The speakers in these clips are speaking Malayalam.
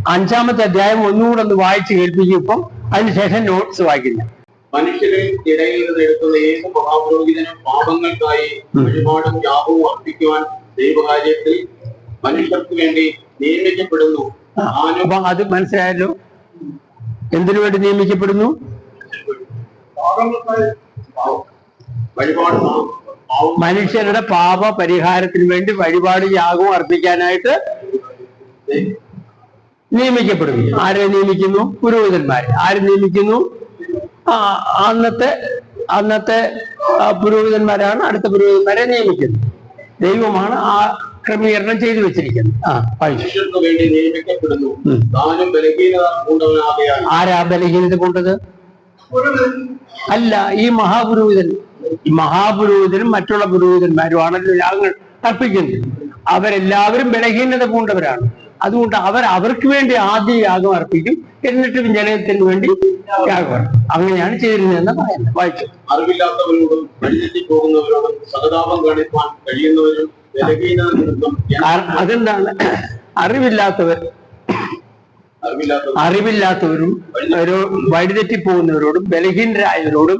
5-ാമത്തെ അധ്യായം ഒന്നുകൂടെ ഒന്ന് വായിച്ച് കേൾപ്പിക്കും. ഇപ്പം അതിനുശേഷം നോട്ട്സ് വായിക്കില്ല. മനുഷ്യരിൽ ഇടയിൽ നിന്ന് എടുക്കുന്ന ഏത് മഹാപുരോഹിതനും പാപങ്ങൾക്കായി വഴിപാടും യാഗവും അർപ്പിക്കുവാൻ ദൈവകാര്യത്തിൽ മനുഷ്യർക്ക് വേണ്ടി നിയമിക്കപ്പെടുന്നു. അപ്പൊ അത് മനസ്സിലായല്ലോ, എന്തിനു വേണ്ടി നിയമിക്കപ്പെടുന്നു? മനുഷ്യരുടെ പാപ പരിഹാരത്തിന് വേണ്ടി വഴിപാട് യാഗവും അർപ്പിക്കാനായിട്ട് നിയമിക്കപ്പെടുന്നു. ആരെ നിയമിക്കുന്നു? പുരോഹിതന്മാരെ. ആര് നിയമിക്കുന്നു? അന്നത്തെ പുരോഹിതന്മാരാണ് അടുത്ത പുരോഹിതന്മാരെ നിയമിക്കുന്നത്. ദൈവമാണ് ആ ക്രമീകരണം ചെയ്തു വെച്ചിരിക്കുന്നത്. ആരാ ബലഹീനത കൊണ്ടത്? അല്ല, ഈ മഹാപുരോഹിതനും മറ്റുള്ള പുരോഹിതന്മാരുമാണല്ലോ യാഗങ്ങൾ അർപ്പിക്കുന്നത്. അവരെല്ലാവരും ബലഹീനത കൊണ്ടവരാണ്. അതുകൊണ്ട് അവർക്ക് വേണ്ടി ആദ്യം യാഗം അർപ്പിക്കും, എന്നിട്ടും ജനത്തിന് വേണ്ടി യാഗം അർപ്പിക്കും. അങ്ങനെയാണ് ചെയ്തിരുന്നതെന്ന് പറയുന്നത്. വായിച്ചു. അറിവില്ലാത്തവരോടും വഴിതെറ്റി പോകുന്നവരോടും സഹതാപം കാണിക്കാൻ കഴിയുന്നവരും അതെന്താണ്? അറിവില്ലാത്തവരും വഴിതെറ്റി പോകുന്നവരോടും ബലഹീനരായവരോടും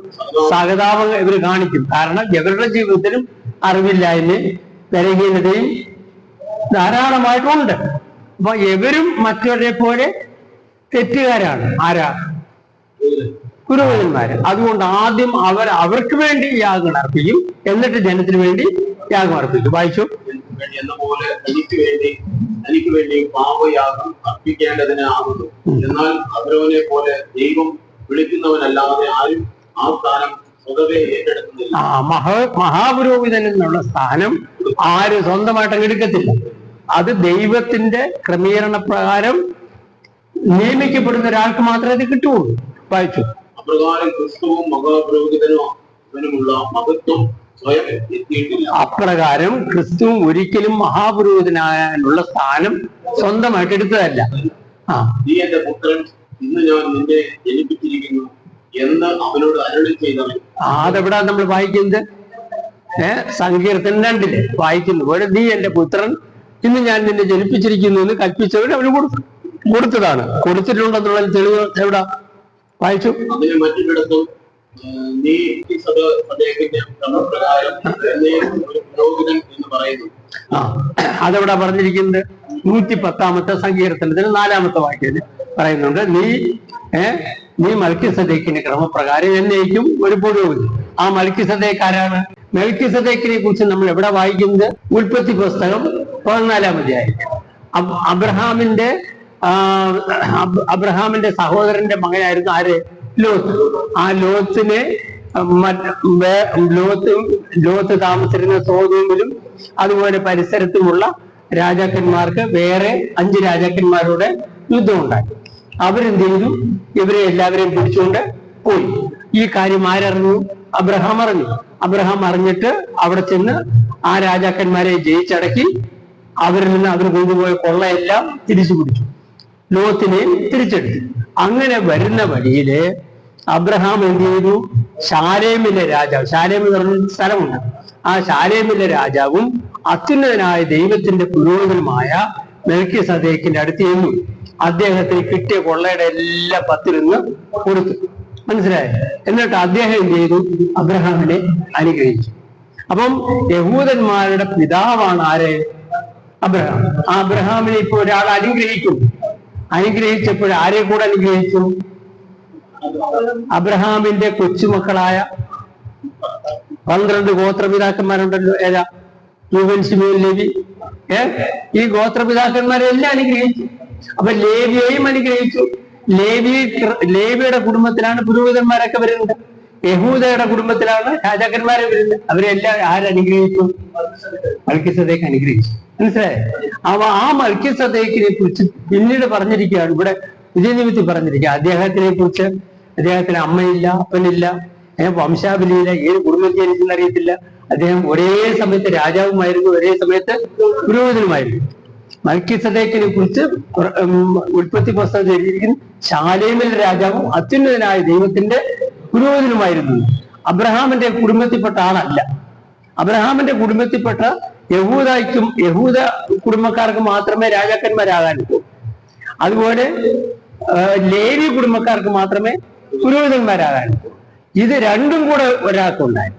സഹതാപം ഇവർ കാണിക്കും. കാരണം ഇവരുടെ ജീവിതത്തിലും അറിവില്ലായ്മയും ബലഹീനതയും ധാരാളമായിട്ടുണ്ട്. അപ്പൊ ഇവരും മറ്റവരെ പോലെ തെറ്റുകാരാണ്. ആരാ? പുരോഹിതന്മാര്. അതുകൊണ്ട് ആദ്യം അവർക്ക് വേണ്ടി യാഗം അർപ്പിക്കും, എന്നിട്ട് ജനത്തിന് വേണ്ടി യാഗം അർപ്പിക്കും. വായിച്ചു. എനിക്ക് വേണ്ടി പാപയാഗം അർപ്പിക്കേണ്ടതിന് ആകുന്നു. എന്നാൽ അബ്രോനെ പോലെ ദൈവം വിളിക്കുന്നവനല്ലാതെ ആരും ആ സ്ഥാനം സ്വതവേ ഏറ്റെടുക്കുന്നില്ല. മഹാപുരോഹിതൻ എന്നുള്ള സ്ഥാനം ആരും സ്വന്തമായിട്ട് എടുക്കത്തില്ല. അത് ദൈവത്തിന്റെ ക്രമീകരണ പ്രകാരം നിയമിക്കപ്പെടുന്ന ഒരാൾക്ക് മാത്രമേ അത് കിട്ടുകയുള്ളൂ. വായിച്ചു. അപ്രകാരം ക്രിസ്തുവും മഹാപുരോഹിതനുമുള്ള മഹത്വം സ്വയം എത്തിയിട്ടില്ല. അപ്രകാരം ക്രിസ്തുവും ഒരിക്കലും മഹാപുരോഹിതനായുള്ള സ്ഥാനം സ്വന്തമായിട്ട് എടുത്തതല്ല. നീ എന്റെ പുത്രൻ, ഇന്ന് ഞാൻ നിന്നെ ജനിപ്പിച്ചിരിക്കുന്നു എന്ന് അവനോട് അരുളി ചെയ്തവൻ. അതെവിടാ നമ്മൾ വായിക്കുന്നത്? സങ്കീർത്തനം 2 വായിക്കുന്നു പോലെ നീ എന്റെ പുത്രൻ, ഇന്ന് ഞാൻ നിന്നെ ജനിപ്പിച്ചിരിക്കുന്നു എന്ന് കൽപ്പിച്ചവൻ അവന് കൊടുത്തതാണ്. കൊടുത്തിട്ടുണ്ടെന്നുള്ള തെളിവ് എവിടാ? വായിച്ചു. അതിന് മറ്റൊരിടത്തും നീ എന്ന് പറയുന്നു. അതെവിടാ പറഞ്ഞിരിക്കുന്നത്? 110-ാമത്തെ സങ്കീർത്തനത്തിന് 4-ാമത്തെ വാക്യത്തിൽ പറയുന്നുണ്ട്, നീ മൽക്കിസദേക്കിന്റെ ക്രമപ്രകാരം എന്നേക്കും ഒരു പുരോഹിതൻ. ആ മൽക്കിസദേക്ക് ആരാണ്? മൽക്കിസദേക്കിനെ കുറിച്ച് നമ്മൾ എവിടെ വായിക്കുന്നത്? ഉൽപ്പത്തി പുസ്തകം 14-ാം അധ്യായം. അബ്രഹാമിന്റെ സഹോദരന്റെ മകനായിരുന്നു ആര്? ലോത്ത്. ആ ലോത്ത് താമസിച്ചിരുന്ന സോദോമിലും അതുപോലെ പരിസരത്തുമുള്ള രാജാക്കന്മാർക്ക് വേറെ 5 രാജാക്കന്മാരോട് യുദ്ധമുണ്ടായി. അവരെന്ത് ചെയ്തു? ഇവരെ എല്ലാവരെയും പിടിച്ചുകൊണ്ട് പോയി. ഈ കാര്യം ആരറിഞ്ഞു? അബ്രഹാം അറിഞ്ഞു. അബ്രഹാം അറിഞ്ഞിട്ട് അവിടെ ചെന്ന് ആ രാജാക്കന്മാരെ ജയിച്ചടക്കി അവരിൽ നിന്ന് അവർ കൊണ്ടുപോയ കൊള്ളയെല്ലാം തിരിച്ചു പിടിച്ചു. ലോത്തിനെയും തിരിച്ചെടുത്തു. അങ്ങനെ വരുന്ന വഴിയില് അബ്രഹാം എന്ത് ചെയ്തു? ശാലേമിലെ രാജാവ്, ശാലേം എന്ന് പറഞ്ഞ സ്ഥലമുണ്ട്, ആ ശാലേമിലെ രാജാവും അത്യുന്നതനായ ദൈവത്തിന്റെ പുരോഹിതനുമായ മെൽക്കിസദേക്കിന്റെ അടുത്ത് ചെന്നു. അദ്ദേഹത്തിന് കിട്ടിയ കൊള്ളയുടെ എല്ലാ 10 കൊടുത്തു. മനസ്സിലായോ? എന്നിട്ട് അദ്ദേഹം എന്ത് ചെയ്തു? അബ്രഹാമിനെ അനുഗ്രഹിച്ചു. അപ്പം യഹൂദന്മാരുടെ പിതാവാണ് ആര്? അബ്രഹാം. ആ അബ്രഹാമിനെ ഇപ്പൊ ഒരാൾ അനുഗ്രഹിച്ചപ്പോൾ ആരെ കൂടെ അനുഗ്രഹിച്ചു? അബ്രഹാമിന്റെ കൊച്ചുമക്കളായ 12 ഗോത്രപിതാക്കന്മാരുണ്ടല്ലോ. ഏതാ? രൂബൻ, ശിമോൻ, ലേവി. ഈ ഗോത്രപിതാക്കന്മാരെല്ലാം അനുഗ്രഹിച്ചു. അപ്പൊ ലേവിയെയും അനുഗ്രഹിച്ചു. ലേവിയുടെ കുടുംബത്തിലാണ് പുരോഹിതന്മാരൊക്കെ വരുന്നത്. യഹൂദയുടെ കുടുംബത്തിലാണ് രാജാക്കന്മാരെ വരുന്നത്. അവരെല്ലാം ആരനുഗ്രഹിച്ചു? മൽക്കിസദേക്ക് അനുഗ്രഹിച്ചു. മനസ്സിലായോ? ആ മൽക്കിസദേക്കിനെ കുറിച്ച് പിന്നീട് പറഞ്ഞിരിക്കുകയാണ് ഇവിടെ വിജയനിമിത്തി പറഞ്ഞിരിക്കുക. അദ്ദേഹത്തിനെ കുറിച്ച് അദ്ദേഹത്തിന് അമ്മയില്ല, അപ്പനില്ല, വംശാവലിയില്ല, ഏത് കുടുംബത്തിൽ ജനിച്ചെന്ന് അറിയത്തില്ല. അദ്ദേഹം ഒരേ സമയത്ത് രാജാവുമായിരുന്നു, ഒരേ സമയത്ത് പുരോഹിതനുമായിരുന്നു. മൽക്കിസദേക്കിനെ കുറിച്ച് ഉൽപ്പത്തി പുസ്തകത്തിൽ എഴുതിയിരിക്കുന്നു, ശാലേമിലെ രാജാവും അത്യുന്നതനായ ദൈവത്തിന്റെ പുരോഹിതനുമായിരുന്നു. അബ്രഹാമിന്റെ കുടുംബത്തിൽപ്പെട്ട ആളല്ല. അബ്രഹാമിന്റെ കുടുംബത്തിൽപ്പെട്ട യഹൂദ കുടുംബക്കാർക്ക് മാത്രമേ രാജാക്കന്മാരാകാനുള്ളൂ. അതുപോലെ ലേവി കുടുംബക്കാർക്ക് മാത്രമേ പുരോഹിതന്മാരാകാൻ. ഇത് രണ്ടും കൂടെ ഒരാൾക്കുണ്ടായി,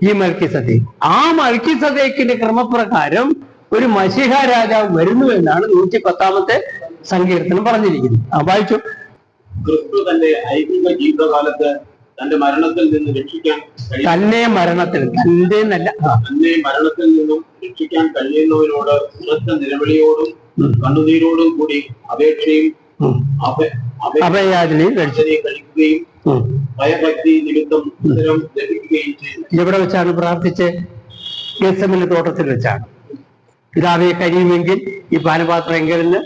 ഈ മൽക്കീസദേക്ക്. ആ മൽക്കീസദേക്കിന്റെ ക്രമപ്രകാരം ഒരു മശീഹ രാജാവ് വരുന്നു എന്നാണ് 110-ാമത്തെ സങ്കീർത്തനം പറഞ്ഞിരിക്കുന്നത്. വായിച്ചു. ക്രിസ്തു തന്റെ ഐഹിക ജീവിതകാലത്ത് തന്റെ മരണത്തിൽ നിന്ന് രക്ഷിക്കാൻ തന്നെ മരണത്തിൽ നിന്നും രക്ഷിക്കാൻ കഴിയുന്നവരോട് ഉറച്ച നിലവിളിയോടും കണ്ണുനീരോടും കൂടി അപേക്ഷയും അഭയാചനയും കഴിക്കുകയും ഭയഭക്തി നിമിത്തം ഉത്തരം ലഭിക്കുകയും ചെയ്തു. എവിടെ വെച്ചാണ് പ്രാർത്ഥിച്ച്? ഗെത്സമനെ തോട്ടത്തിൽ വെച്ചാണ്. പിതാവെ, കഴിയുമെങ്കിൽ ഈ പാനപാത്രം എങ്കിൽ നിന്ന്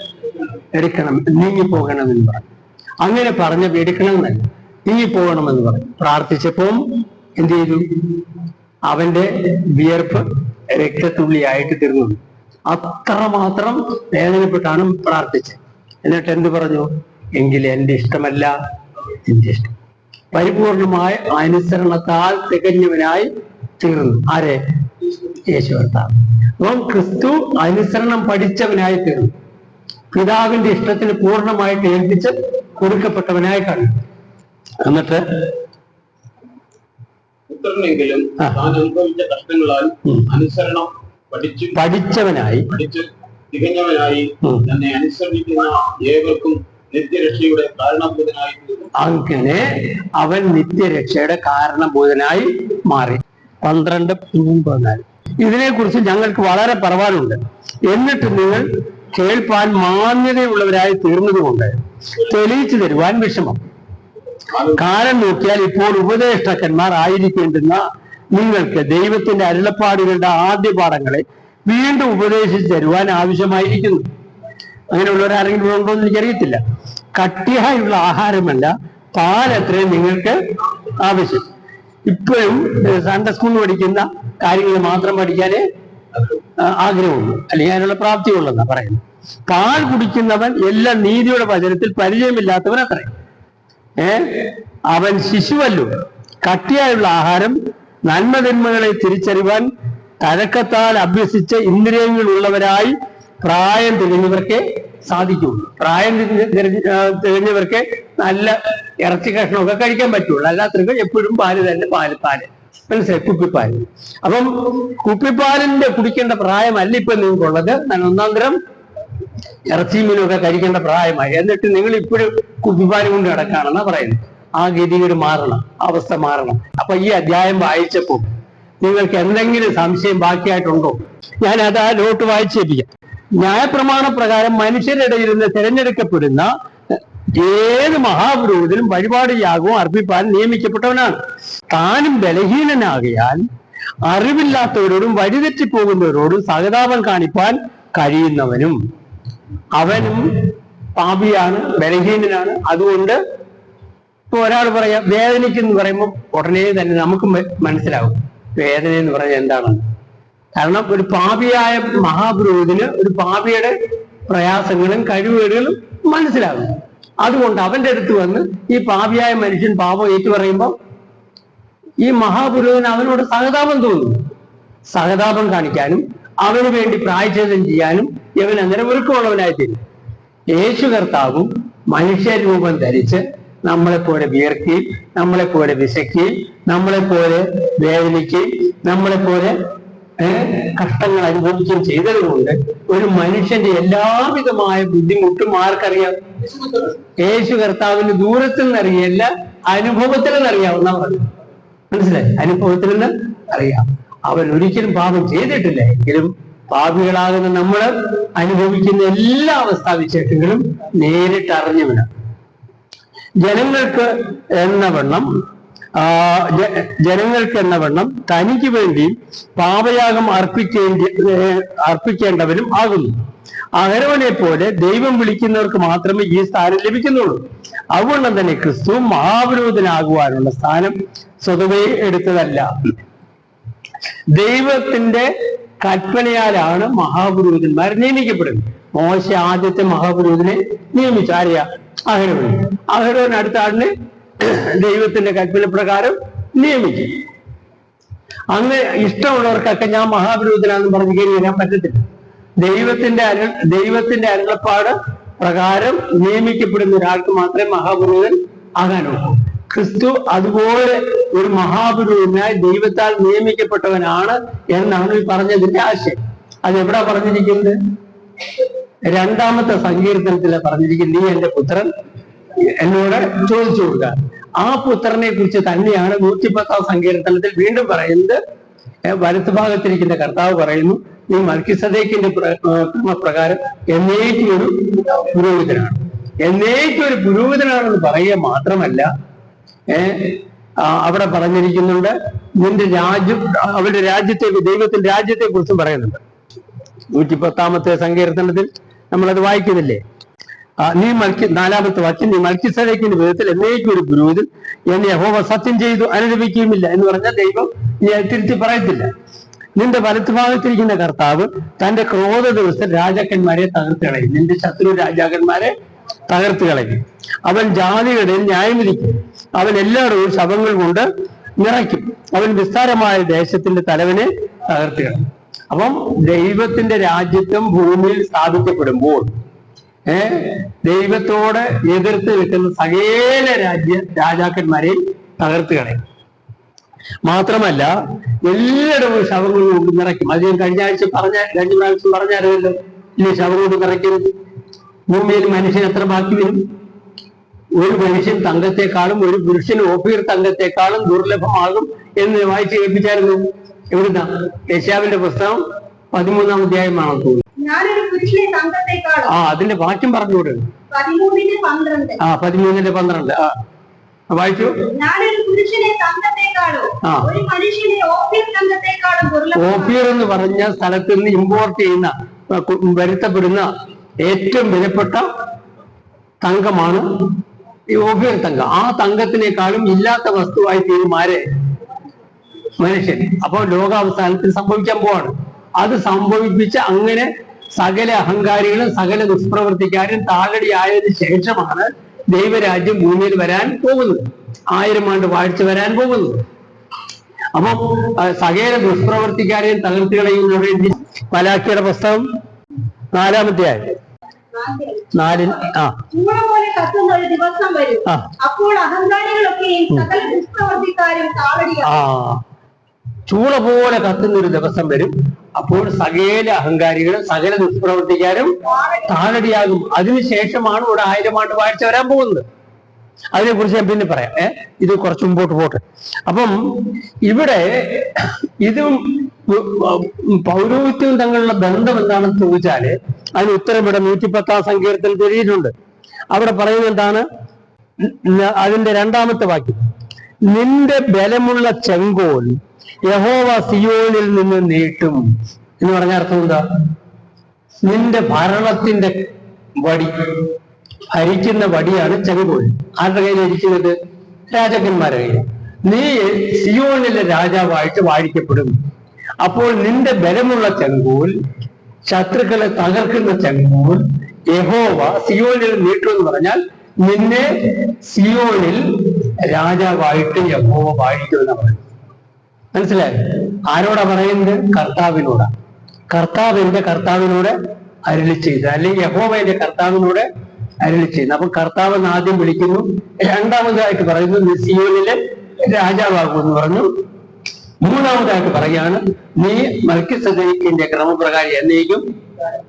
എടുക്കണം, നീങ്ങിപ്പോകണമെന്ന് പറഞ്ഞു. അങ്ങനെ പറഞ്ഞ എടുക്കണമെന്നല്ല, നീങ്ങിപ്പോകണമെന്ന് പറഞ്ഞു. പ്രാർത്ഥിച്ചപ്പോൾ എന്ത് ചെയ്തു? അവന്റെ വിയർപ്പ് രക്തത്തുള്ളിയായിട്ട് തീർന്നു. അത്രമാത്രം വേദനപ്പെട്ടാണ് പ്രാർത്ഥിച്ചത്. എന്നിട്ട് എന്ത് പറഞ്ഞു? എങ്കിൽ എന്റെ ഇഷ്ടമല്ല, എന്റെ ഇഷ്ടം. പരിപൂർണമായ അനുസരണത്താൽ തികഞ്ഞവനായി തീർന്നു. ആരെ? യേശു കർത്താവ്. അപ്പം ക്രിസ്തു അനുസരണം പഠിച്ചവനായി തീർന്നു. പിതാവിന്റെ ഇഷ്ടത്തിന് പൂർണ്ണമായിട്ട് ഏൽപ്പിച്ച് കൊടുക്കപ്പെട്ടവനായി കണ്ടു. എന്നിട്ട് പുത്രനെങ്കിലും താൻ അനുഭവിച്ച കഷ്ടങ്ങളാൽ അനുസരണം പഠിച്ചവനായി തികഞ്ഞവനായി തന്നെ അനുസരിക്കുന്ന ഏവർക്കും നിത്യരക്ഷയുടെ കാരണഭൂതനായി. അങ്ങനെ അവൻ നിത്യരക്ഷയുടെ കാരണഭൂതനായി മാറി. 12:14. ഇതിനെക്കുറിച്ച് ഞങ്ങൾക്ക് വളരെ പറവാനുണ്ട്. എന്നിട്ട് നിങ്ങൾ കേൾപ്പാൻ മാന്യതയുള്ളവരായി തീർന്നതുകൊണ്ട് തെളിയിച്ചു തരുവാൻ വിഷമം. കാലം നോക്കിയാൽ ഇപ്പോൾ ഉപദേഷ്ടാക്കന്മാർ ആയിരിക്കേണ്ടുന്ന നിങ്ങൾക്ക് ദൈവത്തിന്റെ അരുളപ്പാടുകളുടെ ആദ്യ പാഠങ്ങളെ വീണ്ടും ഉപദേശിച്ചു തരുവാൻ ആവശ്യമായിരിക്കുന്നു. അങ്ങനെയുള്ളവരാരെങ്കിലും ഉണ്ടോ എന്ന് എനിക്കറിയത്തില്ല. കട്ടിയായുള്ള ആഹാരമല്ല, പാലത്രയും നിങ്ങൾക്ക് ആവശ്യം. ഇപ്പോഴും സൺഡേ സ്കൂളിൽ പഠിക്കുന്ന കാര്യങ്ങൾ മാത്രം പഠിക്കാനേ ആഗ്രഹമുള്ളൂ, അല്ലെങ്കിൽ അതിനുള്ള പ്രാപ്തിയുള്ളതാ പറയുന്നത്. പാൽ കുടിക്കുന്നവൻ എല്ലാ നീതിയുടെ വചനത്തിൽ പരിചയമില്ലാത്തവൻ അത്രേ. അവൻ ശിശുവല്ലോ. കട്ടിയായുള്ള ആഹാരം നന്മതിന്മകളെ തിരിച്ചറിവാൻ തഴക്കത്താൽ അഭ്യസിച്ച ഇന്ദ്രിയങ്ങളുള്ളവരായി പ്രായം തികഞ്ഞവർക്ക് സാധിക്കുള്ളൂ. പ്രായം തികഞ്ഞവർക്ക് നല്ല ഇറച്ചി കഷ്ണമൊക്കെ കഴിക്കാൻ പറ്റുള്ളൂ. അല്ലാത്തവർക്ക് എപ്പോഴും പാല് തന്നെ, പാല് മനസ്സിലായി, കുപ്പിപ്പാല്. അപ്പം കുപ്പിപ്പാലിന്റെ കുടിക്കേണ്ട പ്രായമല്ല ഇപ്പൊ നിങ്ങൾക്കുള്ളത്. ഒന്നാം തരം ഇറച്ചി മീനൊക്കെ കഴിക്കേണ്ട പ്രായമായി. എന്നിട്ട് നിങ്ങൾ ഇപ്പോഴും കുപ്പിപ്പാല് കൊണ്ട് കിടക്കാണെന്നാ പറയുന്നത്. ആ ഗതികേട് മാറണം, അവസ്ഥ മാറണം. അപ്പൊ ഈ അധ്യായം വായിച്ചപ്പോ നിങ്ങൾക്ക് എന്തെങ്കിലും സംശയം ബാക്കിയായിട്ടുണ്ടോ? ഞാൻ അത് ആ നോട്ട് വായിച്ചേപ്പിക്കാം. ന്യായപ്രമാണ പ്രകാരം മനുഷ്യരുടെ ഇരുന്ന് തിരഞ്ഞെടുക്കപ്പെടുന്ന ഏത് മഹാപുരോഹിതനും വഴിപാട് യാഗവും അർപ്പിപ്പാൻ നിയമിക്കപ്പെട്ടവനാണ്. താനും ബലഹീനനാകിയാൽ അറിവില്ലാത്തവരോടും വഴിതെറ്റിപ്പോകുന്നവരോടും സഹതാപം കാണിപ്പാൻ കഴിയുന്നവനും. അവനും പാപിയാണ്, ബലഹീനനാണ്. അതുകൊണ്ട് ഇപ്പൊ ഒരാൾ പറയാം വേദനിക്കെന്ന് പറയുമ്പോൾ ഉടനെ തന്നെ നമുക്ക് മനസ്സിലാവും വേദന എന്ന് പറഞ്ഞാൽ എന്താണെന്ന്. കാരണം ഒരു പാപിയായ മഹാപുരോഹിതന് ഒരു പാപിയുടെ പ്രയാസങ്ങളും കഴിവുകളും മനസ്സിലാകും. അതുകൊണ്ട് അവന്റെ അടുത്ത് വന്ന് ഈ പാപിയായ മനുഷ്യൻ പാപം ഏറ്റു പറയുമ്പോൾ ഈ മഹാപുരോഹിതന് അവനോട് സഹതാപം തോന്നുന്നു. സഹതാപം കാണിക്കാനും അവന് വേണ്ടി പ്രായശ്ചിത്തം ചെയ്യാനും ഇവൻ അങ്ങനെ ഒരുക്കമുള്ളവനായി തീരും. യേശു കർത്താവും മനുഷ്യരൂപം ധരിച്ച് നമ്മളെപ്പോലെ വിയർക്കുകയും നമ്മളെപ്പോലെ വിശക്കുകയും നമ്മളെപ്പോലെ വേദനിക്കുകയും നമ്മളെപ്പോലെ കഷ്ടങ്ങൾ അനുഭവിക്കുകയും ചെയ്തതുകൊണ്ട് ഒരു മനുഷ്യന്റെ എല്ലാവിധമായ ബുദ്ധിമുട്ടും ആർക്കറിയാം? യേശു കർത്താവിന് ദൂരത്തിൽ നിന്നറിയല്ല, അനുഭവത്തിൽ നിന്നറിയാവുന്ന പറഞ്ഞു. മനസ്സിലായി? അനുഭവത്തിൽ നിന്ന് അറിയാം. അവൻ ഒരിക്കലും പാപം ചെയ്തിട്ടില്ല. എങ്കിലും പാപികളാകുന്ന നമ്മൾ അനുഭവിക്കുന്ന എല്ലാ അവസ്ഥാവിശേഷങ്ങളും നേരിട്ട് അറിഞ്ഞവനാണ്. ജനങ്ങൾക്ക് എന്നവണ്ണം തനിക്ക് വേണ്ടി പാപയാഗം അർപ്പിക്കേണ്ടവനും ആകുന്നു. അഹരോനെ പോലെ ദൈവം വിളിക്കുന്നവർക്ക് മാത്രമേ ഈ സ്ഥാനം ലഭിക്കുന്നുള്ളൂ. അതുകൊണ്ട് തന്നെ ക്രിസ്തു മഹാപുരോഹിതനാകുവാനുള്ള സ്ഥാനം സ്വതവേ എടുത്തതല്ല. ദൈവത്തിന്റെ കൽപ്പനയാലാണ് മഹാപുരോഹിതന്മാർ നിയമിക്കപ്പെടുന്നത്. മോശ ആദ്യത്തെ മഹാപുരോഹിതനെ നിയമിച്ചു. ആരെയാ? അഹരോൻ. അഹരോൻ അടുത്ത ആളിനെ ദൈവത്തിന്റെ കൽപ്പന പ്രകാരം നിയമിക്കും. അന്ന് ഇഷ്ടമുള്ളവർക്കൊക്കെ ഞാൻ മഹാപുരോഹിതനാണെന്ന് പറഞ്ഞ് കയറി വരാൻ പറ്റത്തില്ല. ദൈവത്തിന്റെ അരുളപ്പാട് പ്രകാരം നിയമിക്കപ്പെടുന്ന ഒരാൾക്ക് മാത്രമേ മഹാപുരോഹിതൻ ആകാനൊക്കൂ. ക്രിസ്തു അതുപോലെ ഒരു മഹാപുരോഹിതനായി ദൈവത്താൽ നിയമിക്കപ്പെട്ടവനാണ് എന്നാണ് ഈ പറഞ്ഞതിന്റെ ആശയം. അത് എവിടാ പറഞ്ഞിരിക്കുന്നത്? 2-ാമത്തെ സങ്കീർത്തനത്തിലെ പറഞ്ഞിരിക്കുന്നത്, നീ എന്റെ പുത്രൻ, എന്നോട് ചോദിച്ചു കൊടുക്കുക. ആ പുത്രനെ കുറിച്ച് തന്നെയാണ് 110-ാം സങ്കീർത്തനത്തിൽ വീണ്ടും പറയുന്നത്. വലത്തുഭാഗത്തിരിക്കുന്ന കർത്താവ് പറയുന്നു, നീ മൽക്കിസദേക്കിന്റെ ക്രമപ്രകാരം എന്നേക്കും ഒരു പുരോഹിതനാണ്. എന്നേക്കും ഒരു പുരോഹിതനാണെന്ന് പറയുക മാത്രമല്ല, അവിടെ പറഞ്ഞിരിക്കുന്നുണ്ട്, നിന്റെ രാജ്യം, അവരുടെ രാജ്യത്തെ, ദൈവത്തിന്റെ രാജ്യത്തെ കുറിച്ചും പറയുന്നുണ്ട്. 110-ാമത്തെ സങ്കീർത്തനത്തിൽ നമ്മളത് വായിക്കുന്നില്ലേ? നീ 4-ാമത്തെ വാക്യം, നീ മൽക്കിസദേക്കിന്റെ വിധത്തിൽ എന്നേക്കും ഒരു പുരോഹിതൻ, എന്നെ യഹോവ സത്യം ചെയ്തു അനുദപിക്കുകയുമില്ല എന്ന് പറഞ്ഞാൽ ദൈവം തിരുത്തി പറയത്തില്ല. നിന്റെ വലത്തുഭാഗത്തിരിക്കുന്ന കർത്താവ് തന്റെ ക്രോധ ദിവസത്തിൽ രാജാക്കന്മാരെ തകർത്ത് കളയും. നിന്റെ ശത്രു രാജാക്കന്മാരെ തകർത്ത് കളയും. അവൻ ജാതികളുടെ ന്യായം വിധിക്കും. അവൻ എല്ലായിടവും ശവങ്ങൾ കൊണ്ട് നിറയ്ക്കും. അവൻ വിസ്താരമായ ദേശത്തിന്റെ തലവനെ തകർത്ത് കളയും. അപ്പം ദൈവത്തിന്റെ രാജ്യത്വം ഭൂമിയിൽ സ്ഥാപിക്കപ്പെടുമ്പോൾ ദൈവത്തോട് എതിർത്ത് നിൽക്കുന്ന സകല രാജാക്കന്മാരെയും തകർത്ത് കളയും. മാത്രമല്ല എല്ലായിടവും ശവങ്ങൾ കൊണ്ട് നിറയ്ക്കും. അത് ഞാൻ കഴിഞ്ഞ പ്രാവശ്യം പറഞ്ഞായിരുന്നല്ലോ ഇല്ലേ? ശവം കൊണ്ട് നിറയ്ക്കും. ഭൂമിയിൽ മനുഷ്യൻ എത്ര ബാക്കി വരും? ഒരു മനുഷ്യൻ തങ്കത്തെക്കാളും ഒരു പുരുഷൻ ഓഫീർ തങ്കത്തെക്കാളും ദുർലഭമാകും എന്ന് വായിച്ച് കേൾപ്പിച്ചായിരുന്നു. എവിടുന്ന? യെശയ്യാവിന്റെ പുസ്തകം 13-ാം അധ്യായമാണോ തോന്നുന്നു. അതിന്റെ വാക്യം പറഞ്ഞുകൂടെ? 13-12 വായിച്ചു. ഓഫീർ എന്ന് പറഞ്ഞ സ്ഥലത്ത് നിന്ന് ഇമ്പോർട്ട് ചെയ്യുന്ന, വരുത്തപ്പെടുന്ന ഏറ്റവും വിലപ്പെട്ട തങ്കമാണ് ഈ ഓഫീർ തങ്കം. ആ തങ്കത്തിനേക്കാളും ഇല്ലാത്ത വസ്തുവായി തീരും ആരെ? മനുഷ്യൻ. അപ്പോൾ ലോകാവസാനത്തിൽ സംഭവിക്കാൻ പോവാണ്. അത് സംഭവിപ്പിച്ച് അങ്ങനെ സകല അഹങ്കാരികളും സകല ദുഷ്പ്രവർത്തിക്കാരും താഴടിയായതിനു ശേഷമാണ് ദൈവരാജ്യം ഭൂമിയിൽ വരാൻ പോകുന്നത്. 1000 ആണ്ട് വാഴ്ച വരാൻ പോകുന്നത്. അപ്പം സകല ദുഷ്പ്രവർത്തിക്കാരെയും തകർത്ത് കളയുന്ന മലാക്കിയുടെ പുസ്തകം 4-ാം അധ്യായം 4 ചൂള പോലെ കത്തുന്നൊരു ദിവസം വരും. അപ്പോൾ സകല അഹങ്കാരികളും സകല ദുഷ്പ്രവർത്തിക്കാരും താഴടിയാകും. അതിനുശേഷമാണ് ഇവിടെ 1000 ആണ്ട് വാഴ്ച വരാൻ പോകുന്നത്. അതിനെക്കുറിച്ച് ഞാൻ പിന്നെ പറയാം. ഇത് കുറച്ച് മുമ്പോട്ട് പോട്ടെ. അപ്പം ഇവിടെ ഇതും പൗരോഹിത്യവും തമ്മിലുള്ള ബന്ധം എന്താണെന്ന് ചോദിച്ചാല് അതിന് ഉത്തരം ഇവിടെ 110-ാം സങ്കീർത്തനത്തിൽ എഴുതിയിട്ടുണ്ട്. അവിടെ പറയുന്നത് എന്താണ്? അതിന്റെ 2-ാമത്തെ വാക്യം, നിന്റെ ബലമുള്ള ചെങ്കോൽ യഹോവ സിയോനിൽ നിന്ന് നീട്ടും എന്ന് പറഞ്ഞ അർത്ഥം എന്താ? നിന്റെ ഭരണത്തിന്റെ വടി, ഭരിക്കുന്ന വടിയാണ് ചെങ്കോൽ. ആരുടെ കയ്യിൽ ഇരിക്കുന്നത്? രാജാക്കന്മാരുടെ കയ്യിൽ. നീ സിയോനിലെ രാജാവായിട്ട് വാഴിക്കപ്പെടും. അപ്പോൾ നിന്റെ ബലമുള്ള ചെങ്കോൽ, ശത്രുക്കളെ തകർക്കുന്ന ചെങ്കോൽ യഹോവ സിയോനിൽ നീട്ടും എന്ന് പറഞ്ഞാൽ നിന്നെ സിയോനിൽ രാജാവായിട്ട് യഹോവ വാഴിക്കുമെന്ന് പറയുന്നത്. മനസ്സിലായോ? ആരോടാ പറയുന്നത്? കർത്താവിനോടാ. കർത്താവിനോട് അരുളി ചെയ്ത്, അല്ലെങ്കിൽ യഹോവയുടെ കർത്താവിനോട് അരുളി ചെയ്യുന്നു. അപ്പൊ കർത്താവ് ആദ്യം വിളിക്കുന്നു, രണ്ടാമതായിട്ട് പറയുന്നു നീ സിയോനിലെ രാജാവാകുമെന്ന് പറഞ്ഞു. മൂന്നാമതായിട്ട് പറയാണ് നീ മൽക്കിസദേക്കിന്റെ ക്രമപ്രകാരം എന്നേക്കും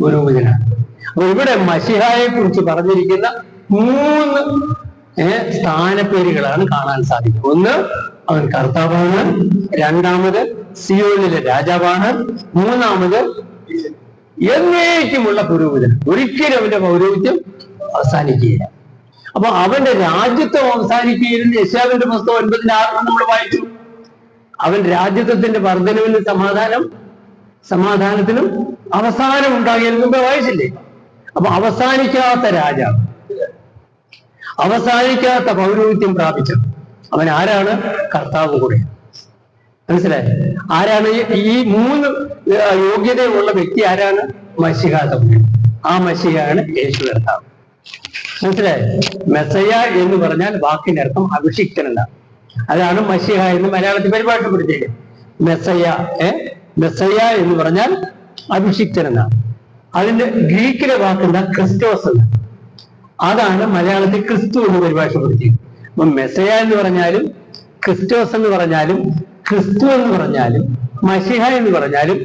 പുരോഹിതനാണ്. അപ്പൊ ഇവിടെ മശിഹായെ കുറിച്ച് പറഞ്ഞിരിക്കുന്ന 3 സ്ഥാനപ്പേരുകളാണ് കാണാൻ സാധിക്കും. ഒന്ന്, അവൻ കർത്താവാണ്. രണ്ടാമത് സിയോനിലെ രാജാവാണ്. മൂന്നാമത് എന്നേക്കുമുള്ള പുരോഹിതൻ. ഒരിക്കലും അവന്റെ പൗരോഹിത്യം അവസാനിക്കുകയില്ല. അപ്പൊ അവന്റെ രാജ്യത്വം അവസാനിക്കുകയില്ലെന്ന് യെശയ്യാവിന്റെ പുസ്തകം 9:6 നമ്മൾ വായിച്ചു. അവൻ രാജ്യത്വത്തിന്റെ വർധനവിന് സമാധാനത്തിനും അവസാനം ഉണ്ടാകിയതിന് മുമ്പേ വായിച്ചില്ലേ? അപ്പൊ അവസാനിക്കാത്ത രാജാവ്, അവസാനിക്കാത്ത പൗരോഹിത്യം പ്രാപിച്ചു. അവൻ ആരാണ്? കർത്താവ് കൂടെ. മനസ്സിലായി? ആരാണ് ഈ 3 യോഗ്യതയുള്ള വ്യക്തി? ആരാണ്? മശിഹാതമ്പുരാൻ. ആ മശിഹയാണ് യേശു കർത്താവ്. മനസ്സിലായി? മെസ്സയ എന്ന് പറഞ്ഞാൽ വാക്കിനർത്ഥം അഭിഷിക്തനല്ല. അതാണ് മശിഹ എന്ന് മലയാളത്തിൽ പരിഭാഷപ്പെടുത്തിയത്. മെസ്സയ എന്ന് പറഞ്ഞാൽ അഭിഷിക്തനെന്നാണ്. അതിന്റെ ഗ്രീക്കിലെ വാക്കെന്താ? ക്രിസ്റ്റോസ് എന്ന്. അതാണ് മലയാളത്തിൽ ക്രിസ്തു എന്ന് പരിഭാഷപ്പെടുത്തിയത്. അപ്പൊ മെസ്സയ എന്ന് പറഞ്ഞാലും ക്രിസ്റ്റോസ് എന്ന് പറഞ്ഞാലും ക്രിസ്തു എന്ന് പറഞ്ഞാലും മശിഹ എന്ന് പറഞ്ഞാലും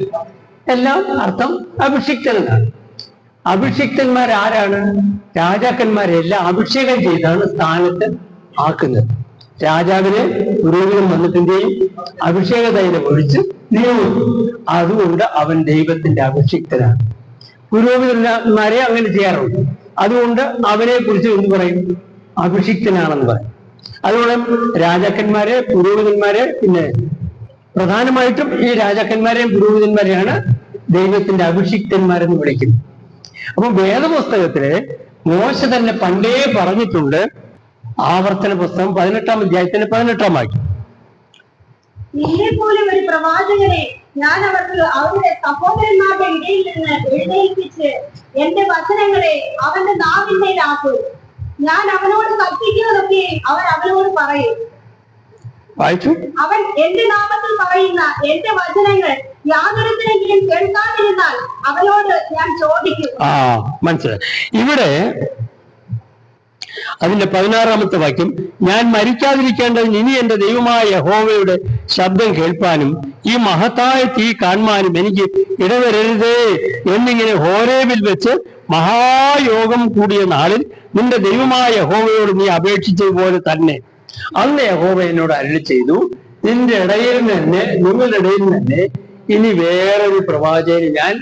എല്ലാം അർത്ഥം അഭിഷിക്തൻ എന്നാണ്. അഭിഷിക്തന്മാർ ആരാണ്? രാജാക്കന്മാരെല്ലാം അഭിഷേകം ചെയ്താണ് സ്ഥാനത്ത് ആക്കുന്നത്. രാജാവിന് പുരോഹിതൻ വന്നിട്ട് എന്ത് ചെയ്യും? അഭിഷേക തൈലം ഒഴിച്ച് നിയോഗിക്കും. അതുകൊണ്ട് അവൻ ദൈവത്തിന്റെ അഭിഷിക്തനാണ്. പുരോഹിതന്മാരെ അങ്ങനെ ചെയ്യാറുണ്ട്. അതുകൊണ്ട് അവനെ കുറിച്ച് എന്ത് പറയും? അഭിഷിക്തനാണെന്ന് പറയും. അതുകൊണ്ട് രാജാക്കന്മാരെ, പുരോഹിതന്മാരെ, പിന്നെ പ്രധാനമായിട്ടും ഈ രാജാക്കന്മാരെയും പുരോഹിതന്മാരെയാണ് ദൈവത്തിന്റെ അഭിഷിക്തന്മാരെന്ന് വിളിക്കുന്നത്. അപ്പൊ വേദപുസ്തകത്തില് മോശ തന്നെ പണ്ടേ പറഞ്ഞിട്ടുണ്ട്. ആവർത്തന പുസ്തകം 18-ാം അധ്യായത്തിന്റെ 18-ാം വാക്യം, നിന്നെപ്പോലെ ഒരു പ്രവാചകനെ ഞാൻ അവർക്ക് അവരുടെ സഹോദരന്മാരുടെ ഇടയിൽ നിന്ന് എഴുന്നേൽപ്പിച്ച് എന്റെ വചനങ്ങളെ അവന്റെ നാവിന്മേലാക്കും. ഞാൻ അവനോട് കൽപ്പിക്കുന്നതൊക്കെ അവൻ അവനോട് പറയും. വായിച്ചു. അവൻ എന്റെ നാമത്തിൽ പറയുന്ന എന്റെ വചനങ്ങൾ യാതൊരുത്തിനെങ്കിലും കേൾക്കാതിരുന്നാൽ അവനോട് ഞാൻ ചോദിക്കും. മനസ്സിലായി. ഇവിടെ അതിന്റെ 16-ാമത്തെ വാക്യം, ഞാൻ മരിക്കാതിരിക്കേണ്ടതിന് ഇനി എന്റെ ദൈവമായ യഹോവയുടെ ശബ്ദം കേൾപ്പാനും ഈ മഹത്തായ തീ കാണുവാനും എനിക്ക് ഇടവരരുതേ എന്നിങ്ങനെ ഹോരേബിൽ വെച്ച് മഹായോഗം കൂടിയ നാളിൽ നിന്റെ ദൈവമായ യഹോവയോട് നീ അപേക്ഷിച്ചതുപോലെ തന്നെ അന്ന് യഹോവ എന്നോട് അരുളി ചെയ്തു, നിങ്ങളുടെ ഇടയിൽ തന്നെ ഇനി വേറൊരു പ്രവാചകനെ ഞാൻ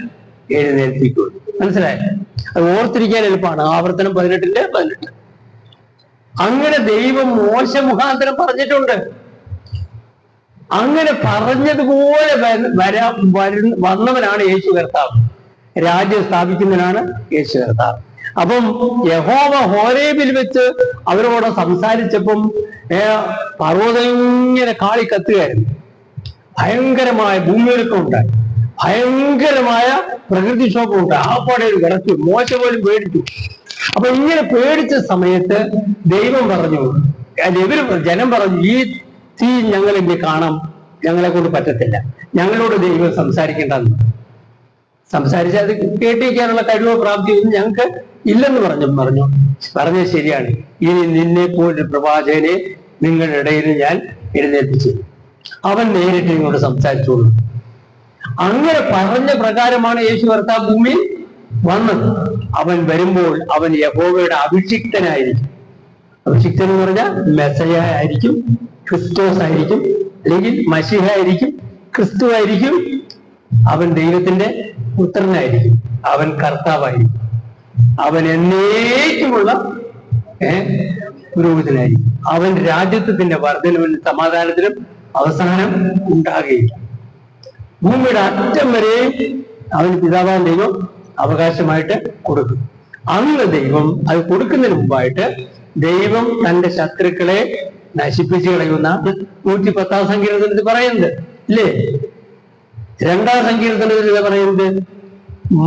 എഴുന്നേൽപ്പിക്കും. മനസ്സിലായോ? അത് ഓർത്തിരിക്കാൻ എളുപ്പമാണ്. ആവർത്തനം 18-ന്റെ 18. അങ്ങനെ ദൈവം മോശ മുഖാന്തരം പറഞ്ഞിട്ടുണ്ട്. അങ്ങനെ പറഞ്ഞതുപോലെ വന്നവനാണ് യേശു കർത്താവ്. രാജ്യം സ്ഥാപിക്കുന്നവനാണ് യേശു കർത്താവ്. അപ്പം യഹോവ ഹോരേബിൽ വെച്ച് അവരോട് സംസാരിച്ചപ്പം പർവ്വതം ഇങ്ങനെ കാളി കത്തുകയായിരുന്നു. ഭയങ്കരമായ ഭൂമിയൊരുക്കം ഉണ്ടായി. ഭയങ്കരമായ പ്രകൃതിക്ഷോഭം ഉണ്ടായി. ആപ്പാടെ ഒരു കിടച്ചു. മോശ പോലും പേടിച്ചു. അപ്പൊ ഇങ്ങനെ പേടിച്ച സമയത്ത് ദൈവം പറഞ്ഞു, ജനം പറഞ്ഞു, ഈ തീ ഞങ്ങൾ എന്ത് കാണാം, ഞങ്ങളെ കൊണ്ട് പറ്റത്തില്ല, ഞങ്ങളോട് ദൈവം സംസാരിക്കേണ്ടെന്ന്. സംസാരിച്ച് അത് കേട്ടിരിക്കാനുള്ള കഴിവോ പ്രാപ്തിയോ ഞങ്ങൾക്ക് ഇല്ലെന്ന് പറഞ്ഞത് ശരിയാണ്. ഇനി നിന്നെ പോലൊരു പ്രവാചകനെ നിങ്ങളുടെ ഇടയിൽ ഞാൻ എഴുന്നേൽപ്പിച്ചു, അവൻ നേരിട്ട് ഇങ്ങോട്ട് സംസാരിച്ചോളൂ. അങ്ങനെ പറഞ്ഞ പ്രകാരമാണ് യേശു കർത്താവ് ഭൂമിയിൽ വന്നത്. അവൻ വരുമ്പോൾ അവൻ യഹോവയുടെ അഭിഷിക്തനായിരിക്കും. അഭിഷിക്തൻ എന്ന് പറഞ്ഞാൽ മെസ്സയ ആയിരിക്കും, ക്രിസ്റ്റോസ് ആയിരിക്കും, അല്ലെങ്കിൽ മശിഹ ആയിരിക്കും, ക്രിസ്തു ആയിരിക്കും. അവൻ ദൈവത്തിന്റെ പുത്രനായിരിക്കും, അവൻ കർത്താവായിരിക്കും, അവൻ എന്നേക്കുമുള്ള പുരോഹിതനായിരിക്കും. അവൻ രാജ്യത്വത്തിന്റെ വർധനവിനും സമാധാനത്തിനും അവസാനം ഉണ്ടാകുകയില്ല. ഭൂമിയുടെ അറ്റം വരെ അവന് പിതാവാൻ ദൈവം അവകാശമായിട്ട് കൊടുക്കും. അന്ന് ദൈവം അത് കൊടുക്കുന്നതിന് മുമ്പായിട്ട് ദൈവം തന്റെ ശത്രുക്കളെ നശിപ്പിച്ചു കളയുന്ന 110-ാം സങ്കീർത്തനത്തിൽ പറയുന്നത് ഇല്ലേ? 2-ാം സങ്കീർത്തനത്തിൽ പറയുന്നത്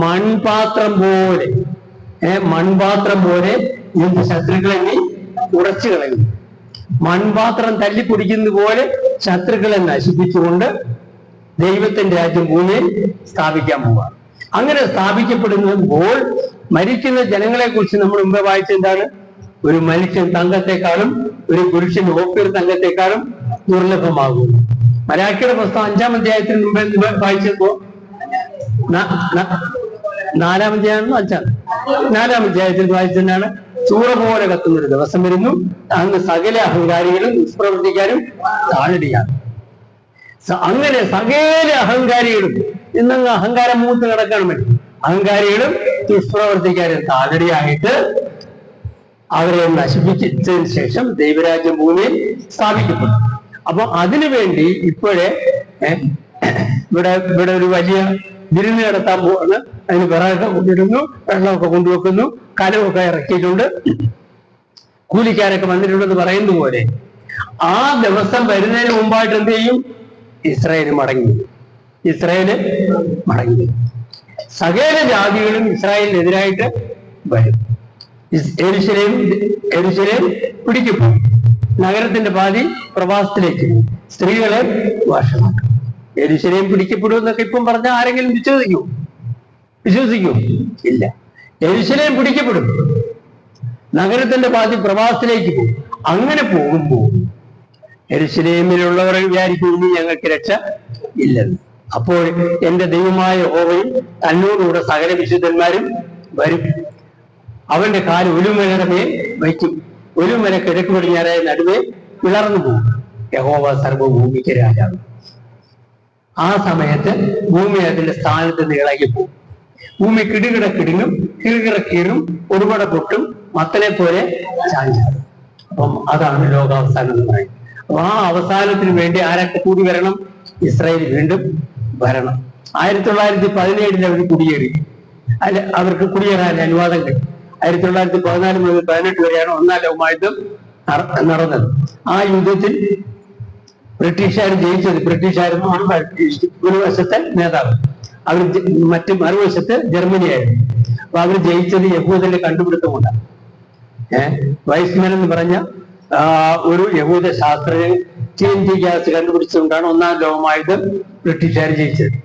മൺപാത്രം പോലെ എന്റെ ശത്രുക്കളെ നീ ഉടച്ചു കളയും. മൺപാത്രം തല്ലിപ്പൊടിക്കുന്നത് പോലെ ശത്രുക്കളെ നശിപ്പിച്ചുകൊണ്ട് ദൈവത്തിന്റെ രാജ്യം ഭൂമിയിൽ സ്ഥാപിക്കാൻ പോവുക. അങ്ങനെ സ്ഥാപിക്കപ്പെടുമ്പോൾ മരിക്കുന്ന ജനങ്ങളെ കുറിച്ച് നമ്മൾ മുമ്പ് വായിച്ച എന്താണ്? ഒരു മനുഷ്യൻ തങ്കത്തെക്കാളും ഒരു പുരുഷൻ ഓഫീർ തങ്കത്തെക്കാളും ദുർലഭമാകും. മലാക്കിയുടെ പുസ്തകം 5-ാം അധ്യായത്തിന് മുമ്പ് വായിച്ചപ്പോ 4-ാം അധ്യായം 4-ാം അധ്യായത്തിൽ വായിച്ചതാണ്, ചൂറ പോലെ കത്തുന്നൊരു ദിവസം വരുന്നു, അന്ന് സകല അഹങ്കാരികളും ദുഷ്പ്രവർത്തിക്കാനും താഴടിയാണ്. അങ്ങനെ സകല അഹങ്കാരികളും ഇന്നങ്ങ് അഹങ്കാരം മൂത്ത് കിടക്കാൻ പറ്റും. അഹങ്കാരികളും ദുഷ്പ്രവർത്തിക്കാനും താഴടിയായിട്ട് അവരെ നശിപ്പിച്ചതിന് ശേഷം ദൈവരാജ്യം ഭൂമിയിൽ സ്ഥാപിക്കപ്പെടും. അപ്പൊ അതിനു വേണ്ടി ഇപ്പോഴേ ഇവിടെ ഒരു വലിയ വിരുന്ന് നടത്താൻ പോവാണ്. അതിന് വിറകൊക്കെ കൊണ്ടിടുന്നു, വെള്ളമൊക്കെ കൊണ്ടുവെക്കുന്നു, കലമൊക്കെ ഇറക്കിയിട്ടുണ്ട്, കൂലിക്കാരൊക്കെ വന്നിട്ടുണ്ടെന്ന് പറയുന്ന പോലെ ആ ദിവസം വരുന്നതിന് മുമ്പായിട്ട് എന്ത് ചെയ്യും? ഇസ്രായേൽ മടങ്ങി. സകല ജാതികളും ഇസ്രായേലിനെതിരായിട്ട് വരും. യെരൂശലേം പിടിക്കപ്പെടും. നഗരത്തിന്റെ പാതി പ്രവാസത്തിലേക്ക്, സ്ത്രീകളെ വശമാക്കും. യെരൂശലേം പിടിക്കപ്പെടും എന്നൊക്കെ ഇപ്പം പറഞ്ഞാൽ ആരെങ്കിലും വിശ്വസിക്കൂ? ഇല്ല. യെരൂശലേം പിടിക്കപ്പെടും. നഗരത്തിന്റെ പാതി പ്രവാസത്തിലേക്ക് പോകും. അങ്ങനെ പോകുമ്പോൾ യെരൂശലേമിലുള്ളവർ വിചാരിക്കും ഇനി ഞങ്ങൾക്ക് രക്ഷ ഇല്ലെന്ന്. അപ്പോൾ എന്റെ ദൈവമായ യഹോവയും തന്നോടുകൂടെ സകല വിശുദ്ധന്മാരും വരും. അവന്റെ കാല് ഒലുമലയുടെ മേൽ വയ്ക്കും. ഒലുമല കിഴക്ക് പടിഞ്ഞാറായ നടുവേ പിളർന്നു പോകും. യഹോവ സർവ്വഭൂമിക്ക് രാജാവ്. ആ സമയത്ത് ഭൂമി അതിന്റെ സ്ഥാനത്ത് നിന്ന് ഇളകിപ്പോകും. ഭൂമി കിടുകിട കിടുങ്ങും, കിടുകിട കീറും, ഒരുപട പൊട്ടും, മത്തനെ പോലെ ചാഞ്ചാടും. അപ്പം അതാണ് ലോകാവസാനം എന്ന് പറയുന്നത്. അപ്പൊ ആ അവസാനത്തിന് വേണ്ടി ആരൊക്കെ കൂടി വരണം? ഇസ്രായേൽ വീണ്ടും വരണം. 1917 അവർ കുടിയേറി. അല്ല, അവർക്ക് കുടിയേറാൻ അനുവാദം കിട്ടി. 1914 മുതൽ 18 വരെയാണ് ഒന്നാം ലോകയുദ്ധം നടന്നത്. ആ യുദ്ധത്തിൽ ബ്രിട്ടീഷുകാർ ജയിച്ചത്. ബ്രിട്ടീഷുകാരും ഒരു വശത്തെ നേതാവ്, അവർ മറുവശത്ത് ജർമ്മനിയായിരുന്നു. അപ്പൊ അവർ ജയിച്ചത് യഹൂദന്റെ കണ്ടുപിടുത്തം കൊണ്ടാണ്. വൈസ്മാൻ എന്ന് പറഞ്ഞ ഒരു യഹൂദ ശാസ്ത്രജ്ഞൻ TNT ഗ്യാസ് കണ്ടുപിടിച്ചുകൊണ്ടാണ് ഒന്നാം ലോകമായുധം ബ്രിട്ടീഷുകാർ ജയിച്ചത്.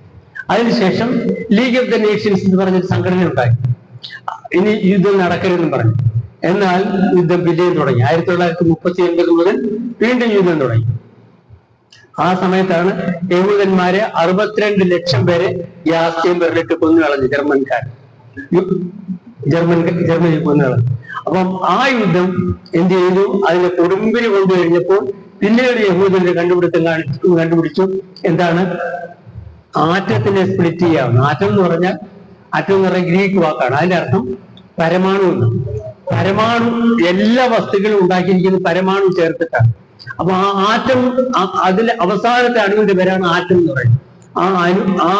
അതിനുശേഷം ലീഗ് ഓഫ് ദ നേഷൻസ് എന്ന് പറഞ്ഞൊരു സംഘടന ഉണ്ടായി. ഇനി യുദ്ധം നടക്കരുതെന്ന് പറഞ്ഞു. എന്നാൽ യുദ്ധം പിന്നെയും തുടങ്ങി. 1939 മുതൽ വീണ്ടും യുദ്ധം തുടങ്ങി. ആ സമയത്താണ് യഹൂദന്മാരെ 62 ലക്ഷം പേരെ ഗ്യാസ് ചേമ്പറിലിട്ട് കൊന്നുകളഞ്ഞു ജർമ്മൻകാർ. ജർമ്മനി കൊന്നുകളഞ്ഞു. അപ്പം ആ യുദ്ധം എന്ത് ചെയ്തു? അതിനെ കൊടുമ്പിന് കൊണ്ടുകഴിഞ്ഞപ്പോൾ പിന്നീട് യഹൂദന്റെ കണ്ടുപിടിച്ചു. എന്താണ്? ആറ്റത്തിനെ സ്പ്ലിറ്റ് ചെയ്യാവുന്ന. ആറ്റം എന്ന് പറഞ്ഞാൽ ഗ്രീക്ക് വാക്കാണ്. അതിന്റെ അർത്ഥം പരമാണു എന്ന്. പരമാണു എല്ലാ വസ്തുക്കളും ഉണ്ടാക്കിയിരിക്കുന്നത് പരമാണു ചേർത്തിട്ടാണ്. അപ്പൊ ആ ആറ്റം, അതിലെ അവസാനത്തെ അണുവിന്റെ പേരാണ് ആറ്റം എന്ന് പറയുന്നത്. ആ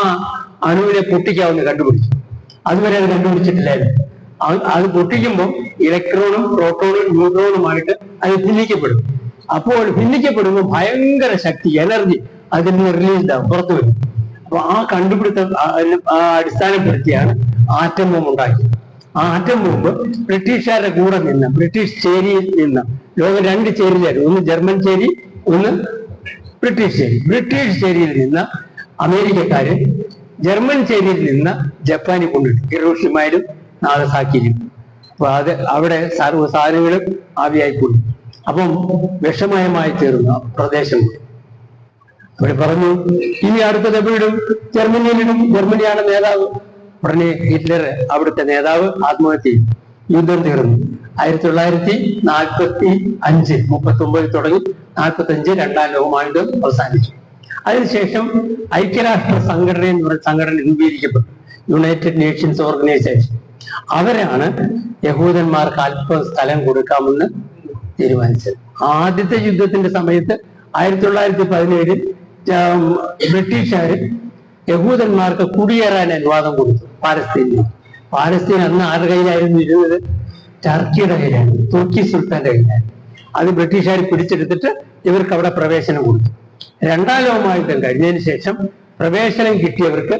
അണുവിനെ പൊട്ടിക്കാവുന്ന കണ്ടുപിടിച്ചു. അതുവരെ അത് കണ്ടുപിടിച്ചിട്ടില്ലായിരുന്നു. അത് പൊട്ടിക്കുമ്പോൾ ഇലക്ട്രോണും പ്രോട്ടോണും ന്യൂട്രോണുമായിട്ട് അത് ഭിന്നിക്കപ്പെടും. അപ്പോൾ ഭിന്നിക്കപ്പെടുമ്പോൾ ഭയങ്കര ശക്തി, എനർജി അതിൽ നിന്ന് റിലീസ് ആവും, പുറത്തു വരും. അപ്പൊ ആ കണ്ടുപിടുത്തം അടിസ്ഥാനപ്പെടുത്തിയാണ് ആറ്റം ബോംബ് ഉണ്ടാക്കിയത്. ആ ആറ്റം ബോംബ് ബ്രിട്ടീഷുകാരുടെ കൂടെ നിന്ന്, ബ്രിട്ടീഷ് ചേരിയിൽ നിന്ന്, ലോകം 2 ചേരിയിലായിരുന്നു. ഒന്ന് ജർമ്മൻ ചേരി, ഒന്ന് ബ്രിട്ടീഷ് ചേരി. ബ്രിട്ടീഷ് ചേരിയിൽ നിന്ന് അമേരിക്കക്കാര്, ജർമ്മൻ ചേരിയിൽ നിന്ന് ജപ്പാനിൽ കൊണ്ടിട്ടു, ഹിരോഷിമയിലും നാഗസാക്കിയിലും. അപ്പൊ അത് അവിടെ സർവ്വ സാധനങ്ങളും ആവിയായിക്കൊണ്ടു. അപ്പം വിഷമയമായി തീർന്ന പ്രദേശം. അവിടെ പറഞ്ഞു ഇനി അടുത്തത് എവിടെയിടും? ജർമ്മനിയിലിടും. ജർമ്മനിയാണ് നേതാവ്. ഉടനെ ഹിറ്റ്ലർ, അവിടുത്തെ നേതാവ്, ആത്മഹത്യ ചെയ്തു. യുദ്ധം തീർന്നു. 1945 39 തുടങ്ങി 45 രണ്ടാം ലോകമായുധം അവസാനിച്ചു. അതിനുശേഷം ഐക്യരാഷ്ട്ര സംഘടന എന്ന് പറയുന്ന സംഘടന രൂപീകരിക്കപ്പെട്ടു, യുണൈറ്റഡ് നേഷൻസ് ഓർഗനൈസേഷൻ. അവരാണ് യഹൂദന്മാർക്ക് അല്പം സ്ഥലം കൊടുക്കാമെന്ന് തീരുമാനിച്ചത്. ആദ്യത്തെ യുദ്ധത്തിന്റെ സമയത്ത് 1917 ബ്രിട്ടീഷുകാര് യഹൂദന്മാർക്ക് കുടിയേറാൻ അനുവാദം കൊടുത്തു പാലസ്തീനിൽ. പാലസ്തീൻ അന്ന് ആരുടെ കയ്യിലായിരുന്നു ഇരുന്നത്? ടർക്കിയുടെ കയ്യിലായിരുന്നു, തുർക്കി സുൽത്താന്റെ കയ്യിലായിരുന്നു. അത് ബ്രിട്ടീഷുകാർ പിടിച്ചെടുത്തിട്ട് ഇവർക്ക് അവിടെ പ്രവേശനം കൊടുത്തു. രണ്ടാം ലോകമായുധം കഴിഞ്ഞതിന് ശേഷം പ്രവേശനം കിട്ടിയവർക്ക്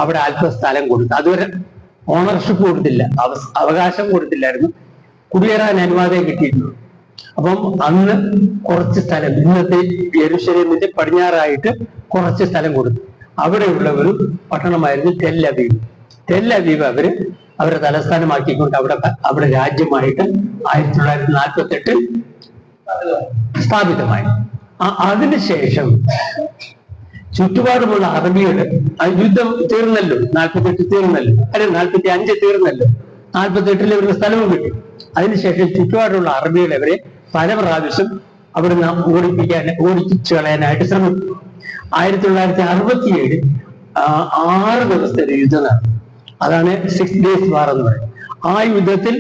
അവിടെ അല്പം സ്ഥലം കൊടുത്തു. അതുവരെ ഓണർഷിപ്പ് കൊടുത്തില്ല, അവകാശം കൊടുത്തില്ലായിരുന്നു, കുടിയേറാൻ അനുവാദം കിട്ടിയിരുന്നു. അപ്പം അന്ന് കുറച്ച് സ്ഥലം, ഇന്നത്തെ യെരൂശലേമിന്റെ പടിഞ്ഞാറായിട്ട് കുറച്ച് സ്ഥലം കൊടുത്തു. അവിടെയുള്ള ഒരു പട്ടണമായിരുന്നു ടെൽ അവീവ്. ടെൽ അവീവ് അവരെ തലസ്ഥാനമാക്കിക്കൊണ്ട് അവിടെ രാജ്യമായിട്ട് 1948 സ്ഥാപിതമായി. അതിനുശേഷം ചുറ്റുപാടുമുള്ള അറബികൾ, യുദ്ധം തീർന്നല്ലോ, 48 തീർന്നല്ലോ, അല്ലെ 45 തീർന്നല്ലോ, 48 ഇവർക്ക് സ്ഥലവും കിട്ടി. അതിനുശേഷം ചുറ്റുപാടുള്ള അറബികൾ അവരെ പല പ്രാവശ്യം അവിടുന്ന് ഓടിച്ചു കളയാനായിട്ട് ശ്രമിച്ചു. 1967 6 ദിവസത്തെ ഒരു യുദ്ധം നടന്നു. അതാണ് 6 days വാർ എന്ന് പറയുന്നത്. ആ യുദ്ധത്തിൽ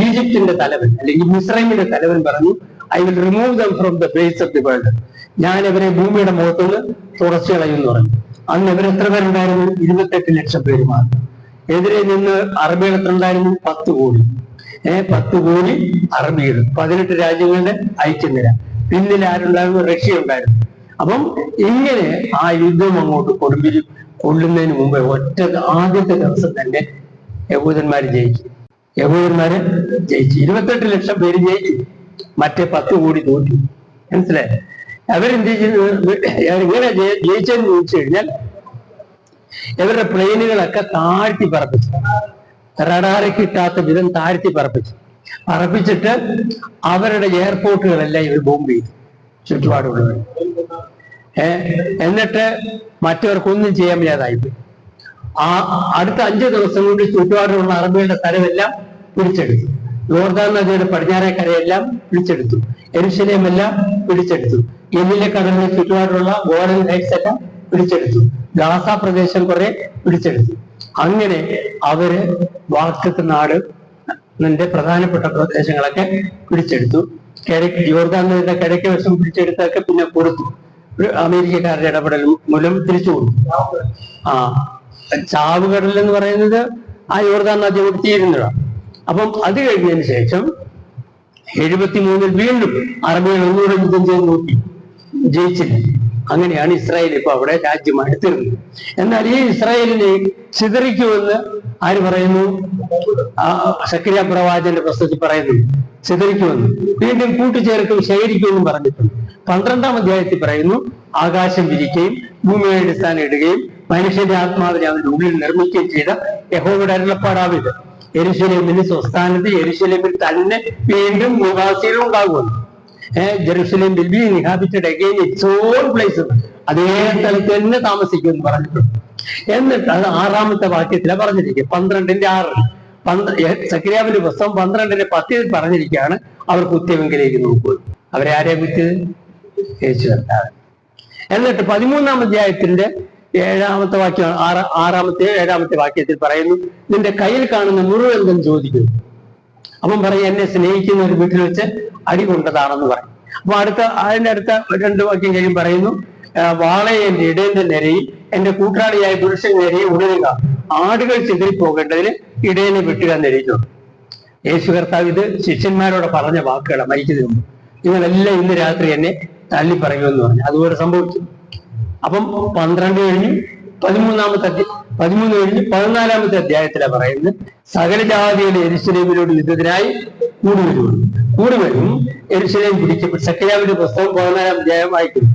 ഈജിപ്തിന്റെ തലവൻ അല്ലെങ്കിൽ മിസ്രൈമിന്റെ തലവൻ പറഞ്ഞു, I will remove them from the face of the world. ഞാൻ ഇവരെ ഭൂമിയുടെ മുഖത്തുനിന്ന് തുടച്ചു കളയുമെന്ന് പറഞ്ഞു. അന്ന് ഇവരെത്ര പേരുണ്ടായിരുന്നു? 28 ലക്ഷം പേര് മാത്രം. എതിരെ നിന്ന് അറബികൾ എത്ര ഉണ്ടായിരുന്നു? 10 കോടി. 10 കോടി അറബികൾ, 18 രാജ്യങ്ങളുടെ ഐക്യനിര. പിന്നിൽ ആരുണ്ടായിരുന്നു? റഷ്യ ഉണ്ടായിരുന്നു. അപ്പം ഇങ്ങനെ ആ യുദ്ധം അങ്ങോട്ട് കൊടുമ്പിരി കൊള്ളുന്നതിന് മുമ്പ് ആദ്യത്തെ ദിവസം തന്നെ യഹൂദന്മാര് ജയിച്ചു. 28 ലക്ഷം പേര് ജയിച്ചു, മറ്റേ 10 കോടി തോറ്റു. മനസ്സിലായി? അവരെന്ത് ചെയ്യുന്നത്? ഇങ്ങനെ ജയിച്ചതെന്ന് ചോദിച്ചു കഴിഞ്ഞാൽ ഇവരുടെ പ്ലെയിനുകളൊക്കെ താഴ്ത്തി പറപ്പിച്ചു. റഡാറ് കിട്ടാത്ത വിധം താഴ്ത്തി പറപ്പിച്ചിട്ട് അവരുടെ എയർപോർട്ടുകളെല്ലാം ഇവർ ബോംബ് ചെയ്തു ചുറ്റുപാടുള്ളവർ. എന്നിട്ട് മറ്റവർക്കൊന്നും ചെയ്യാൻ വയ്യാതായിപ്പോയി. അടുത്ത 5 ദിവസം കൊണ്ട് ചുറ്റുപാടുള്ള അറബികളുടെ സ്ഥലമെല്ലാം പിടിച്ചെടുത്തു. യോർദാൻ നദിയുടെ പടിഞ്ഞാറേ കരയെല്ലാം പിടിച്ചെടുത്തു. യെരുശലേം എല്ലാം പിടിച്ചെടുത്തു. ഗലീല കടലിന് ചുറ്റുപാടുള്ള ഗോൾഡൻ ഹൈറ്റ്സ് എല്ലാം പിടിച്ചെടുത്തു. ഗാസ പ്രദേശം കുറെ പിടിച്ചെടുത്തു. അങ്ങനെ അവര് വാഗ്ദത്ത നാട് പ്രധാനപ്പെട്ട പ്രദേശങ്ങളൊക്കെ പിടിച്ചെടുത്തു. യോർദാൻ നദിയുടെ കിഴക്കേ വശം പിടിച്ചെടുത്തൊക്കെ പിന്നെ കൊടുത്തു. അമേരിക്കക്കാരുടെ ഇടപെടൽ മൂലം തിരിച്ചു കൊടുത്തു. ചാവുകടൽ എന്ന് പറയുന്നത് ആ യോർദാൻ നദി തീരുന്നതാണ്. അപ്പം അത് കഴിഞ്ഞതിന് ശേഷം 73 വീണ്ടും അറബികൾ ഒന്നുകൂടെ യുദ്ധം ചെയ്ത് നോക്കി, ജയിച്ചില്ല. അങ്ങനെയാണ് ഇസ്രായേൽ ഇപ്പൊ അവിടെ രാജ്യമായി തീർന്നത്. എന്നാൽ ഈ ഇസ്രായേലിനെ ചിതറിക്കുമെന്ന് ആര് പറയുന്നു? സക്കരിയ പ്രവാചകന്റെ പുസ്തകത്തിൽ പറയുന്നു, ചിതറിക്കുമെന്ന്. വീണ്ടും കൂട്ടിച്ചേർക്കും, ശേഖരിക്കുമെന്നും പറഞ്ഞിട്ടുണ്ട്. 12-ാം അധ്യായത്തിൽ പറയുന്നു, ആകാശം വിരിക്കുകയും ഭൂമിയുടെ അടിസ്ഥാനം ഇടുകയും മനുഷ്യന്റെ ആത്മാവിനെ അവന്റെ ഉള്ളിൽ നിർമ്മിക്കുകയും ചെയ്ത യഹോവയുടെ അരുളപ്പാടാവിത്. യെരുശലേമിന്റെ സ്വസ്ഥാനത്ത് യെരുശലേമിൽ തന്നെ വീണ്ടും നിവാസികൾ ഉണ്ടാകുമെന്ന്. Jerusalem will be inhabited again it's on place. അതേ സ്ഥലത്ത് തന്നെ താമസിക്കുമെന്ന് പറഞ്ഞിട്ടുണ്ട്. എന്നിട്ട് അത് 6-ാമത്തെ വാക്യത്തിലാണ് പറഞ്ഞിരിക്കുക. 12:6 സക്കരിയാവിന്റെ പുസ്തകം 12:10 പറഞ്ഞിരിക്കുകയാണ്, അവർ കുത്തിയവെങ്കിലേക്ക് നോക്കുക. അവരെ ആരെയാ കുത്തിയത്? യേശു കർത്താവ്. എന്നിട്ട് 13-ാം അധ്യായത്തിന്റെ 7-ാമത്തെ വാക്യം, 6-ാമത്തെ 7-ാമത്തെ വാക്യത്തിൽ പറയുന്നു, നിന്റെ കയ്യിൽ കാണുന്ന മുറിവെന്തെന്ന് ചോദിക്കുന്നു. അപ്പം പറയും, എന്നെ സ്നേഹിക്കുന്ന ഒരു വീട്ടിൽ വെച്ച് അടി കൊണ്ടതാണെന്ന് പറയും. അപ്പൊ അതിന്റെ അടുത്ത 2 വാക്യം കഴിയും പറയുന്നു, വാളയെ എന്റെ ഇടയന്റെ നേരെയും എന്റെ കൂട്ടാളിയായ പുരുഷൻ നേരെയും ഉണരുക, ആടുകൾ ചിതറിപ്പോകേണ്ടതിന് ഇടയനെ വിട്ടുക എന്നിരിക്കുന്നു. യേശു കർത്താവ് ഇത് ശിഷ്യന്മാരോട് പറഞ്ഞ വാക്കുകളാണ് മരിക്കുന്നതിന് മുമ്പ്. നിങ്ങളെല്ലാം ഇന്ന് രാത്രി എന്നെ തള്ളി പറയുമെന്ന് പറഞ്ഞു. അതുപോലെ സംഭവിച്ചു. അപ്പം 12 കഴിഞ്ഞ് 13 കഴിഞ്ഞ് 14-ാമത്തെ അധ്യായത്തിലാണ് പറയുന്നത്, സകല ജാതികളുടെ യെരുശലേമിനോട് യുദ്ധത്തിനായി കൂടി വരും. യെരുശലേം പിടിക്കപ്പെടും. സക്കരിയാവിന്റെ പുസ്തകം 14-ാം അധ്യായം വായിക്കും.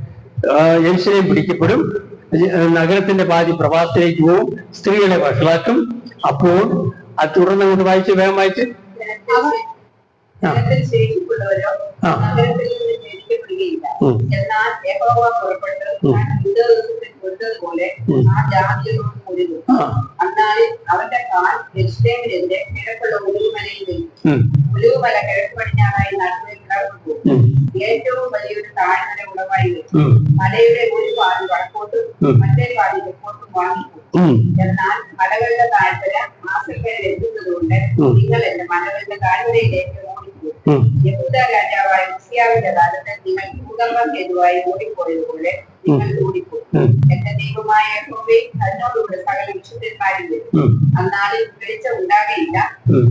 യെരുശലേം പിടിക്കപ്പെടും, നഗരത്തിന്റെ പാതി പ്രവാസത്തിലേക്ക് പോകും, സ്ത്രീകളെ വഷളാക്കും. അപ്പോൾ അത് തുടർന്ന് കൊണ്ട് വായിച്ച് വേഗം വായിച്ച് എന്നാൽ യഹോവ പുറപ്പെട്ട് പോലെ ആ ജാതികളോട് പൊരുതു. എന്നാലും അവന്റെ കാൽ യെരുശലേമിനെതിരെ കിഴക്കുള്ള ഒലിവുമലയിൽ നിൽക്കും. ഒലിവുമല കിഴക്ക് പടിഞ്ഞാറായി നടുവിൽ കിടന്നു. ഏറ്റവും വലിയൊരു താഴ്വര ഉളവായി വരും. മലയുടെ ഒരു പാതി വടക്കോട്ടും മറ്റേ പാതി തെക്കോട്ടും വാങ്ങിപ്പോകും. എന്നാൽ മലകളുടെ താഴ്വര ആഫ്രിക്കയിൽ എത്തുന്നതുകൊണ്ട് നിങ്ങൾ എന്റെ മലകളുടെ താഴ്വരയിലേക്ക് ഓടിപ്പോകും. യഹൂദ രാജാവായ ഉസിയാവിന്റെ കാലത്ത് നിങ്ങൾ ഭൂകമ്പം ഹേതുവായി ഓടിപ്പോയതുപോലെ നിങ്ങൾ ഓടിപ്പോകും. എന്റെ ദൈവമായ യഹോവേ തന്നോടുകൂടെ സകല വിശുദ്ധന്മാരും വരും. എന്നാലും വെളിച്ചം ഉണ്ടാകയില്ല,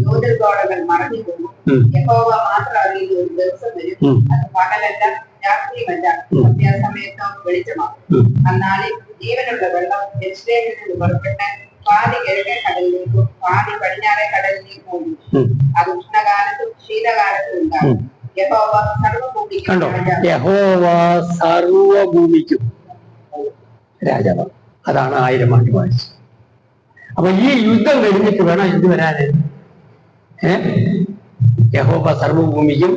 ജ്യോതിർഗോളങ്ങൾ മറഞ്ഞു പോകും. യഹോവ മാത്രം അറിയുന്ന ഒരു ദിവസം വരും, അത് പകലല്ല രാത്രിയുമല്ല, സന്ധ്യാസമയത്തോ വെളിച്ചമാകും. എന്നാലും ജീവനുള്ള വെള്ളം യെരുശലേമിൽ നിന്ന് പുറപ്പെട്ട് പാതി കിഴക്കേ കടലിലേക്കും പാതി പടിഞ്ഞാറേ കടലിലേക്കും പോകും. അത് ഉഷ്ണകാലത്തും ശീതകാലത്തും ഉണ്ടാകും. യഹോവ സർവഭൂമിക്കും രാജാവ്. അതാണ് 1000 ആണ്ട് വാഴ്ച. അപ്പൊ ഈ യുദ്ധം കഴിഞ്ഞിട്ട് വേണം ഇത് വരാന്. യഹോവ സർവഭൂമിക്കും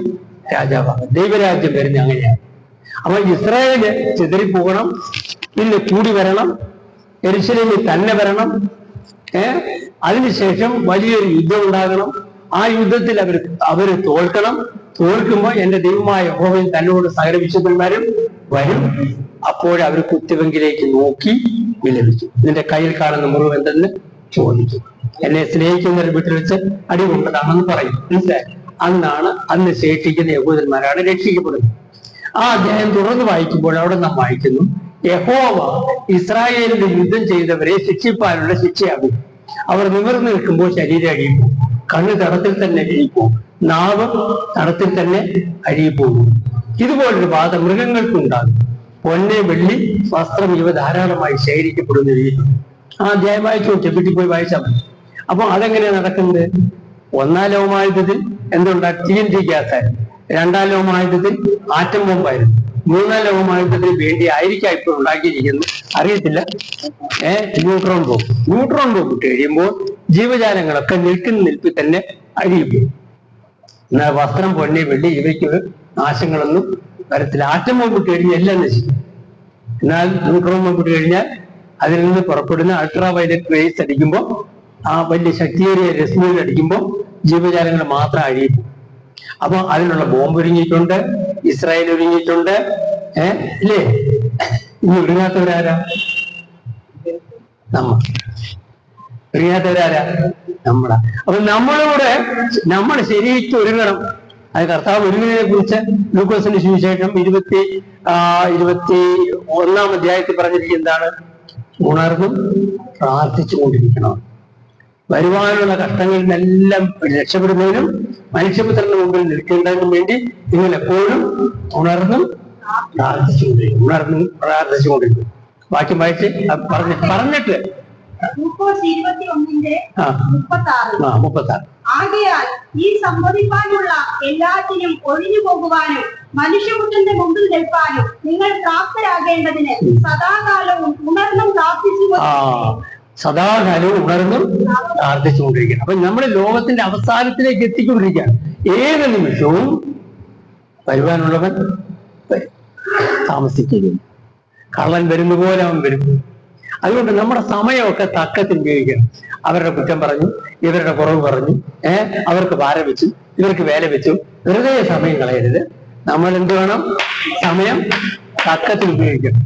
രാജാവാണ്. ദൈവരാജ്യം വരുന്ന അങ്ങനെയാണ്. അപ്പൊ ഇസ്രായേല് ചിതറിപ്പോകണം, പിന്നെ കൂടി വരണം, യെരുശലേമിൽ തന്നെ വരണം. അതിനുശേഷം വലിയൊരു യുദ്ധം ഉണ്ടാകണം. ആ യുദ്ധത്തിൽ അവര് തോൽക്കണം. തോൽക്കുമ്പോൾ എന്റെ ദൈവമായ യഹോവയിൽ തന്നോട് സകല വിശുദ്ധന്മാരും വരും. അപ്പോഴവർ കുത്തിവെങ്കിലേക്ക് നോക്കി വിലപിച്ചു. നിന്റെ കയ്യിൽ കാണുന്ന മുറിവ് എന്തെന്ന് ചോദിച്ചു. എന്നെ സ്നേഹിക്കുന്ന ഒരു വീട്ടിൽ വെച്ച് അടി കൊണ്ടതാണെന്ന് പറയും. മനസ്സിലായി? അന്ന് ശേഷിക്കുന്ന യഹൂദന്മാരാണ് രക്ഷിക്കപ്പെടുന്നത്. ആ അധ്യായം തുടർന്ന് വായിക്കുമ്പോൾ അവിടെ നാം വായിക്കുന്നു, യഹോവ ഇസ്രായേലിന്റെ യുദ്ധം ചെയ്തവരെ ശിക്ഷിപ്പാനുള്ള ശിക്ഷയാകും. അവർ നിവർന്നു നിൽക്കുമ്പോൾ ശരീരം അഴിയിപ്പോ, കണ്ണ് തടത്തിൽ തന്നെ അഴിയിപ്പോ, നാവ് തടത്തിൽ തന്നെ അഴിയിപ്പോകും. ഇതുപോലൊരു ബാധ മൃഗങ്ങൾക്കുണ്ടാകും. പൊന്നെ വെള്ളി വസ്ത്രം ഇവ ധാരാളമായി ശേഖരിക്കപ്പെടുന്ന രീതി. ആ അധ്യായം വായിച്ചു നോക്കിയാൽ വീട്ടിൽ പോയി വായിച്ചാൽ മതി. അപ്പൊ അതെങ്ങനെയാ നടക്കുന്നത്? 1-ാം ലോകമഹായുദ്ധത്തിൽ എന്തുണ്ടായി? TNT ഗ്യാസായിരുന്നു. 2-ാം ലോകമഹായുദ്ധത്തിൽ ആറ്റം ബോംബായിരുന്നു. മൂന്നാം ലോകമഹായുദ്ധത്തിന് വേണ്ടി ആയിരിക്കാം ഇപ്പോൾ ഉണ്ടാക്കിയിരിക്കുന്നത്, അറിയത്തില്ല. ന്യൂട്രോൺ ബോംബ് ഇട്ട് കഴിയുമ്പോൾ ജീവജാലങ്ങളൊക്കെ നിൽക്കുന്ന നിൽപ്പിൽ തന്നെ അഴിയും. എന്നാൽ വസ്ത്രം, പൊന്നെ, വെള്ളി ഇവയ്ക്ക് നാശങ്ങളൊന്നും വരത്തില്ല. ആറ്റം ബോംബ് ഇട്ട് കഴിഞ്ഞാൽ എല്ലാം നശിക്കും. എന്നാൽ ന്യൂട്രോൺ ബോംബ് ഇട്ട് കഴിഞ്ഞാൽ അതിൽ നിന്ന് പുറപ്പെടുന്ന അൾട്രാ വയലറ്റ് റേസ് അടിക്കുമ്പോൾ, ആ വലിയ ശക്തിയേറിയ രശ്മികൾ അടിക്കുമ്പോൾ ജീവജാലങ്ങൾ മാത്രം അഴിയും. അപ്പൊ അതിനുള്ള ബോംബ് ഒരുങ്ങിയിട്ടുണ്ട്, ഇസ്രായേൽ ഒരുങ്ങിയിട്ടുണ്ട്. ഇല്ലേ? ഇനി ഒരുങ്ങാത്തവരാരാ? ഒരുങ്ങാത്തവരാരാ? നമ്മളാ. അപ്പൊ നമ്മൾ ശരിക്കും ഒരുങ്ങണം. അത് കർത്താവ് ഒരുങ്ങിനെ കുറിച്ച് ലൂക്കോസിന്റെ സുവിശേഷം 21 അധ്യായത്തിൽ പറഞ്ഞിരിക്കുന്നത് എന്താണ്? ഉണർന്നും പ്രാർത്ഥിച്ചുകൊണ്ടിരിക്കണം. വരുവാനുള്ള കഷ്ടങ്ങളിൽ നിന്നെല്ലാം രക്ഷപ്പെടുന്നതിനും മനുഷ്യപുത്രന്റെ മുമ്പിൽ നിൽക്കേണ്ടതിനും വേണ്ടി നിങ്ങൾ എപ്പോഴും ഉണർന്നും പ്രാർത്ഥിച്ചുകൊണ്ടിരിക്കും. വാക്യം വായിച്ച് പറഞ്ഞിട്ട് 36 ആകയാൽ ഈ സംഭവിക്കാനുള്ള എല്ലാത്തിനും ഒഴിഞ്ഞു പോകുവാനും മനുഷ്യപുത്രന്റെ മുമ്പിൽ നിൽപ്പാനും നിങ്ങൾ പ്രാപ്തരാകേണ്ടതിന് സദാകാലവും ഉണർന്നും പ്രാർത്ഥിച്ചുകൊണ്ടിരിക്കണം. അപ്പൊ നമ്മുടെ ലോകത്തിന്റെ അവസാനത്തിലേക്ക് എത്തിക്കൊണ്ടിരിക്കുകയാണ്. ഏത് നിമിഷവും വരുവാനുള്ളവൻ താമസിക്കുകയും കള്ളൻ വരുന്ന പോലെ അവൻ വരും. അതുകൊണ്ട് നമ്മുടെ സമയമൊക്കെ തക്കത്തിൽ ഉപയോഗിക്കണം. അവരുടെ കുറ്റം പറഞ്ഞു, ഇവരുടെ കുറവ് പറഞ്ഞു, അവർക്ക് ഭാരം വെച്ചു, ഇവർക്ക് വേല വെച്ചു, വെറുതെ സമയം കളയരുത്. നമ്മൾ എന്ത് വേണം? സമയം തക്കത്തിൽ ഉപയോഗിക്കണം.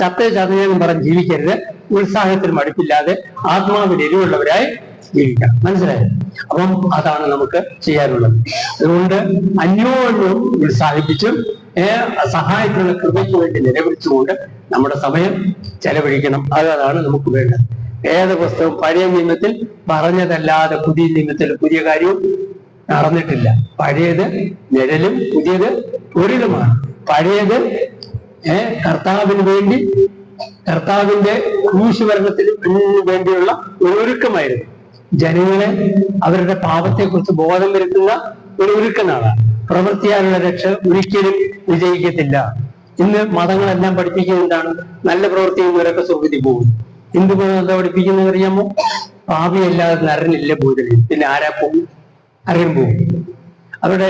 ചതയെന്ന് പറഞ്ഞ് ജീവിക്കരുത്. ഉത്സാഹത്തിന് മടുപ്പില്ലാതെ ആത്മാവിൽ എരിവുള്ളവരായി ജീവിക്കണം. മനസ്സിലായത്? അപ്പം അതാണ് നമുക്ക് ചെയ്യാനുള്ളത്. അതുകൊണ്ട് അന്യോന്യം ഉത്സാഹിപ്പിച്ചും സഹായത്തിനുള്ള കൃപയ്ക്ക് വേണ്ടി നിലവിളിച്ചുകൊണ്ട് നമ്മുടെ സമയം ചെലവഴിക്കണം. അതാണ് നമുക്ക് വേണ്ടത്. വേദപുസ്തകം പഴയ നിയമത്തിൽ പറഞ്ഞതല്ലാതെ പുതിയ നിയമത്തിൽ പുതിയ കാര്യവും നടന്നിട്ടില്ല. പഴയത് നിഴലും പുതിയത് പൊരുളുമാണ്. പഴയത് കർത്താവിന് വേണ്ടി, കർത്താവിന്റെ ക്രൂശുമരണത്തിന് വേണ്ടിയുള്ള ഒരു ഒരുക്കമായിരുന്നു. ജനങ്ങളെ അവരുടെ പാപത്തെക്കുറിച്ച് ബോധം വരുത്തുന്ന ഒരു ഒരുക്കനാണ്. പ്രവൃത്തിയാലുള്ള രക്ഷ ഒരിക്കലും വിജയിക്കത്തില്ല. ഇന്ന് മതങ്ങളെല്ലാം പഠിപ്പിക്കുന്നത് എന്താണ്? നല്ല പ്രവൃത്തി ചെയ്യുന്നവരൊക്കെ സ്വർഗ്ഗത്തിൽ പോകും. ഹിന്ദു മതം എന്താ പഠിപ്പിക്കുന്നത് അറിയാമോ? പാപിയല്ലാതെ നരനില്ല ഭൂതലിൽ. പിന്നെ ആരാ പോകും? ആരെയും പോകും. അവരുടെ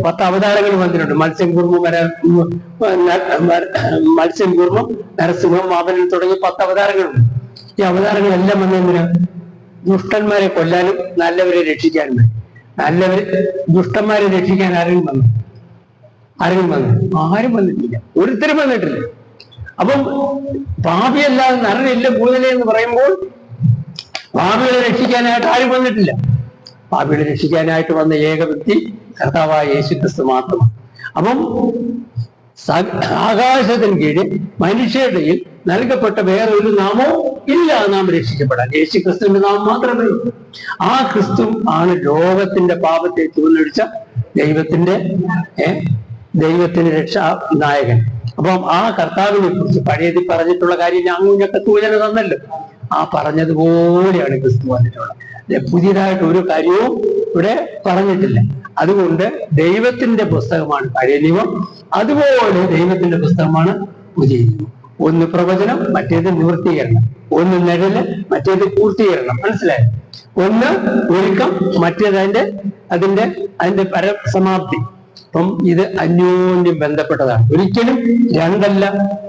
10 അവതാരങ്ങൾ വന്നിട്ടുണ്ട്. മത്സ്യം, കൂർമ്മം, നരസിംഹം, മാവനൻ തുടങ്ങി 10 അവതാരങ്ങളുണ്ട്. ഈ അവതാരങ്ങളെല്ലാം വന്നതിന് ദുഷ്ടന്മാരെ കൊല്ലാനും നല്ലവരെ രക്ഷിക്കാനും. ദുഷ്ടന്മാരെ രക്ഷിക്കാൻ ആരും വന്നു? ആരും വന്നിട്ടില്ല. ഒരുത്തരും വന്നിട്ടില്ല. അപ്പം പാപിയല്ലാതെ നരനില്ല ഭൂതലേ എന്ന് പറയുമ്പോൾ പാപികളെ രക്ഷിക്കാനായിട്ട് ആരും വന്നിട്ടില്ല. പാപികളെ രക്ഷിക്കാനായിട്ട് വന്ന ഏക വ്യക്തി കർത്താവായ യേശുക്രിസ്തു മാത്രമാണ്. അപ്പം ആകാശത്തിന് കീഴിൽ മനുഷ്യരുടെയിൽ നൽകപ്പെട്ട വേറെ ഒരു നാമോ ഇല്ല നാം രക്ഷിക്കപ്പെടാൻ. യേശുക്രിസ്തുവിന്റെ നാമം മാത്രമേ ഉള്ളൂ. ആ ക്രിസ്തു ആണ് ലോകത്തിന്റെ പാപത്തെ ചൂഴ്ന്നൊഴിച്ച ദൈവത്തിന്റെ രക്ഷാ നായകൻ. അപ്പം ആ കർത്താവിനെ കുറിച്ച് പഴയതിൽ പറഞ്ഞിട്ടുള്ള കാര്യം ഞങ്ങൾക്ക് സൂചന തന്നല്ലോ. ആ പറഞ്ഞതുപോലെയാണ് ക്രിസ്തു വന്നിട്ടുള്ളത്. പുതിയതായിട്ട് ഒരു കാര്യവും ഇവിടെ പറഞ്ഞിട്ടില്ല. അതുകൊണ്ട് ദൈവത്തിന്റെ പുസ്തകമാണ് പഴയ നിയമം, അതുപോലെ ദൈവത്തിന്റെ പുസ്തകമാണ് പുതിയ നിയമം. ഒന്ന് പ്രവചനം, മറ്റേത് നിവൃത്തീകരണം. ഒന്ന് നിഴല്, മറ്റേത് പൂർത്തീകരണം. മനസ്സിലായോ? ഒന്ന് ഒരുക്കം, മറ്റേത് അതിന്റെ പരസമാപ്തി. അപ്പം ഇത് അന്യോന്യം ബന്ധപ്പെട്ടതാണ്. ഒരിക്കലും രണ്ടല്ല.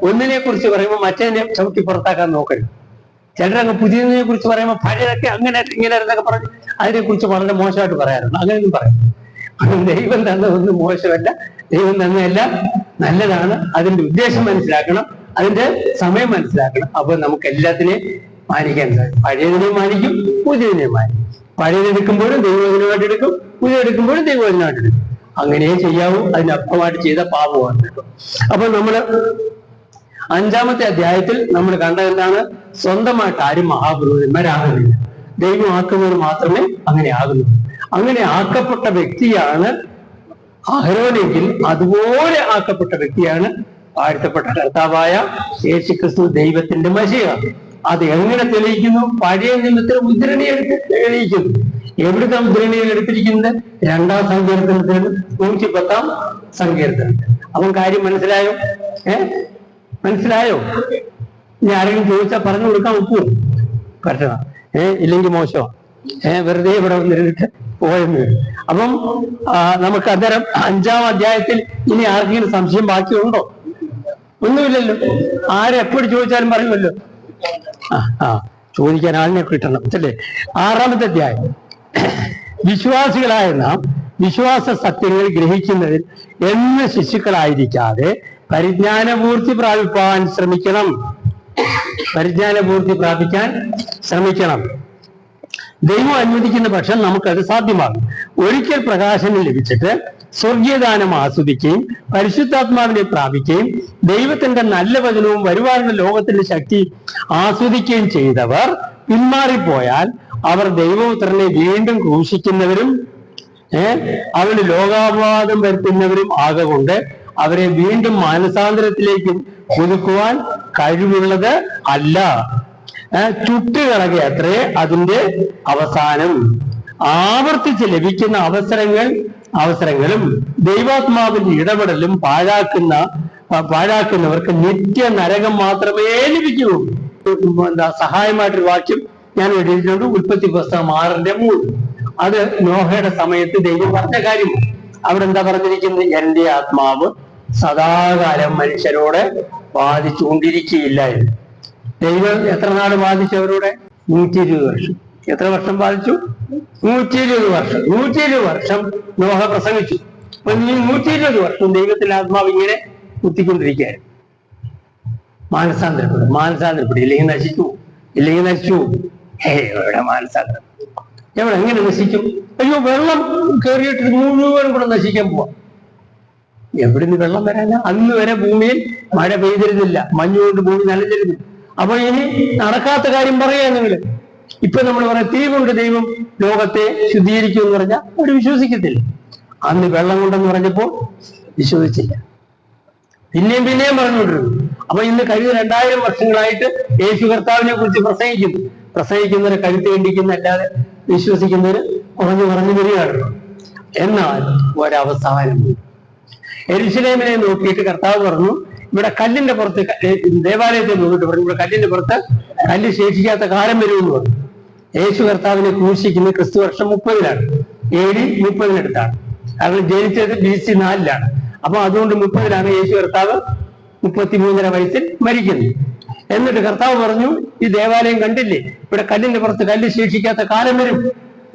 ഒന്നിനെ കുറിച്ച് പറയുമ്പോൾ മറ്റേതിനെ ചവിട്ടി പുറത്താക്കാൻ നോക്കരുത്. ചിലരങ്ങ് പുതിയതിനെ കുറിച്ച് പറയുമ്പോൾ പഴയതൊക്കെ അങ്ങനെ ഇങ്ങനെ എന്നൊക്കെ പറഞ്ഞ് അതിനെ കുറിച്ച് വളരെ മോശമായിട്ട് പറയാറുണ്ട്. അങ്ങനെയൊന്നും പറയാം. ദൈവം തന്നതൊന്നും മോശമല്ല, ദൈവം തന്നതെല്ലാം നല്ലതാണ്. അതിന്റെ ഉദ്ദേശം മനസ്സിലാക്കണം, അതിന്റെ സമയം മനസ്സിലാക്കണം. അപ്പൊ നമുക്ക് എല്ലാത്തിനെയും മാനിക്കാൻ സാധിക്കും. പഴയതിനെ മാനിക്കും, പുതിയതിനെ മാനിക്കും. പഴയതെടുക്കുമ്പോഴും ദൈവവചനമായിട്ട് എടുക്കും, പുതിയതെടുക്കുമ്പോഴും ദൈവവചനമായിട്ട് എടുക്കും. അങ്ങനെ ചെയ്യാവൂ. അതിനപ്പുറമായിട്ട് ചെയ്ത പാപമാണ് കേട്ടോ. അപ്പൊ നമ്മള് 5-ാമത്തെ അധ്യായത്തിൽ നമ്മൾ കണ്ടത് എന്താണ്? സ്വന്തമായിട്ട് ആരും മഹാപുരോഹിതന്മാരാകുന്നില്ല. ദൈവം ആക്കുന്നവർ മാത്രമേ അങ്ങനെ ആകുന്നു. അങ്ങനെ ആക്കപ്പെട്ട വ്യക്തിയാണ് അഹരോനെങ്കിൽ അതുപോലെ ആക്കപ്പെട്ട വ്യക്തിയാണ് വാഴ്ത്തപ്പെട്ട കർത്താവായ യേശുക്രിസ്തു, ദൈവത്തിന്റെ മശിഹ. അത് എങ്ങനെ തെളിയിക്കുന്നു? പഴയ നിയമത്തിൽ മുദ്രണി എടുത്ത് തെളിയിക്കുന്നു. എവിടുത്തെ മുദ്രണിയിൽ എടുത്തിരിക്കുന്നത്? 2-ാം സങ്കീർത്തനത്തിൽ 110-ാം സങ്കീർത്തനത്തിൽ. അവൻ കാര്യം മനസ്സിലായോ? മനസ്സിലായോ? ഇനി ആരെങ്കിലും ചോദിച്ചാൽ പറഞ്ഞു കൊടുക്കാൻ ഒക്കുമോ? പറ്റണം. ഇല്ലെങ്കിൽ മോശമാണ്. വെറുതെ ഇവിടെ വന്നിരുന്നിട്ട് പോയെന്ന് വരും. അപ്പം നമുക്ക് അന്നേരം 5-ാം അധ്യായത്തിൽ ഇനി ആർക്കെങ്കിലും സംശയം ബാക്കിയുണ്ടോ? ഒന്നുമില്ലല്ലോ. ആരെപ്പോഴും ചോദിച്ചാലും പറയുമല്ലോ. ചോദിക്കാൻ ആളിനെ കിട്ടണം അല്ലേ? 6-ാമത്തെ അധ്യായം. വിശ്വാസികളായ നാം വിശ്വാസ സത്യങ്ങൾ ഗ്രഹിക്കുന്നതിൽ എന്ന് ശിശുക്കളായിരിക്കാതെ പരിജ്ഞാനപൂർത്തി പ്രാപിപ്പാൻ ശ്രമിക്കണം. പരിജ്ഞാനപൂർത്തി പ്രാപിക്കാൻ ശ്രമിക്കണം. ദൈവം അനുവദിക്കുന്ന പക്ഷം നമുക്കത് സാധ്യമാകും. ഒരിക്കൽ പ്രകാശനം ലഭിച്ചിട്ട് സ്വർഗീയദാനം ആസ്വദിക്കുകയും പരിശുദ്ധാത്മാവിനെ പ്രാപിക്കുകയും ദൈവത്തിന്റെ നല്ല വചനവും വരുവാനുള്ള ലോകത്തിന്റെ ശക്തി ആസ്വദിക്കുകയും ചെയ്തവർ പിന്മാറിപ്പോയാൽ അവർ ദൈവപുത്രനെ വീണ്ടും ക്രൂശിക്കുന്നവരും അവന് ലോകാപവാദം വരുത്തുന്നവരും ആകൊണ്ട് അവരെ വീണ്ടും മാനസാന്തരത്തിലേക്ക് പുതുക്കുവാൻ കഴിവുള്ളത് അല്ല. ചുട്ടുകളകയത്രേ അതിന്റെ അവസാനം. ആവർത്തിച്ച് ലഭിക്കുന്ന അവസരങ്ങളും ദൈവാത്മാവിന്റെ ഇടപെടലും പാഴാക്കുന്നവർക്ക് നിത്യ നരകം മാത്രമേ ലഭിക്കൂ. സഹായമായിട്ടൊരു വാക്യം ഞാൻ എഴുതിയിട്ടുണ്ട്. ഉൽപ്പത്തി പുസ്തകം 6:3. അത് നോഹയുടെ സമയത്ത് ദൈവം പറഞ്ഞ കാര്യം. അവിടെ എന്താ പറഞ്ഞിരിക്കുന്നത്? എന്റെ ആത്മാവ് സദാകാലം മനുഷ്യരോട് ബാധിച്ചുകൊണ്ടിരിക്കുകയില്ലായിരുന്നു. ദൈവം എത്ര നാൾ ബാധിച്ചു അവരോട്? 120 വർഷം. എത്ര വർഷം ബാധിച്ചു? 120 വർഷം. 120 വർഷം നോഹ പ്രസംഗിച്ചു. അപ്പൊ ഈ 120 വർഷം ദൈവത്തിന്റെ ആത്മാവ് ഇങ്ങനെ കുത്തിക്കൊണ്ടിരിക്കുകയായിരുന്നു. മാനസാന്തരപ്പെടും. ഇല്ലെങ്കിൽ നശിച്ചു. എവിടെ മാനസാന്തരം? എങ്ങനെ നശിക്കും? അയ്യോ, വെള്ളം കയറിയിട്ട് മുഴുവൻ കൂടെ നശിക്കാൻ പോവാം. എവിടുന്ന് വെള്ളം വരാനാ? അന്ന് വരെ ഭൂമിയിൽ മഴ പെയ്തിരുന്നില്ല, മഞ്ഞുകൊണ്ട് ഭൂമി നനഞ്ഞിരുന്നു. അപ്പൊ ഇനി നടക്കാത്ത കാര്യം പറയാ നിങ്ങള്. ഇപ്പൊ നമ്മൾ പറയാം തീ കൊണ്ട് ദൈവം ലോകത്തെ ശുദ്ധീകരിക്കും എന്ന് പറഞ്ഞാൽ അവർ വിശ്വസിക്കത്തില്ല. അന്ന് വെള്ളം കൊണ്ടെന്ന് പറഞ്ഞപ്പോ വിശ്വസിച്ചില്ല. പിന്നെയും പറഞ്ഞുകൊണ്ടിരുന്നു. അപ്പൊ ഇന്ന് കഴിഞ്ഞ 2000 വർഷങ്ങളായിട്ട് യേശു കർത്താവിനെ കുറിച്ച് പ്രസംഗിക്കുന്നവരെ കഴുത്ത് കണ്ടിക്കുന്ന അല്ലാതെ വിശ്വസിക്കുന്നവര് കുറഞ്ഞു വരികയാണ്. എന്നാൽ ഒരവസാനം യെരൂശലേമിനെ നോക്കിയിട്ട് കർത്താവ് പറഞ്ഞു, ഇവിടെ കല്ലിന്റെ പുറത്ത്, ദേവാലയത്തെ നോക്കിയിട്ട് പറഞ്ഞു, ഇവിടെ കല്ലിന്റെ പുറത്ത് കല്ല് ശേഷിക്കാത്ത കാലം വരുമെന്ന് പറഞ്ഞു. യേശു കർത്താവിനെ ക്രൂശിക്കുന്നത് ക്രിസ്തു വർഷം 30-ലാണ്, AD 30-നടുത്താണ്. കാരണം ജനിച്ചത് BC 4-ലാണ്. അപ്പൊ അതുകൊണ്ട് 30-ലാണ് യേശു കർത്താവ് 33.5 വയസ്സിൽ മരിക്കുന്നത്. എന്നിട്ട് കർത്താവ് പറഞ്ഞു, ഈ ദേവാലയം കണ്ടില്ലേ, ഇവിടെ കല്ലിന്റെ പുറത്ത് കല്ല് ശേഷിക്കാത്ത കാലം വരും,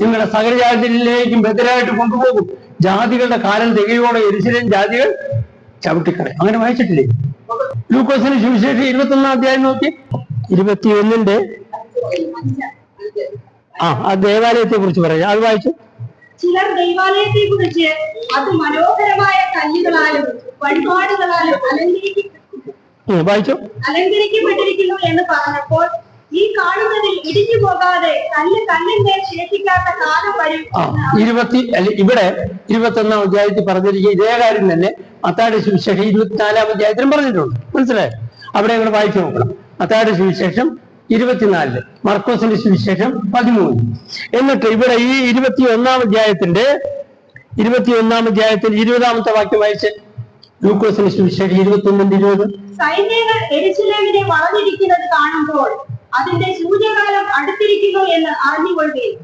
നിങ്ങളെ സകല ജാതികളിലേക്കും ബദലായിട്ട് കൊണ്ടുപോകും, ജാതികളുടെ കാലം തികയോടെ യെരൂശലേം ജാതികൾ ചവിട്ടിക്കളയും. അങ്ങനെ വായിച്ചിട്ടില്ലേ? ലൂക്കോസിന് സുവിശേഷം 21-ാം അധ്യായം നോക്കി, 21-ന്റെ ആ ദേവാലയത്തെ കുറിച്ച് പറയാം. അത് വായിച്ചു. ചിലർ ദൈവാലയത്തെ കുറിച്ച് അത് മനോഹരമായ കല്ലുകളാലും വഴിപാടുകളാലും അലങ്കരിക്കപ്പെട്ടിരിക്കുന്നു എന്ന് പറഞ്ഞപ്പോൾ ഈ കാണുന്നതിൽ ഇടിഞ്ഞു പോകാതെ കല്ലിന്റെ ശേഷിക്കാത്ത കാലം വരും. ഇവിടെ 21-ാം അധ്യായത്തിൽ പറഞ്ഞിരിക്കുന്ന ഇതേ കാര്യം തന്നെ മത്തായിയുടെ സുവിശേഷം 24-ാം അധ്യായത്തിലും പറഞ്ഞിട്ടുണ്ട്. മനസ്സിലായോ? അവിടെ നിങ്ങൾ വായിച്ചു നോക്കണം. മത്തായിയുടെ സുവിശേഷം 24, മർക്കോസിന്റെ സുവിശേഷം 13. എന്നിട്ട് ഇവിടെ ഈ 21-ാം അധ്യായത്തിന്റെ 20-ാമത്തെ വാക്യം വായിച്ച്. ലൂക്കോസിന്റെ സുവിശേഷം 21-20. സൈന്യങ്ങൾ യെരൂശലേമിനെ വളഞ്ഞിരിക്കുന്നത് കാണുമ്പോൾ അതിന്റെ സൂര്യകാലം അടുത്തിരിക്കുന്നു എന്ന് അറിഞ്ഞുകൊള്ളുകയും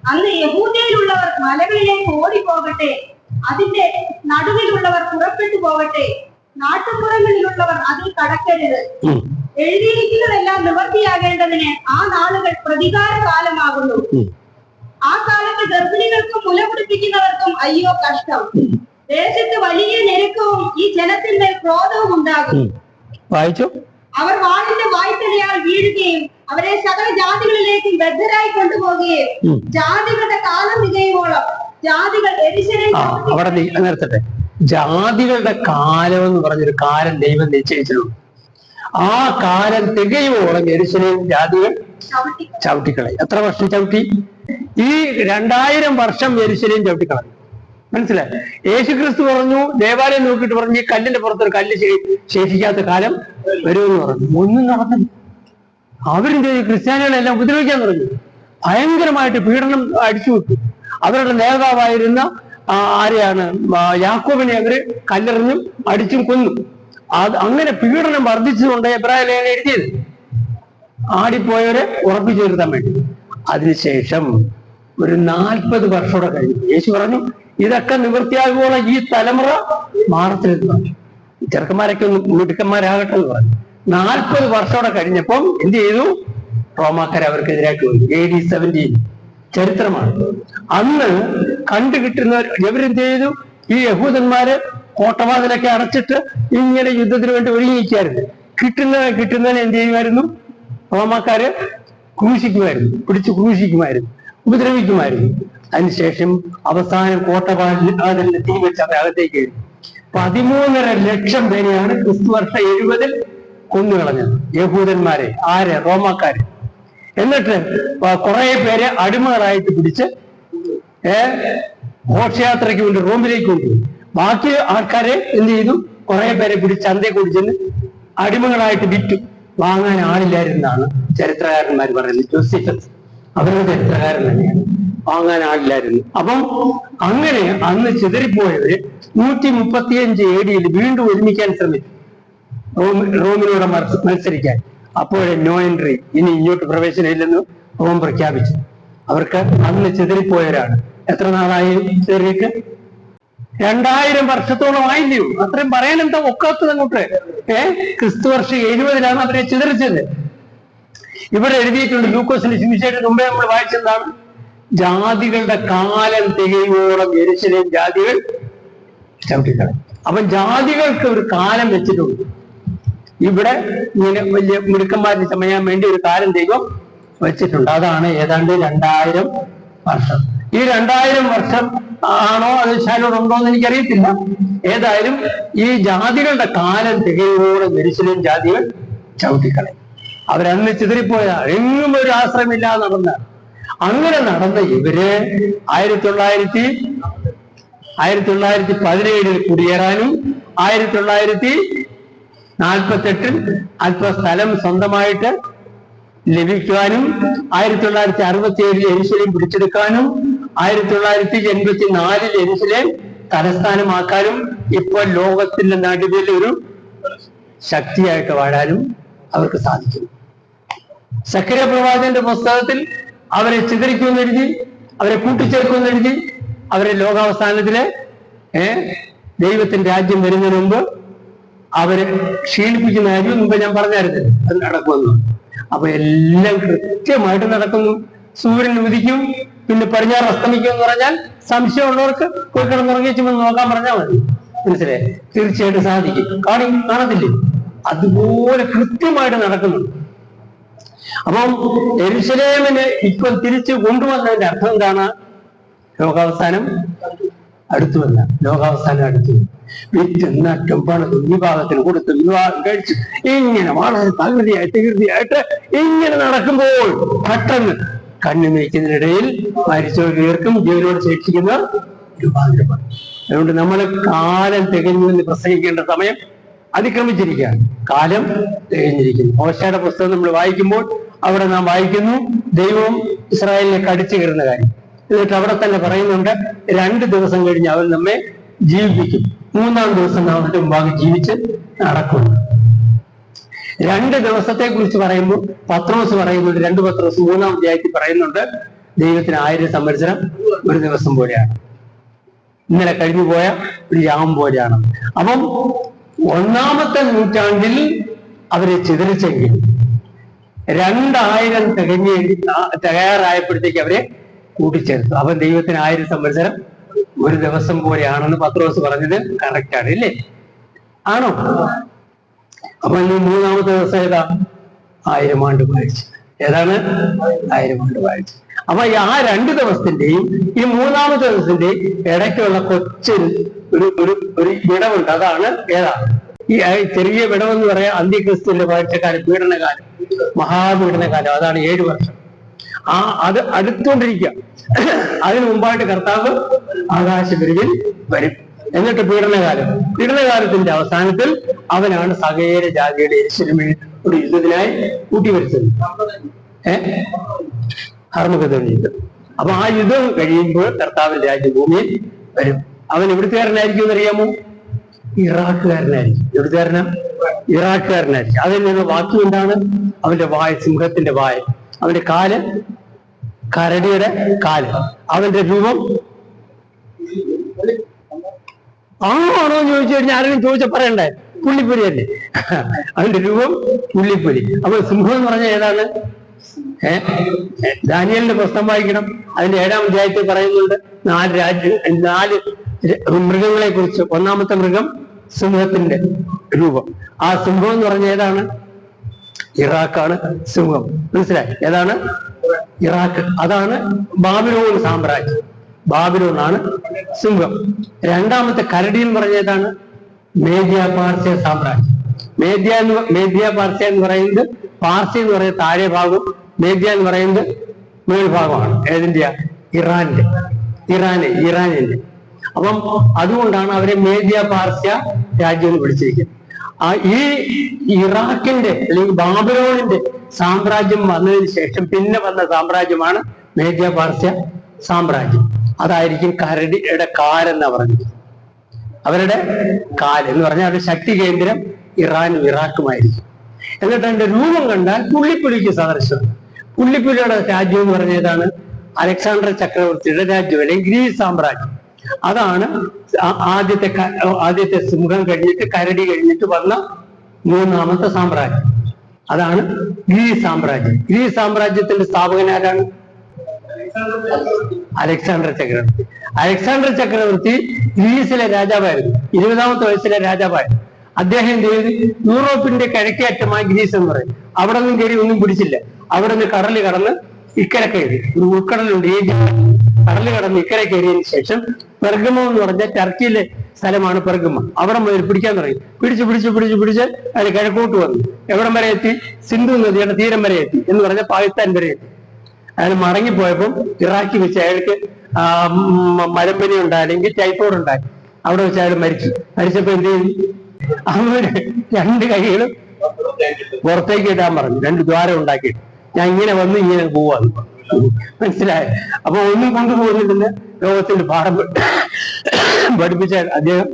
അന്ന് യഹൂദയിലുള്ളവർ മലകളിലേക്ക് ഓടിപ്പോകട്ടെ, അതിന്റെ നടുവിലുള്ളവർ പുറപ്പെട്ടു പോകട്ടെ, നാട്ടുപുറങ്ങളിലുള്ളവർ അതിൽ കടക്കരുത്. എഴുതിയിരിക്കുന്നതെല്ലാം നിവർത്തിയാകേണ്ടതിന് ആ നാളുകൾ പ്രതികാര കാലമാകുന്നു. ആ കാലത്ത് ഗർഭിണികൾക്കും മുല കുടിപ്പിക്കുന്നവർക്കും അയ്യോ കഷ്ടം. ദേശത്ത് വലിയ ഞെരുക്കവും ഈ ജനത്തിന്റെ ക്രോധവും ഉണ്ടാകും. അവർ വാളിന്റെ വായ്ത്തലയാൽ വീഴുകയും അവരെ സകല ജാതികളിലേക്ക് ബദ്ധരായി കൊണ്ടുപോകുകയും ജാതികളുടെ കാലം തികയുവോളം ജാതികൾ അവിടെ നിർത്തട്ടെ. ജാതികളുടെ കാലം എന്ന് പറഞ്ഞൊരു കാലം ദൈവം നിശ്ചയിച്ചിട്ടുണ്ട്. ആ കാലം തികയുവോളം യെരൂശലേം ജാതികൾ ചവിട്ടിക്കളയും. എത്ര വർഷം ചവിട്ടി? ഈ 2000 വർഷം യെരൂശലേം ചവിട്ടിക്കളയും. മനസ്സിലായി? യേശുക്രിസ്തു പറഞ്ഞു, ദേവാലയം നോക്കിയിട്ട് പറഞ്ഞു, ഈ കല്ലിന്റെ പുറത്തൊരു കല്ല് ശേഷിക്കാത്ത കാലം വരുമെന്ന് പറഞ്ഞു. ഒന്നും നടന്നില്ല. അവരെന്ത് ചെയ്തു? ക്രിസ്ത്യാനികളെല്ലാം ഉപദ്രവിക്കാൻ തുടങ്ങി. ഭയങ്കരമായിട്ട് പീഡനം അടിച്ചു വിട്ടു. അവരുടെ നേതാവായിരുന്ന ആരെയാണ്, യാക്കോബിനെ അവര് കല്ലെറിഞ്ഞും അടിച്ചും കൊന്നു. അങ്ങനെ പീഡനം വർദ്ധിച്ചുകൊണ്ട് എബ്രായ ലേഖനം എഴുതിയത്, ആടിപ്പോയവരെ ഉറപ്പിച്ചു നിർത്താൻ വേണ്ടി. അതിനുശേഷം ഒരു 40 വർഷത്തോടെ കഴിഞ്ഞു. യേശു പറഞ്ഞു, ഇതൊക്കെ നിവൃത്തിയാകുമ്പോൾ ഈ തലമുറ മാറത്തിലെന്ന് പറഞ്ഞു. ചെറുക്കന്മാരൊക്കെ ഒന്ന് മിടുക്കന്മാരാകട്ടെ എന്ന് പറഞ്ഞു. 40 വർഷത്തോടെ കഴിഞ്ഞപ്പം എന്ത് ചെയ്തു? റോമാക്കാർ അവർക്കെതിരായിട്ട് വന്നു. AD 17 ചരിത്രമാണ്. അന്ന് കണ്ടുകിട്ടുന്നവർ ഇവരെന്ത് ചെയ്തു? ഈ യഹൂദന്മാര് കോട്ടവാതിലൊക്കെ അടച്ചിട്ട് ഇങ്ങനെ യുദ്ധത്തിന് വേണ്ടി ഒരുങ്ങിയിരിക്കായിരുന്നു. കിട്ടുന്നതിന് എന്ത് ചെയ്യുമായിരുന്നു? റോമാക്കാര് ക്രൂശിക്കുമായിരുന്നു, പിടിച്ച് ക്രൂശിക്കുമായിരുന്നു, ഉപദ്രവിക്കുമായിരുന്നു. അതിനുശേഷം അവസാനം കോട്ടവാതിലിന് തീ വെച്ച് അകത്തേക്ക് കയറി. 13.5 ലക്ഷം പേരെയാണ് ക്രിസ്തുവർഷം 70 കൊന്നുകളഞ്ഞത്, യഹൂദന്മാരെ. ആര്? റോമാക്കാര്. എന്നിട്ട് കുറെ പേരെ അടിമകളായിട്ട് പിടിച്ച് ഘോഷയാത്രയ്ക്ക് വേണ്ടി റോമിലേക്ക് കൊണ്ടുപോയി. ബാക്കി ആൾക്കാരെ എന്ത് ചെയ്തു? കുറെ പേരെ പിടിച്ച് ചന്തയെ കുടിച്ചെന്ന് അടിമകളായിട്ട് വിറ്റു. വാങ്ങാൻ ആളില്ലായിരുന്നാണ് ചരിത്രകാരന്മാർ പറയുന്നത്. ജോസിഫസ് അവരുടെ ചരിത്രകാരൻ തന്നെയാണ്. വാങ്ങാൻ ആളില്ലായിരുന്നു. അപ്പം അങ്ങനെ അന്ന് ചിതറിപ്പോയവര് 135 AD വീണ്ടും ഒരുമിക്കാൻ ശ്രമിച്ചു, റോമിനോട് മത്സരിക്കാൻ. അപ്പോഴേ നോ എൻട്രി, ഇനി ഇങ്ങോട്ട് പ്രവേശനമില്ലെന്ന് റോം പ്രഖ്യാപിച്ചു. അവർക്ക് അന്ന് ചിതറിപ്പോയവരാണ്. എത്ര നാളായി ചിതറിയിട്ട്? 2000 വർഷത്തോളം ആയില്ലയോ? അത്രയും പറയാൻ എന്താ ഒക്കാത്തത് അങ്ങോട്ട്? ക്രിസ്തുവർഷം 70 അവരെ ചിതറിച്ചത്. ഇവിടെ എഴുതിയിട്ടുണ്ട്, ലൂക്കോസിന്റെ സുവിശേഷത്തിന് മുമ്പേ നമ്മൾ വായിച്ചെന്താണ്? ജാതികളുടെ കാലം തികയോളം യെരൂശലേം ജാതികൾ ചവിട്ടിക്കളയും. അപ്പം ജാതികൾക്ക് ഒരു കാലം വെച്ചിട്ടുണ്ട്. ഇവിടെ ഇങ്ങനെ വലിയ മിടുക്കന്മാരിന് ചമയാൻ വേണ്ടി ഒരു കാലം ദൈവം വെച്ചിട്ടുണ്ട്. അതാണ് ഏതാണ്ട് 2000 വർഷം. ഈ 2000 വർഷം ആണോ അത് ശാലോടുണ്ടോ എന്ന് എനിക്കറിയത്തില്ല. ഏതായാലും ഈ ജാതികളുടെ കാലം തികയോളം യെരൂശലേം ജാതികൾ ചവിട്ടിക്കളയും. അവരന്ന് ചിതറിപ്പോയതാണ്, എങ്ങും ഒരു ആശ്രയമില്ലാതെ നടന്ന. അങ്ങനെ നടന്ന ഇവര് 1917 കുടിയേറാനും 1948 അല്പ സ്ഥലം സ്വന്തമായിട്ട് ലഭിക്കാനും 1967 യെരൂശലേം പിടിച്ചെടുക്കാനും 1984 യെരൂശലേം തലസ്ഥാനമാക്കാനും ഇപ്പോൾ ലോകത്തിന്റെ നടുവിൽ ഒരു ശക്തിയായിട്ട് വാഴാനും അവർക്ക് സാധിക്കും. സക്കറിയ പ്രവാചകന്റെ പുസ്തകത്തിൽ അവരെ ചിതറിക്കുമെന്നെഴുതി, അവരെ കൂട്ടിച്ചേർക്കുമെന്നെഴുതി, അവരെ ലോകാവസാനത്തിലെ ദൈവത്തിന്റെ രാജ്യം വരുന്നതിന് മുമ്പ് അവരെ ക്ഷീണിപ്പിക്കുന്ന കാര്യം മുമ്പ് ഞാൻ പറഞ്ഞായിരുന്നു, അത് നടക്കുമെന്ന്. അപ്പൊ എല്ലാം കൃത്യമായിട്ട് നടക്കുന്നു. സൂര്യൻ ഉദിക്കും, പിന്നെ പടിഞ്ഞാറ് അസ്തമിക്കും എന്ന് പറഞ്ഞാൽ സംശയമുള്ളവർക്ക് പോയി കിടന്നുറങ്ങിച്ചു നോക്കാൻ പറഞ്ഞാൽ മതി. മനസ്സിലായി? തീർച്ചയായിട്ടും സാധിക്കും. കാണത്തില്ലേ? അതുപോലെ കൃത്യമായിട്ട് നടക്കുന്നുണ്ട്. അപ്പം യെരൂശലേമിനെ ഇപ്പം തിരിച്ചു കൊണ്ടുവന്നതിന്റെ അർത്ഥം എന്താണ്? ലോകാവസാനം അടുത്തുവല്ല. ലോകാവസാനം അടുത്തു. വിറ്റും നട്ടും പണതും വിഭാഗത്തിന് കൊടുത്തും വിവാഹം കഴിച്ചു ഇങ്ങനെ വളരെ തകൃതിയായിട്ട് ഇങ്ങനെ നടക്കുമ്പോൾ പെട്ടെന്ന് കണ്ണു മേയ്ക്കുന്നതിനിടയിൽ മരിച്ചവർക്ക് ജീവനോട് ശേഷിക്കുന്ന രൂപാന്തരമാണ്. അതുകൊണ്ട് നമ്മൾ കാലം തികഞ്ഞു എന്ന് പ്രസംഗിക്കേണ്ട സമയം അതിക്രമിച്ചിരിക്കുകയാണ്. കാലം തികഞ്ഞിരിക്കുന്നു. ഹോശയുടെ പുസ്തകം നമ്മൾ വായിക്കുമ്പോൾ അവിടെ നാം വായിക്കുന്നു, ദൈവം ഇസ്രായേലിനെ കടിച്ചു കയറുന്ന കാര്യം. എന്നിട്ട് അവിടെ തന്നെ പറയുന്നുണ്ട്, 2 ദിവസം കഴിഞ്ഞ് അവൻ നമ്മെ ജീവിപ്പിക്കും, 3-ാം ദിവസം നാം അവന്റെ മുമ്പാകെ ജീവിച്ച് നടക്കുന്നു. 2 ദിവസത്തെ കുറിച്ച് പറയുമ്പോൾ പത്രോസ് പറയുന്നുണ്ട്, 2 പത്രോസ് 3-ാം അധ്യായത്തിൽ പറയുന്നുണ്ട്, ദൈവത്തിന് 1000 സംവത്സരം ഒരു ദിവസം പോലെയാണ്, ഇന്നലെ കഴിഞ്ഞു പോയ ഒരു യാമം പോലെയാണ്. അപ്പം 1-ാമത്തെ നൂറ്റാണ്ടിൽ അവരെ ചിതറിച്ചെങ്കിൽ 2000 തയ്യാറായപ്പോഴത്തേക്ക് അവരെ കൂട്ടിച്ചേർത്തു. അവൻ ദൈവത്തിന് 1000 സംവത്സരം ഒരു ദിവസം പോലെയാണെന്ന് പത്രോസ് പറഞ്ഞത് കറക്റ്റാണ്, ഇല്ലേ? ആണോ? അപ്പൊ ഈ 3-ാമത്തെ ദിവസം ഏതാ? 1000 ആണ്ട് വാഴ്ച. ഏതാണ്? 1000 ആണ്ട് വാഴ്ച. അപ്പൊ ആ 2 ദിവസത്തിന്റെയും ഈ 3-ാമത്തെ ദിവസത്തിന്റെയും ഇടയ്ക്കുള്ള കൊച്ചൊരു ഒരു വിടവുണ്ട്. അതാണ് ഏതാ? ഈ ചെറിയ വിടവെന്ന് പറയാം അന്ത്യക്രിസ്തുവിന്റെ വാഴ്ചക്കാലം, പീഡനകാലം, മഹാപീഡനകാലം. അതാണ് 7 വർഷം. അത് അടുത്തുകൊണ്ടിരിക്കുക. അതിനു മുമ്പായിട്ട് കർത്താവ് ആകാശപിരിവിൽ വരും. എന്നിട്ട് പീഡനകാലത്തിന്റെ അവസാനത്തിൽ അവനാണ് സകല ജാതിയുടെ യെരൂശലേമിൽ ഒരു യുദ്ധത്തിനായി കൂട്ടിവരുത്തുന്നു. 650 യുദ്ധം. അപ്പൊ ആ യുദ്ധം കഴിയുമ്പോൾ കർത്താവിന്റെ രാജ്യം ഭൂമിയിൽ വരും. അവൻ എവിടുത്തുകാരനായിരിക്കും എന്നറിയാമോ? ഇറാഖുകാരനായിരിക്കും. എവിടുത്തുകാരനാ? ഇറാഖുകാരനായിരിക്കും. അതിൽ നിന്ന് വാക്യം എന്താണ്? അവന്റെ വായ സിംഹത്തിന്റെ വായ, അവന്റെ കാല് കരടിയുടെ കാല്, അവന്റെ രൂപം ആണോ എന്ന് ചോദിച്ചു കഴിഞ്ഞാൽ ആരെങ്കിലും ചോദിച്ചാൽ പറയണ്ടേ? പുള്ളിപ്പുലി അല്ലേ? അവന്റെ രൂപം പുള്ളിപ്പുലി. അപ്പൊ സിംഹം എന്ന് പറഞ്ഞാൽ ഏതാണ്? ദാനിയേലിന്റെ പുസ്തകം വായിക്കണം. അതിന്റെ 7-ാം അധ്യായത്തിൽ പറയുന്നുണ്ട് 4 മൃഗങ്ങളെ കുറിച്ച്. ഒന്നാമത്തെ മൃഗം സിംഹത്തിന്റെ രൂപം. ആ സിംഹം എന്ന് പറഞ്ഞ ഏതാണ്? ഇറാഖാണ് സിംഹം. മനസ്സിലായി? ഏതാണ്? ഇറാഖ്. അതാണ് ബാബിലോൺ സാമ്രാജ്യം. ബാബിലോണാണ് സിംഹം. രണ്ടാമത്തെ കരടി എന്ന് പറഞ്ഞ ഏതാണ്? മേദ്യ പാർസ്യ സാമ്രാജ്യം. മേദ്യ പാർസ്യ എന്ന് പറയുന്നത്, പാർസ്യ എന്ന് പറയുന്നത് താഴെ ഭാഗവും, മേദ്യ എന്ന് പറയുന്നത് മേൽഭാഗമാണ്. ഏതിന്റെയാ? ഇറാനിന്റെ. അപ്പം അതുകൊണ്ടാണ് അവരെ മേദ്യ പാർസ്യ രാജ്യം എന്ന് വിളിച്ചിരിക്കുന്നത്. ഈ ഇറാഖിന്റെ അല്ലെങ്കിൽ ബാബിലോണിന്റെ സാമ്രാജ്യം വന്നതിന് ശേഷം പിന്നെ വന്ന സാമ്രാജ്യമാണ് മേദ്യ പാർസ്യ സാമ്രാജ്യം. അതായിരിക്കും കരടിയുടെ കാലെന്നാ പറഞ്ഞത്. അവരുടെ കാൽ എന്ന് പറഞ്ഞാൽ അവരുടെ ശക്തി കേന്ദ്രം ഇറാനും ഇറാഖുമായിരിക്കും. എന്നിട്ട് അതിന്റെ രൂപം കണ്ടാൽ പുള്ളിപ്പുലിക്ക് സദൃശം. പുള്ളിപ്പുലിയുടെ രാജ്യം എന്ന് പറഞ്ഞ ഏതാണ്? അലക്സാണ്ടർ ചക്രവർത്തിയുടെ രാജ്യം അല്ലെങ്കിൽ ഗ്രീസ് സാമ്രാജ്യം. അതാണ് ആദ്യത്തെ സിംഹം കഴിഞ്ഞിട്ട് കരടി കഴിഞ്ഞിട്ട് വന്ന 3-ാമത്തെ സാമ്രാജ്യം. അതാണ് ഗ്രീസ് സാമ്രാജ്യം. ഗ്രീസ് സാമ്രാജ്യത്തിന്റെ സ്ഥാപകൻ ആരാണ്? അലക്സാണ്ടർ ചക്രവർത്തി. അലക്സാണ്ടർ ചക്രവർത്തി ഗ്രീസിലെ രാജാവായിരുന്നു. 20-ാമത്തെ വയസ്സിലെ രാജാവായിരുന്നു. അദ്ദേഹം എന്ത് ചെയ്തു? യൂറോപ്പിന്റെ കിഴക്കേറ്റമായ ഗ്രീസ് എന്ന് പറയും. അവിടെ നിന്നും കയറി ഒന്നും പിടിച്ചില്ല. അവിടെ നിന്ന് കടല് കടന്ന് ഇക്കരെ കയറി. ഒരു ഉൾക്കടലുണ്ട്. ഈ കടല് കടന്ന് ഇക്കരെ കയറിയതിനു ശേഷം പെർഗമം എന്ന് പറഞ്ഞാൽ ടർക്കിയിലെ സ്ഥലമാണ് പെർഗമം. അവിടെ മുതൽ പിടിക്കാൻ തുടങ്ങി. പിടിച്ച് അതിന് കിഴക്കോട്ട് വന്നു. എവിടം വരെ എത്തി? സിന്ധു നദിയുടെ തീരം വരെ എത്തി എന്ന് പറഞ്ഞാൽ പാകിസ്ഥാൻ വരെ എത്തി. അയാൾ മടങ്ങിപ്പോയപ്പോൾ ഇറാഖി വെച്ച് അയാൾക്ക് മലമ്പനി ഉണ്ടായി, അല്ലെങ്കിൽ ടൈഫോയിഡ് ഉണ്ടായി. അവിടെ വെച്ച് അയാൾ മരിച്ചപ്പോ എന്ത് ചെയ്തു? അവര് 2 കൈകളും പുറത്തേക്ക് ഇടാൻ പറഞ്ഞു. 2 ദ്വാരം ഉണ്ടാക്കിയിട്ട് ഞാൻ ഇങ്ങനെ വന്ന് ഇങ്ങനെ പോവാന്ന്. മനസ്സിലായോ? അപ്പൊ ഒന്നും കൊണ്ടുപോകുന്നില്ലെന്ന് ലോകത്തിന്റെ പാഠം പഠിപ്പിച്ച അദ്ദേഹം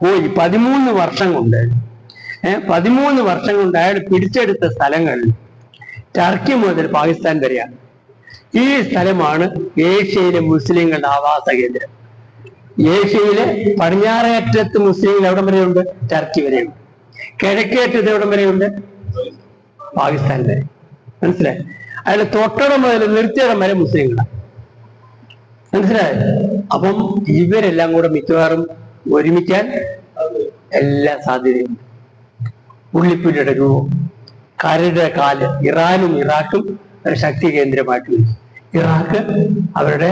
പോയി. 13 വർഷം കൊണ്ട് 13 വർഷം കൊണ്ട് അയാൾ പിടിച്ചെടുത്ത സ്ഥലങ്ങൾ ടർക്കി മുതൽ പാകിസ്ഥാൻ വരെയാണ്. ഈ സ്ഥലമാണ് ഏഷ്യയിലെ മുസ്ലിങ്ങളുടെ ആവാസ കേന്ദ്രം. ഏഷ്യയിലെ പടിഞ്ഞാറേറ്റത്ത് മുസ്ലിങ്ങൾ എവിടം വരെയുണ്ട്? ടർക്കി വരെയുണ്ട്. കിഴക്കേറ്റത്ത് എവിടം വരെയുണ്ട്? പാകിസ്ഥാൻ വരെ. മനസ്സിലായി? അതിൽ തൊട്ടടം മുതൽ നിർത്തിയിടം വരെ മുസ്ലിങ്ങളാണ്. മനസ്സിലായി? അപ്പം ഇവരെല്ലാം കൂടെ മിക്കവാറും ഒരുമിക്കാൻ എല്ലാ സാധ്യതയുണ്ട്. പുള്ളിപ്പുലിയുടെ രൂപം, കരടിയുടെ കാല്. ഇറാനും ഇറാഖും ഒരു ശക്തി കേന്ദ്രമായിട്ട് വരും. ഇറാഖ് അവരുടെ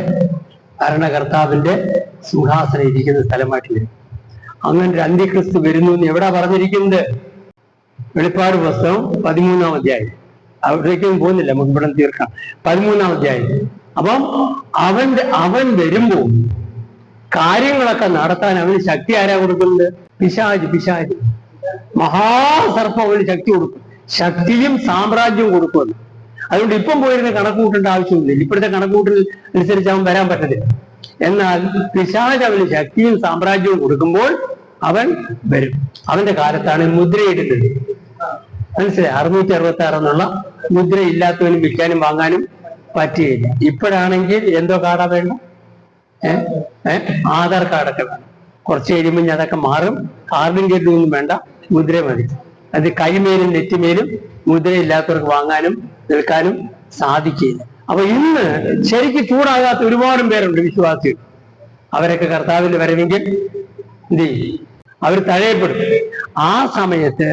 ഭരണകർത്താവിന്റെ സിംഹാസനം ഇരിക്കുന്ന സ്ഥലമായിട്ട് വരും. അങ്ങനെ ഒരു അന്ത്യക്രിസ്തു വരുന്നു എന്ന് എവിടാ പറഞ്ഞിരിക്കുന്നത്? വെളിപ്പാട് പുസ്തകം 13-ാം അധ്യായം. അവിടേക്കും പോകുന്നില്ല, നമുക്ക് ഇവിടെ തീർക്കാം. 13-ാം അധ്യായം. അപ്പം അവൻ വരുമ്പോൾ കാര്യങ്ങളൊക്കെ നടത്താൻ അവന് ശക്തി ആരാ കൊടുക്കുന്നത്? പിശാച്. മഹാസർപ്പം അവന് ശക്തി കൊടുക്കും. ശക്തിയും സാമ്രാജ്യവും കൊടുക്കുമെന്ന്. അതുകൊണ്ട് ഇപ്പം പോയിരുന്ന കണക്കുകൂട്ടേണ്ട ആവശ്യമില്ല. ഇപ്പോഴത്തെ കണക്കുകൂട്ടൽ അനുസരിച്ച് അവൻ വരാൻ പറ്റത്തില്ല. എന്നാൽ പിശാച് അവന് ശക്തിയും സാമ്രാജ്യവും കൊടുക്കുമ്പോൾ അവൻ വരും. അവന്റെ കാലത്താണ് മുദ്രയിടുന്നത്. മനസ്സിലായി? 666 എന്നുള്ള മുദ്ര ഇല്ലാത്തവനും വിൽക്കാനും വാങ്ങാനും പറ്റുകയില്ല. ഇപ്പോഴാണെങ്കിൽ എന്തോ കാർഡാ വേണ്ട? ആധാർ കാർഡൊക്കെ വേണം. കുറച്ച് കഴിയുമ്പോൾ അതൊക്കെ മാറും. കാർഡും കേട്ടൊന്നും വേണ്ട, മുദ്ര മതി. അത് കൈമേലും നെറ്റിമേലും മുദ്രയില്ലാത്തവർക്ക് വാങ്ങാനും നിൽക്കാനും സാധിക്കില്ല. അപ്പൊ ഇന്ന് ശരിക്ക് ചൂടാകാത്ത ഒരുപാടും പേരുണ്ട് വിശ്വാസികൾ. അവരൊക്കെ കർത്താവിന്റെ വരവെങ്കിൽ എന്ത് ചെയ്യും? അവർ തഴയപ്പെടും. ആ സമയത്ത്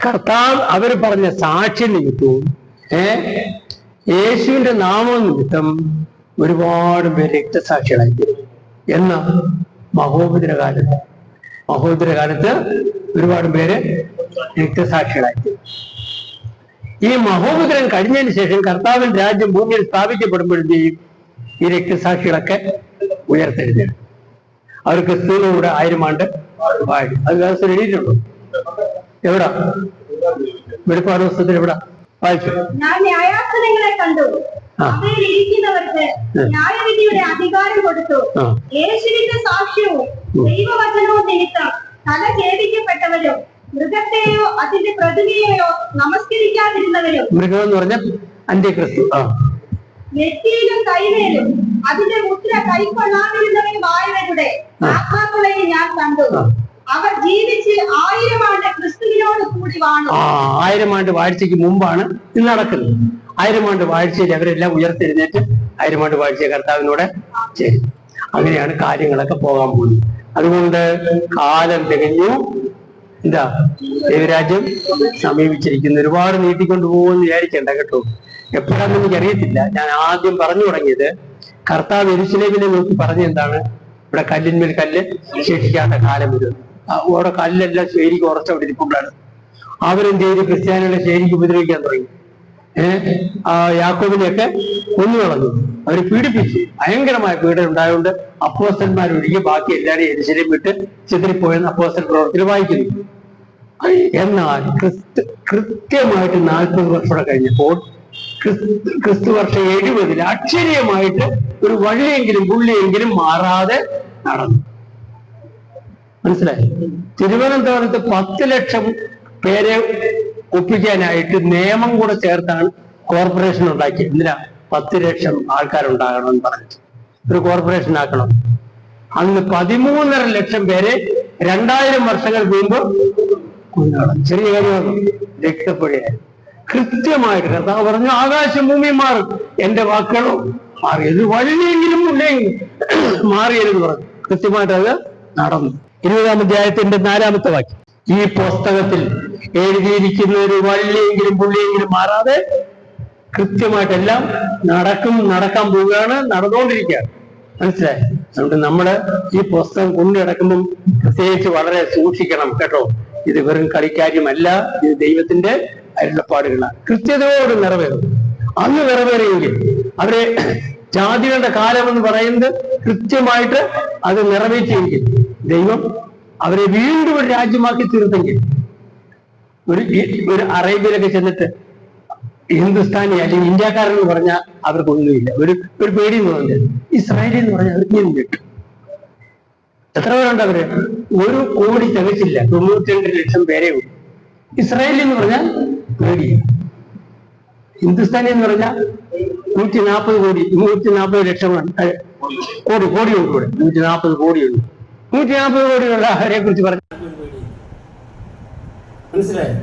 കർത്താവ് അവർ പറഞ്ഞ സാക്ഷി നിമിത്തവും യേശുവിന്റെ നാമം നിമിത്തം ഒരുപാട് പേര് രക്തസാക്ഷികളായി. എന്നാ മഹോദരകാലത്ത് ഒരുപാട് പേര് രക്തസാക്ഷികളായി. ഈ മഹോദരൻ കഴിഞ്ഞതിന് ശേഷം കർത്താവിന്റെ രാജ്യം ഭൂമിയിൽ സ്ഥാപിക്കപ്പെടുമ്പോഴത്തേക്കും ഈ രക്തസാക്ഷികളൊക്കെ ഉയർത്തെഴുന്നേൽക്കും. അവർ ക്രിസ്തുവിനോട് 1000 ആണ്ട് വാഴും. അത് ദിവസം എഴുതിയിട്ടുണ്ടോ? എവിടാ? വെളിപ്പാട് പുസ്തകത്തിൽ ഇവിടെ വായിച്ചു. ഞാൻ ന്യായാസനങ്ങളെ കണ്ടു, അവയിൽ ഇരിക്കുന്നവർക്ക് ന്യായവിധിയുടെ അധികാരം കൊടുത്തു. യേശുവിന്റെ സാക്ഷ്യവും ദൈവവചനവും നിമിത്തം തല ഛേദിക്കപ്പെട്ടവരും മൃഗത്തെയോ അതിന്റെ പ്രതിമയെയോ നമസ്കരിക്കാതിരുന്നവരും, മൃഗം എന്ന് പറഞ്ഞ അന്ത്യക്രിസ്തു, നെറ്റിയിലും കൈവേലും അതിന്റെ മുദ്ര കൈക്കൊള്ളാതിരുന്നവരുമായവരുടെ ആത്മാക്കളെയും ഞാൻ കണ്ടു. അവർ ജീവിച്ച് 1000 ആണ്ട് ക്രിസ്തുവിനോട് കൂടി വാണു. 1000 ആണ്ട് വാഴ്ചയ്ക്ക് മുമ്പാണ് ഇത് നടക്കുന്നത്. 1000 ആണ്ട് വാഴ്ചയിൽ അവരെല്ലാം ഉയർത്തെഴുന്നേറ്റ് 1000 ആണ്ട് വാഴ്ച കർത്താവിനോട് ചേരും. അങ്ങനെയാണ് കാര്യങ്ങളൊക്കെ പോകാൻ പോകുന്നത്. അതുകൊണ്ട് കാലം തികഞ്ഞു, എന്താ ദൈവരാജ്യം സമീപിച്ചിരിക്കുന്നു. ഒരുപാട് നീട്ടിക്കൊണ്ടു പോകുമെന്ന് വിചാരിക്കണ്ട കേട്ടോ. എപ്പോഴാണെന്ന് എനിക്കറിയത്തില്ല. ഞാൻ ആദ്യം പറഞ്ഞു തുടങ്ങിയത് കർത്താവ് യെരൂശലേമിനെ നോക്കി പറഞ്ഞെന്താണ്, ഇവിടെ കല്ലിന്മേൽ കല്ല് ശേഷിക്കാത്ത കാലം വരും. അവിടെ കല്ലെല്ലാം ശരിക്ക് ഉറച്ചവിടെ ഇരിക്കുമ്പോഴാണ് അവരെന്ത് ചെയ്ത് ക്രിസ്ത്യാനികളെ ശരിക്ക് ഉപദ്രവിക്കാൻ തുടങ്ങി. യാക്കോബിനെയൊക്കെ കൊന്നു കളഞ്ഞു, അവരെ പീഡിപ്പിച്ചു. ഭയങ്കരമായ പീഡനം ഉണ്ടായതുകൊണ്ട് അപ്പോസ്തലന്മാരൊഴികെ ബാക്കി എല്ലാവരെയും യെരൂശലേം വിട്ട് ചിതറിപ്പോയെന്ന് അപ്പോസ്തല പ്രവർത്തനം വായിക്കുന്നു. എന്നാൽ കൃത്യമായിട്ട് 40 വർഷം കഴിഞ്ഞപ്പോൾ ക്രിസ്തു വർഷം 70 അക്ഷരീയമായിട്ട് ഒരു വള്ളിയെങ്കിലും പുള്ളിയെങ്കിലും മാറാതെ നടന്നു. മനസ്സിലായി? തിരുവനന്തപുരത്ത് 10 ലക്ഷം പേരെ ഒപ്പിക്കാനായിട്ട് നിയമം കൂടെ ചേർത്താണ് കോർപ്പറേഷൻ ഉണ്ടാക്കിയത്. എന്തിനാ? 10 ലക്ഷം ആൾക്കാരുണ്ടാകണം എന്ന് പറഞ്ഞിട്ട് ഒരു കോർപ്പറേഷൻ ആക്കണം. അന്ന് 13.5 ലക്ഷം പേരെ 2000 വർഷങ്ങൾ മുമ്പ് കൊന്നുകളഞ്ഞു. ചെറിയ കാര്യമാണ്, രക്തപ്പുഴയായി. കൃത്യമായിട്ട് കർത്താവ് പറഞ്ഞു, ആകാശം ഭൂമി മാറും, എന്റെ വാക്കുകളോ മാറിയത് വഴിയെങ്കിലും ഉണ്ടെങ്കിൽ മാറിയെന്ന് പറഞ്ഞു. കൃത്യമായിട്ട് അത് നടന്നു. 20-ാം അധ്യായത്തിന്റെ 4-ാമത്തെ വാക്യം, ഈ പുസ്തകത്തിൽ എഴുതിയിരിക്കുന്ന ഒരു വള്ളിയെങ്കിലും പുള്ളിയെങ്കിലും മാറാതെ കൃത്യമായിട്ടെല്ലാം നടക്കാൻ പോവുകയാണ്, നടന്നുകൊണ്ടിരിക്കുകയാണ്. മനസ്സിലായി? അതുകൊണ്ട് നമ്മള് ഈ പുസ്തകം കൊണ്ടു കിടക്കുമ്പം പ്രത്യേകിച്ച് വളരെ സൂക്ഷിക്കണം കേട്ടോ. ഇത് വെറും കളിക്കാര്യമല്ല, ഇത് ദൈവത്തിന്റെ അരുളപ്പാടുകളാണ്. കൃത്യതയോട് നിറവേറും. അന്ന് നിറവേറിയെങ്കിൽ അവരെ ജാതികളുടെ കാലം എന്ന് പറയുന്നത് കൃത്യമായിട്ട് അത് നിറവേറ്റിയെങ്കിൽ ദൈവം അവരെ വീണ്ടും ഒരു രാജ്യമാക്കി തീർത്തെങ്കിൽ, ഒരു അറേബ്യയിലൊക്കെ ചെന്നിട്ട് ഹിന്ദുസ്ഥാനി അല്ലെങ്കിൽ ഇന്ത്യക്കാരൻ എന്ന് പറഞ്ഞാൽ അവർക്കൊന്നുമില്ല, ഒരു പേടി എന്ന് പറഞ്ഞാൽ. ഇസ്രായേലി എന്ന് പറഞ്ഞാൽ അവർക്ക് ഇന്നും കിട്ടും. എത്ര പേരുണ്ട് അവര്? 1 കോടി തികച്ചില്ല, 92 ലക്ഷം പേരേ ഉള്ളൂ. ഇസ്രായേലി എന്ന് പറഞ്ഞാൽ പേടിയാണ്. ഹിന്ദുസ്ഥാനി എന്ന് പറഞ്ഞാൽ 140 കോടി, 140 ലക്ഷം കോടിയുണ്ട് ഇവിടെ. 140 കോടിയുണ്ട്. 140 കോടിയുള്ള അവരെ കുറിച്ച് പറഞ്ഞ മനസ്സിലായോ?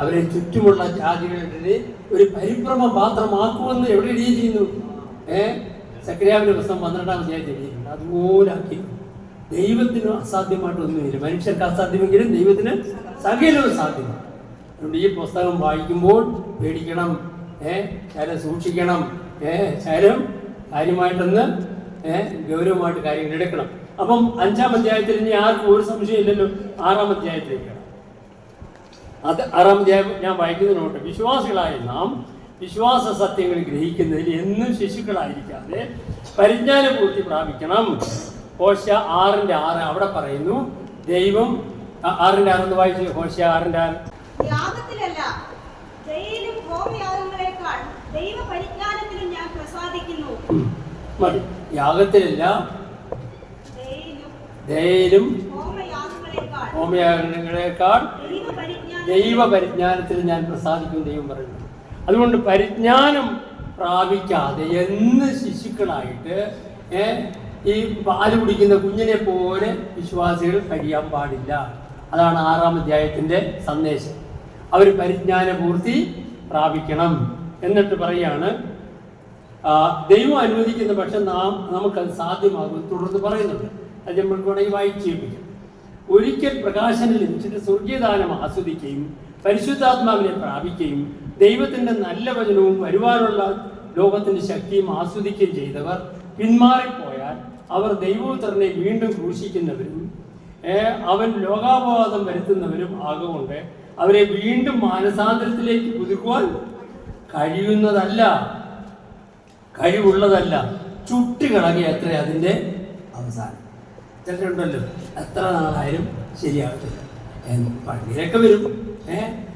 അവരെ ചുറ്റുമുള്ള ജാതികളുടെ ഒരു പരിഭ്രമ പാത്രമാക്കുമെന്ന് എവിടെ എഴുതി ചെയ്യുന്നു? സക്രിയാവിന്റെ പുസ്തകം 12-ാം അധ്യായത്തിൽ എഴുതിയിട്ടുണ്ട്. അതുപോലെ ആക്കി. ദൈവത്തിന് അസാധ്യമായിട്ടൊന്നുമില്ല. മനുഷ്യർക്ക് അസാധ്യമെങ്കിലും ദൈവത്തിന് സകലവും സാധ്യമാണ്. അതുകൊണ്ട് ഈ പുസ്തകം വായിക്കുമ്പോൾ പേടിക്കണം, ശാലം സൂക്ഷിക്കണം, ശാലം കാര്യമായിട്ടൊന്ന് ഗൗരവമായിട്ട് കാര്യങ്ങൾ എടുക്കണം. അപ്പം 5-ാം അധ്യായത്തിൽ ഇനി ആർക്കും ഒരു സംശയം ഇല്ലല്ലോ. 6-ാം അധ്യായത്തിലേക്ക് അത് 6-ാം അധ്യായം ഞാൻ വായിക്കുന്നതിനോട്ട്, വിശ്വാസികളായ നാം വിശ്വാസ സത്യങ്ങൾ ഗ്രഹിക്കുന്നതിൽ എന്നും ശിശുക്കളായിരിക്കാതെ പരിജ്ഞാന പൂർത്തി പ്രാപിക്കണം. ഹോശ 6:6 അവിടെ പറയുന്നു, ദൈവം 6:6 എന്ന് വായിച്ചു. ഹോശ 6:6 യാഗത്തിലല്ല ദയയിലും ഹോമയാഗങ്ങളെക്കാൾ ദൈവപരിജ്ഞാനത്തിലും ഞാൻ പ്രസാദിക്കുന്നു. മതി. യാഗത്തിലല്ല ദയയിലും ഹോമയാഗങ്ങളെക്കാൾ ദൈവപരിജ്ഞാനത്തിൽ ഞാൻ പ്രസാദിക്കും ദൈവം പറയുന്നു. അതുകൊണ്ട് പരിജ്ഞാനം പ്രാപിക്കാതെ എന്ന് ശിശുക്കളായിട്ട് ഈ പാല് കുടിക്കുന്ന കുഞ്ഞിനെ പോലെ വിശ്വാസികൾ കഴിയാൻ പാടില്ല. അതാണ് 6-ാം അധ്യായത്തിന്റെ സന്ദേശം. അവർ പരിജ്ഞാന പൂർത്തി പ്രാപിക്കണം. എന്നിട്ട് പറയാണ്, ദൈവം അനുവദിക്കുന്ന പക്ഷെ നമുക്കത് സാധ്യമാകും തുടർന്ന് പറയുന്നുണ്ട്. അത് നമ്മൾക്ക് വേണമെങ്കിൽ വായിച്ച് കേൾപ്പിക്കാം. ഒരിക്കൽ പ്രകാശനം ലഭിച്ചിട്ട് സ്വർഗീയദാനം ആസ്വദിക്കുകയും പരിശുദ്ധാത്മാവിനെ പ്രാപിക്കുകയും ദൈവത്തിന്റെ നല്ല വചനവും വരുവാനുള്ള ലോകത്തിന്റെ ശക്തിയും ആസ്വദിക്കുകയും ചെയ്തവർ പിന്മാറിപ്പോയാൽ അവർ ദൈവോത്തരനെ വീണ്ടും ക്രൂശിക്കുന്നവരും അവൻ ലോകാപവാദം വരുത്തുന്നവരും ആകൊണ്ട് അവരെ വീണ്ടും മാനസാന്തരത്തിലേക്ക് പുതുക്കുവാൻ കഴിവുള്ളതല്ല, ചുട്ടുകളകെ അത്ര അതിൻ്റെ അവസാനം. ചിലരുണ്ടല്ലോ എത്ര നാളായാലും ശരിയാകത്തില്ല, പള്ളിയിലൊക്കെ വരും,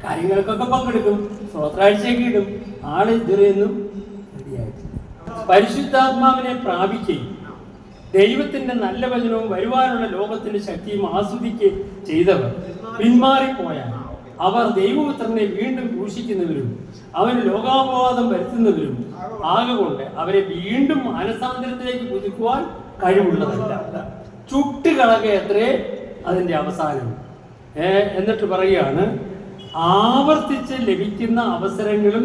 കാര്യങ്ങൾക്കൊക്കെ പങ്കെടുക്കും, സ്തോത്രാഴ്ചയൊക്കെ ഇടും. ആള് ഇതുവരെയൊന്നും റെഡിയായിട്ടില്ല. പരിശുദ്ധാത്മാവിനെ പ്രാപിക്കുകയും ദൈവത്തിന്റെ നല്ല വചനവും വരുവാനുള്ള ലോകത്തിന്റെ ശക്തിയും ആസ്വദിക്കുകയും ചെയ്തവർ പിന്മാറിപ്പോയാൽ അവർ ദൈവപുത്രനെ വീണ്ടും ക്രൂശിക്കുന്നവരും അവന് ലോകാപവാദം വരുത്തുന്നവരും ആകൊണ്ട് അവരെ വീണ്ടും മാനസാന്തരത്തിലേക്ക് പുതുക്കുവാൻ കഴിവുള്ളതല്ല. ചുട്ടുകളകയത്രേ അതിന്റെ അവസാനം. എന്നിട്ട് പറയുകയാണ്, ആവർത്തിച്ച് ലഭിക്കുന്ന അവസരങ്ങളും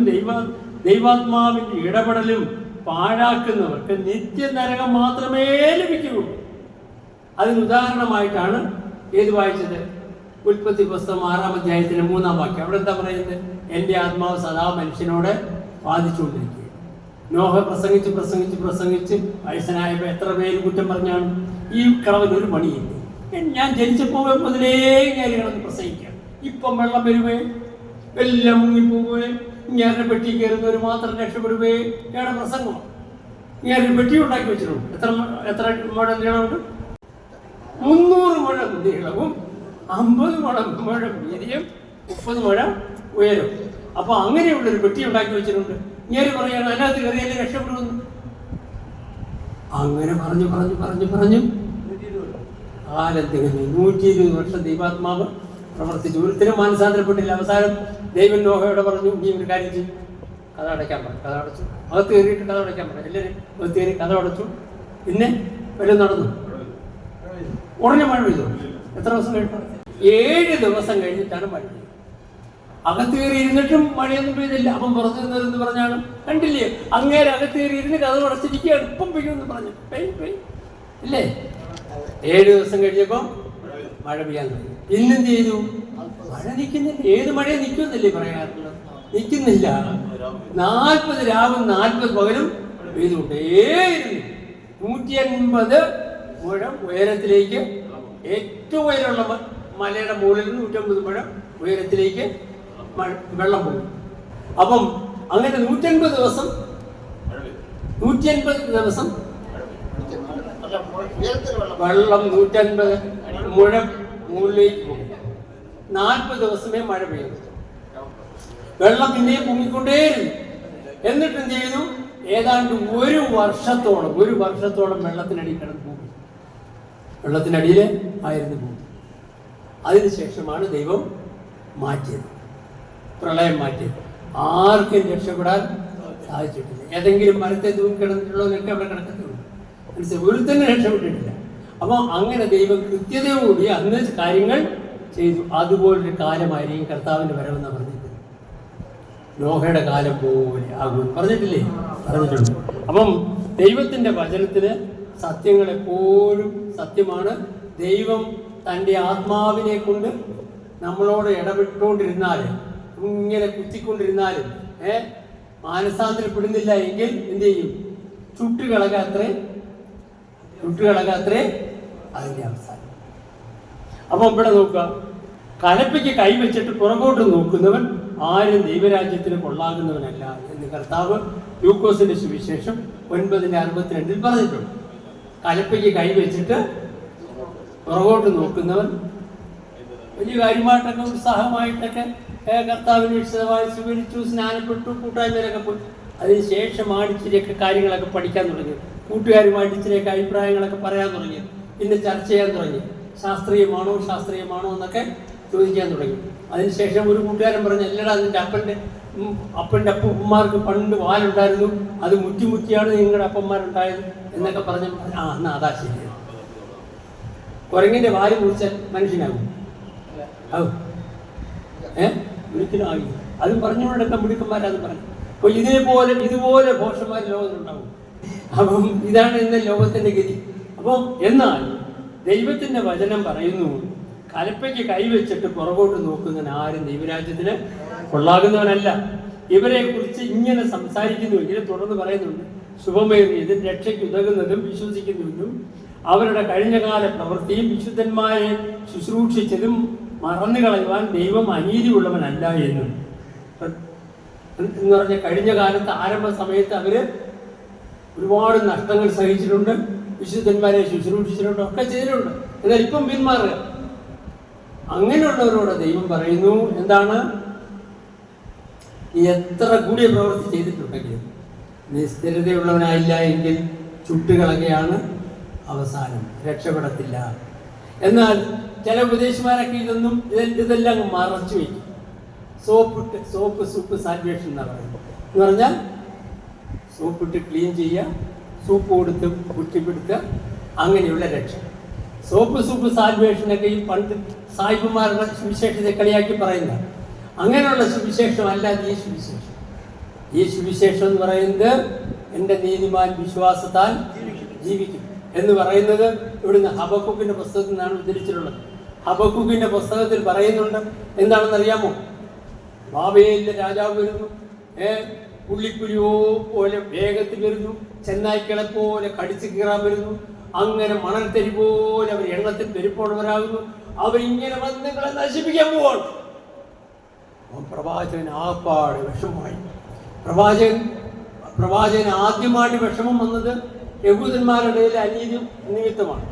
ദൈവാത്മാവിന്റെ ഇടപെടലും പാഴാക്കുന്നവർക്ക് നിത്യനരകം മാത്രമേ ലഭിക്കുകയുള്ളൂ. അതിന് ഉദാഹരണമായിട്ടാണ് ഏത് വായിച്ചത്? ഉൽപ്പത്തി പുസ്തകം 6-ാം അധ്യായത്തിന് 3-ാം വാക്യം. അവിടെ എന്താ പറയുന്നത്? എൻ്റെ ആത്മാവ് സദാ മനുഷ്യനോട് വാദിച്ചുകൊണ്ടിരിക്കുക. നോഹ പ്രസംഗിച്ച് പ്രസംഗിച്ച് പ്രസംഗിച്ച് വയസ്സനായപ്പോൾ എത്ര പേര് കുറ്റം പറഞ്ഞാണ്. ഈ കളവൻ ഒരു പണിയില്ല. ഞാൻ ജനിച്ചപ്പോൾ മുതലേ കാര്യങ്ങളൊന്ന് പ്രസംഗിക്കാം. ഇപ്പം വെള്ളം വരുവേ, എല്ലാം മുങ്ങിപ്പോവേ, ഇങ്ങനെ പെട്ടി കയറുന്നവർ മാത്രം രക്ഷപ്പെടുവേ. ഇയാളുടെ പ്രസംഗമാണ്. ഇങ്ങനെ പെട്ടി ഉണ്ടാക്കി വെച്ചിട്ടുണ്ട്. എത്ര മുഴ നീളമുണ്ട്? 300 മുഴ നീളവും 50 മുഴ വീതിയും 30 മുഴ ഉയരും. അപ്പൊ അങ്ങനെയുള്ളൊരു പെട്ടി ഉണ്ടാക്കി വെച്ചിട്ടുണ്ട്. ഇങ്ങനെ പറയാണ് അതിനകത്ത് കയറിയാലേ രക്ഷപ്പെടുന്നു. അങ്ങനെ പറഞ്ഞു പറഞ്ഞു പറഞ്ഞു പറഞ്ഞു കാലം തികഞ്ഞു. 120 വർഷം ദൈവാത്മാവ് പ്രവർത്തിച്ചു. ഒരുത്തിനും മാനസാന്തരപ്പെട്ടില്ല. അവസാനം ദൈവൻ നോഹയോടെ പറഞ്ഞു, നീ ഒരു കാര്യം ചെയ്യും, കഥ അടയ്ക്കാൻ പറഞ്ഞു. കഥ അടച്ചു. അകത്ത് കയറിയിട്ട് കഥ അടയ്ക്കാൻ പറഞ്ഞു. എല്ലാവരും അകത്ത് കയറി കഥ അടച്ചു. പിന്നെ വല്ലതും നടന്നു. ഉടനെ മഴ പെയ്തു. എത്ര ദിവസം കഴിഞ്ഞു? 7 ദിവസം കഴിഞ്ഞിട്ടാണ് മഴ പെയ്തത്. അകത്ത് കയറി ഇരുന്നിട്ടും മഴയൊന്നും പെയ്തില്ല. അപ്പം പുറത്തു നിന്നതെന്ന് പറഞ്ഞാണ്, കണ്ടില്ലേ അങ്ങേരെ അകത്ത് കയറി ഇരുന്ന് കഥ അടച്ചിരിക്കുകയാണ്, ഇപ്പം പെയ്യുമെന്ന് പറഞ്ഞു. ഇല്ലേ? 7 ദിവസം കഴിഞ്ഞപ്പോൾ മഴ പെയ്യാൻ തുടങ്ങി. പിന്നെന്ത് ചെയ്തു? മഴ നിൽക്കുന്നില്ല. ഏത് മഴ നിൽക്കുന്നില്ലേ പറയാറുള്ളത്? നിൽക്കുന്നില്ല. 40 രാവും 40 പകലും പെയ്തുകൊണ്ടേയിരുന്നു. 150 മുഴം ഉയരത്തിലേക്ക്, ഏറ്റവും ഉയരമുള്ള മലയുടെ മുകളിൽ 150 മുഴം ഉയരത്തിലേക്ക് വെള്ളം പോകും. അപ്പം അങ്ങനെ 150 ദിവസം 150 ദിവസം വെള്ളം 150 മുഴം മുകളിലേക്ക് പോകും. 40 ദിവസമേ മഴ പെയ്യും. വെള്ളം പിന്നെയും പൊങ്ങിക്കൊണ്ടേയിരുന്നു. എന്നിട്ട് എന്ത് ചെയ്തു? ഏതാണ്ട് ഒരു വർഷത്തോളം വെള്ളത്തിനടി കിടന്നു പോകും. വെള്ളത്തിനടിയിൽ ആയിരുന്നു പോകും. അതിനുശേഷമാണ് ദൈവം മാറ്റിയത്, പ്രളയം മാറ്റിയത്. ആർക്കും രക്ഷപ്പെടാൻ സാധിച്ചിട്ടില്ല. ഏതെങ്കിലും മരത്തെ തൂങ്ങിക്കിടന്നിട്ടുള്ളതൊക്കെ അവിടെ കിടക്കത്തുള്ളൂ. മനസ്സിലായി? ഒരു തന്നെ രക്ഷപ്പെട്ടിട്ടില്ല. അപ്പോൾ അങ്ങനെ ദൈവം കൃത്യതയോടുകൂടി അന്ന് കാര്യങ്ങൾ ചെയ്തു. അതുപോലൊരു കാലമായിരിക്കും കർത്താവിൻ്റെ വരവെന്ന് പറഞ്ഞിട്ടുണ്ട്. നോഹയുടെ കാലം പോലെ ആകും പറഞ്ഞിട്ടില്ലേ? പറഞ്ഞിട്ടുണ്ട്. അപ്പം ദൈവത്തിൻ്റെ വചനത്തിന് സത്യങ്ങൾ എപ്പോഴും സത്യമാണ്. ദൈവം തൻ്റെ ആത്മാവിനെ കൊണ്ട് നമ്മളോട് ഇടപെട്ടുകൊണ്ടിരുന്നാലും ഇങ്ങനെ കുത്തിക്കൊണ്ടിരുന്നാലും മാനസാന്തരപ്പെടുന്നില്ല എങ്കിൽ എന്ത് ചെയ്യും? ചുട്ടുകളകാത്രേ അതിൻ്റെ അവസാനം. അപ്പം ഇവിടെ നോക്കുക, കലപ്പയ്ക്ക് കൈവച്ചിട്ട് പുറകോട്ട് നോക്കുന്നവൻ ആരും ദൈവരാജ്യത്തിന് കൊള്ളാകുന്നവനല്ല എന്ന് കർത്താവ് ലൂക്കോസിന്റെ സുവിശേഷം 9:62 പറഞ്ഞിട്ടുണ്ട്. കലപ്പയ്ക്ക് കൈവച്ചിട്ട് പുറകോട്ട് നോക്കുന്നവൻ വലിയ കാര്യമായിട്ടൊക്കെ ഉത്സാഹമായിട്ടൊക്കെ കർത്താവിന് വിശദമായി സ്വീകരിച്ചു, സ്നാനപ്പെട്ടു, കൂട്ടായ്മയിലൊക്കെ പോയി. അതിനുശേഷം ഇച്ചിരിയൊക്കെ കാര്യങ്ങളൊക്കെ പഠിക്കാൻ തുടങ്ങി. കൂട്ടുകാരുമായിട്ട് ഇച്ചിരിയൊക്കെ അഭിപ്രായങ്ങളൊക്കെ പറയാൻ തുടങ്ങി. പിന്നെ ചർച്ച ചെയ്യാൻ തുടങ്ങി. ശാസ്ത്രീയമാണോ എന്നൊക്കെ ചോദിക്കാൻ തുടങ്ങി. അതിനുശേഷം ഒരു കൂട്ടുകാരൻ പറഞ്ഞു, അല്ലടാ നിന്റെ അപ്പൻ്റെ അപ്പന്മാർക്ക് പണ്ട് വാലുണ്ടായിരുന്നു, അത് മുറ്റിയാണ് നിങ്ങളുടെ അപ്പന്മാരുണ്ടായത് എന്നൊക്കെ പറഞ്ഞ് എന്നാ അതാ ശരി. കുരങ്ങിന്റെ വാല് മുറിച്ചാൽ മനുഷ്യനാകും? ഒരിക്കലും ആകില്ല. അതും പറഞ്ഞുകൊണ്ടൊക്കെ മിടുക്കന്മാരത് പറഞ്ഞു. അപ്പോൾ ഇതുപോലെ ഭോഷന്മാർ ലോകത്തിലുണ്ടാവും. അപ്പം ഇതാണ് ഇന്ന് ലോകത്തിന്റെ ഗതി. അപ്പം എന്നാൽ ദൈവത്തിന്റെ വചനം പറയുന്നു, കലപ്പയ്ക്ക് കൈവച്ചിട്ട് പുറകോട്ട് നോക്കുന്നവൻ ആരും ദൈവരാജ്യത്തിന് കൊള്ളാകുന്നവനല്ല. ഇവരെ കുറിച്ച് ഇങ്ങനെ സംസാരിക്കുന്നുവെങ്കിൽ തുടർന്ന് പറയുന്നുണ്ട്, ശുഭമേറിയതും രക്ഷയ്ക്ക് ഉതകുന്നതും വിശ്വസിക്കുന്നതും അവരുടെ കഴിഞ്ഞകാല പ്രവൃത്തിയും വിശുദ്ധന്മാരെ ശുശ്രൂഷിച്ചതും മറന്നു കളയുവാൻ ദൈവം അനീതിയുള്ളവനല്ല എന്നും. എന്ന് പറഞ്ഞ കഴിഞ്ഞ കാലത്ത് ആരംഭ സമയത്ത് അവര് ഒരുപാട് നഷ്ടങ്ങൾ സഹിച്ചിട്ടുണ്ട്, വിശുദ്ധന്മാരെ ശുശ്രൂഷിച്ചിട്ടുണ്ട്, ഒക്കെ ചെയ്തിട്ടുണ്ട്. എന്നാൽ ഇപ്പം പിന്മാറുക. അങ്ങനെയുള്ളവരോട് ദൈവം പറയുന്നു എന്താണ്? നീ എത്ര കൂടിയ പ്രവൃത്തി ചെയ്തിട്ടുണ്ടെങ്കിലും നീ സ്ഥിരതയുള്ളവനായില്ല എങ്കിൽ ചുട്ടുകളകയാണ് അവസാനം, രക്ഷപ്പെടത്തില്ല. എന്നാൽ ചില ഉപദേശിമാരൊക്കെ ഇതെല്ലാം മറച്ചു വയ്ക്കും. സോപ്പ് സൂപ്പ് സാൽവേഷൻ എന്നാണ് പറയുന്നത്. എന്ന് പറഞ്ഞാൽ സോപ്പിട്ട് ക്ലീൻ ചെയ്യുക, സൂപ്പ് കൊടുത്ത് കുറ്റിപ്പിടുത്തുക, അങ്ങനെയുള്ള രക്ഷ. സൂപ്പ് സാൽവേഷനൊക്കെ ഈ പണ്ട് സായിപ്പുമാരുടെ സുവിശേഷത്തെ കളിയാക്കി പറയുന്ന അങ്ങനെയുള്ള സുവിശേഷമല്ല ഈ സുവിശേഷം. ഈ സുവിശേഷം എന്ന് പറയുന്നത് എൻ്റെ നീതിമാൻ വിശ്വാസത്താൽ ജീവിക്കും എന്ന് പറയുന്നത് ഇവിടുന്ന് ഹബക്കൂക്കിന്റെ പുസ്തകത്തിൽ നിന്നാണ് ഉദ്ധരിച്ചിട്ടുള്ളത്. ഹബക്കൂക്കിന്റെ പുസ്തകത്തിൽ പറയുന്നുണ്ട്, എന്താണെന്ന് അറിയാമോ? ബാബേലിലെ രാജാവ് വരുന്നു, പുള്ളിപ്പുലിയോ പോലെ വേഗത്തിൽ വരുന്നു, ചെന്നായ്ക്കളെ പോലെ കടിച്ചു കീറാൻ വരുന്നു, അങ്ങനെ മണൽത്തരി പോലെ അവർ എണ്ണത്തിൽ പെരുപ്പോണവരാകുന്നു, അവരിങ്ങനെ വന്ന് നിങ്ങളെ നശിപ്പിക്കാൻ പോവാണ്. പ്രവാചകൻ ആപ്പാട് വിഷമമായി. പ്രവാചകൻ ആദ്യമായിട്ട് വിഷമം വന്നത് യഹൂദന്മാരുടെ ഇടയിൽ അനീതി നിമിത്തമാണ്.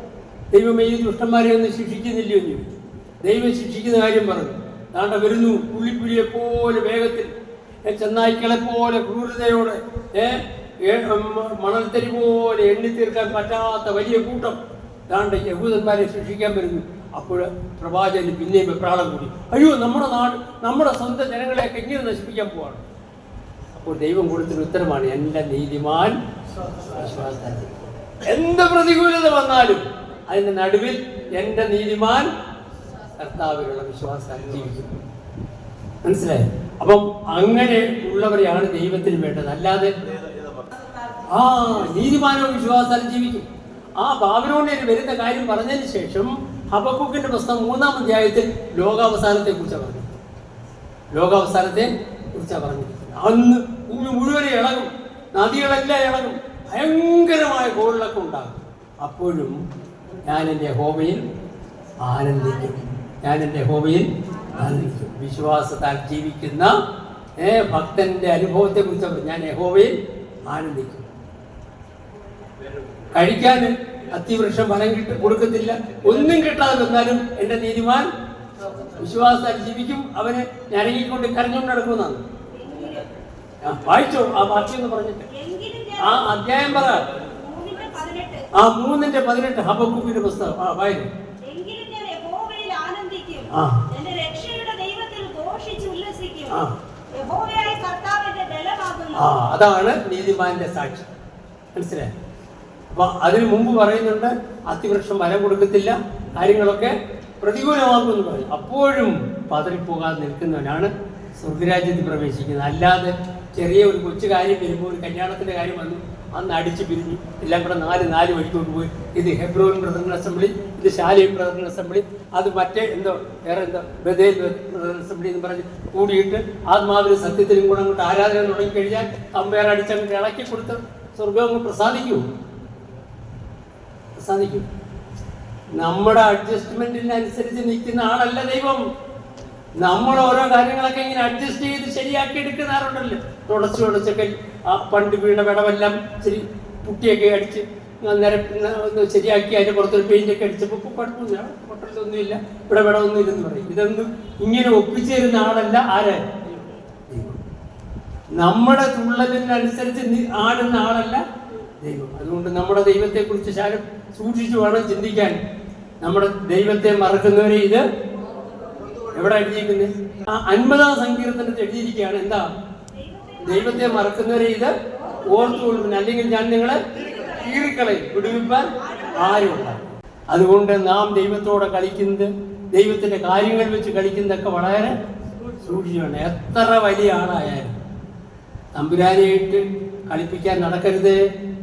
ദൈവം ഈ ദുഷ്ടന്മാരെ ഒന്നും ശിക്ഷിക്കുന്നില്ലയോ എന്ന് ചോദിച്ചു. ദൈവം ശിക്ഷിക്കുന്ന കാര്യം പറഞ്ഞു. താണ്ട വരുന്നു, പുള്ളിപ്പുലിയെ പോലെ വേഗത്തിൽ, ചെന്നായ്ക്കളെ പോലെ ക്രൂരതയോടെ, മണൽത്തരി പോലെ എണ്ണി തീർക്കാൻ പറ്റാത്ത വലിയ കൂട്ടം താണ്ട യഹൂദന്മാരെ ശിക്ഷിക്കാൻ വരുന്നു. അപ്പോൾ പ്രവാചകന് പിന്നെയും വെപ്രാളം കൂടി. അയ്യോ, നമ്മുടെ നാട്, നമ്മുടെ സ്വന്തം ജനങ്ങളെയൊക്കെ എങ്ങനെ നശിപ്പിക്കാൻ പോവാണ്. അപ്പോൾ ദൈവം കൊടുത്തൊരു ഉത്തരമാണ്, എൻ്റെ നീതിമാൻ വിശ്വാസത്താൽ. എന്ത് പ്രതികൂലത വന്നാലും അതിൻ്റെ നടുവിൽ എൻ്റെ നീതിമാൻ കർത്താവിലുള്ള വിശ്വാസത്താൽ ജീവിക്കും. മനസ്സിലായോ? അപ്പം അങ്ങനെ ഉള്ളവരെയാണ് ദൈവത്തിന് വേണ്ടത്. അല്ലാതെ നീതിമാനോ വിശ്വാസത്താൽ ജീവിക്കും. ബാബിലോണിൽ വരുന്ന കാര്യം പറഞ്ഞതിന് ശേഷം ഹബക്കൂക്കിന്റെ പുസ്തകം 3-ാം അധ്യായത്തിൽ ലോകാവസാനത്തെ കുറിച്ചാണ് പറഞ്ഞത്. ലോകാവസാനത്തെ കുറിച്ചാണ് പറഞ്ഞിരിക്കുന്നത്. അന്ന് ഭൂമി മുഴുവൻ ഇളകും, നദികളെല്ലാം ഇളകും, ഭയങ്കരമായ കോളിളക്കം ഉണ്ടാകും. അപ്പോഴും ഞാൻ എൻ്റെ യഹോവയിൽ ആനന്ദിക്കും. വിശ്വാസത്താൽ ജീവിക്കുന്ന ഭക്തന്റെ അനുഭവത്തെ കുറിച്ച് ഞാൻ യഹോവയിൽ ആനന്ദിക്കും. കഴിക്കാൻ അത്തിവൃക്ഷം ഫലം കൊടുക്കത്തില്ല, ഒന്നും കിട്ടാതെ വന്നാലും എൻ്റെ നീതിമാൻ വിശ്വാസത്താൽ ജീവിക്കും. അവന് ഞരങ്ങിക്കൊണ്ട് കരഞ്ഞുകൊണ്ട് നടക്കുമെന്നാണ്. വായിച്ചോ ആ വാക്യം എന്ന് പറഞ്ഞിട്ട് ആ അധ്യായം പറ. 3:18 ഹബക്കൂക്കിന്റെ പുസ്തകം വായിക്കും. അതാണ് നീതിമാന്റെ സാക്ഷി. മനസ്സിലായി? അപ്പൊ അതിനു മുമ്പ് പറയുന്നുണ്ട്, അത്തിവൃക്ഷം ഫലം കൊടുക്കത്തില്ല, കാര്യങ്ങളൊക്കെ പ്രതികൂലമാക്കുമെന്ന് പറയും. അപ്പോഴും പതറിപ്പോകാതെ നിൽക്കുന്നവനാണ് സ്വർഗരാജ്യത്തിൽ പ്രവേശിക്കുന്നത്. അല്ലാതെ ചെറിയ ഒരു കൊച്ചു കാര്യം വരുമ്പോൾ, ഒരു കല്യാണത്തിന്റെ കാര്യം വന്നു, അന്ന് അടിച്ചു പിരിഞ്ഞു, എല്ലാം കൂടെ നാല് വഴിക്കോട്ട് പോയി. ഇത് ഹെബ്രോൻ ബ്രദറൻ അസംബ്ലി, ഇത് ഷാലേം ബ്രദറൻ അസംബ്ലി, അത് മറ്റേ വേറെ ബഥേൽ ബ്രദറൻ അസംബ്ലി എന്ന് പറഞ്ഞ് കൂടിയിട്ട് ആത്മാവിന് സത്യത്തിലും കൂടെ അങ്ങോട്ട് ആരാധന തുടങ്ങിക്കഴിഞ്ഞാൽ കമ്പയർ അടിച്ചങ്ങോട്ട് ഇളക്കി കൊടുത്ത് സ്വർഗം അങ്ങ് പ്രസാദിക്കൂ. നമ്മുടെ അഡ്ജസ്റ്റ്മെന്റിനനുസരിച്ച് നിൽക്കുന്ന ആളല്ല ദൈവം. നമ്മൾ ഓരോ കാര്യങ്ങളൊക്കെ ഇങ്ങനെ അഡ്ജസ്റ്റ് ചെയ്ത് ശരിയാക്കി എടുക്കുന്നവരുണ്ടല്ലോ. തുടച്ചൊക്കെ പണ്ട് വീണ വിടവെല്ലാം ശരി പുട്ടിയൊക്കെ അടിച്ച് അന്നേരം ശരിയാക്കി അതിന്റെ പുറത്തൊരു പെയിന്റൊക്കെ അടിച്ചപ്പോൾ കുഴപ്പമില്ല, പൊട്ടലൊന്നുമില്ല, ഇവിടെ വിടവൊന്നും ഇല്ലെന്ന് പറയും. ഇതൊന്നും ഇങ്ങനെ ഒപ്പിച്ചേരുന്ന ആളല്ല ആര്? നമ്മുടെ തുള്ളലിനനുസരിച്ച് ആടുന്ന ആളല്ല ദൈവം. അതുകൊണ്ട് നമ്മുടെ ദൈവത്തെ കുറിച്ച് ശാലം സൂക്ഷിച്ചു വേണം ചിന്തിക്കാൻ. നമ്മുടെ ദൈവത്തെ മറക്കുന്നവരെ ഇത് എവിടെ എഴുതിയിരിക്കുന്നത്? 50-ാം സങ്കീർത്തനത്തിൽ എഴുതിയിരിക്കുകയാണ്. എന്താ? ദൈവത്തെ മറക്കുന്നവരെ ഇത് ഓർത്തുകൊള്ളുന്നു, അല്ലെങ്കിൽ ഞാൻ നിങ്ങളെ കീറിക്കളയും, വിടുവിപ്പാൻ ആരുമില്ല. അതുകൊണ്ട് നാം ദൈവത്തോടെ കളിക്കുന്നത്, ദൈവത്തിന്റെ കാര്യങ്ങൾ വെച്ച് കളിക്കുന്നതൊക്കെ വളരെ സൂക്ഷിക്കണം. എത്ര വലിയ ആളായാലും തമ്പുരാനായിട്ട് കളിപ്പിക്കാൻ നടക്കരുത്.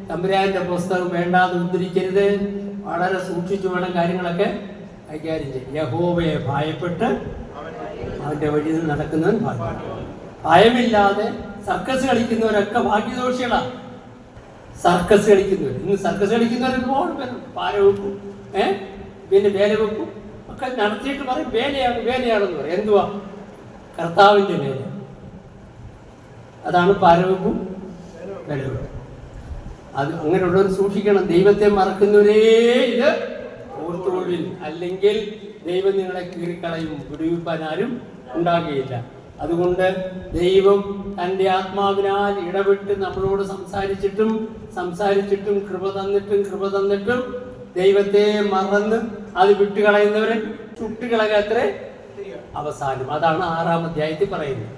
തമ്പുരാന്റെ പുസ്തകം വേണ്ടാതെ ഉദ്ധരിക്കരുത്. വളരെ സൂക്ഷിച്ചു വേണം കാര്യങ്ങളൊക്കെ കൈകാര്യം ചെയ്യും. യഹോവയെ ഭയപ്പെട്ട് അവന്റെ വഴിയിൽ നടക്കുന്നവൻ ഭയമില്ലാതെ. സർക്കസ് കളിക്കുന്നവരൊക്കെ ഭാഗ്യദോഷികളാണ്. സർക്കസ് കളിക്കുന്നവർ, ഇന്ന് സർക്കസ് കളിക്കുന്നവർ ഒരുപാട് പേരുണ്ട്. പാര വെക്കും, പിന്നെ വേല വെക്കും ഒക്കെ നടത്തിയിട്ട് പറയും വേലയാണെന്ന് പറയും. എന്തുവാ? കർത്താവിന്റെ വേല. അതാണ് പാരവെപ്പും വേലവെപ്പും. അത് അങ്ങനെയുള്ളവർ സൂക്ഷിക്കണം. ദൈവത്തെ മറക്കുന്നവരേ ഇത് ഓർത്തുകൊള്ളിൽ, അല്ലെങ്കിൽ ദൈവം നിങ്ങളെ കീറിക്കളയും, വിടുവിപ്പാൻ ആരും ഉണ്ടാകുകയില്ല. അതുകൊണ്ട് ദൈവം തൻ്റെ ആത്മാവിനാൽ ഇടപെട്ട് നമ്മളോട് സംസാരിച്ചിട്ടും കൃപ തന്നിട്ടും ദൈവത്തെ മറന്ന് അത് വിട്ടുകളയുന്നവരെ ചുട്ടുകളകത്രേ അവസാനം. അതാണ് 6-ാം അധ്യായത്തിൽ പറയുന്നത്.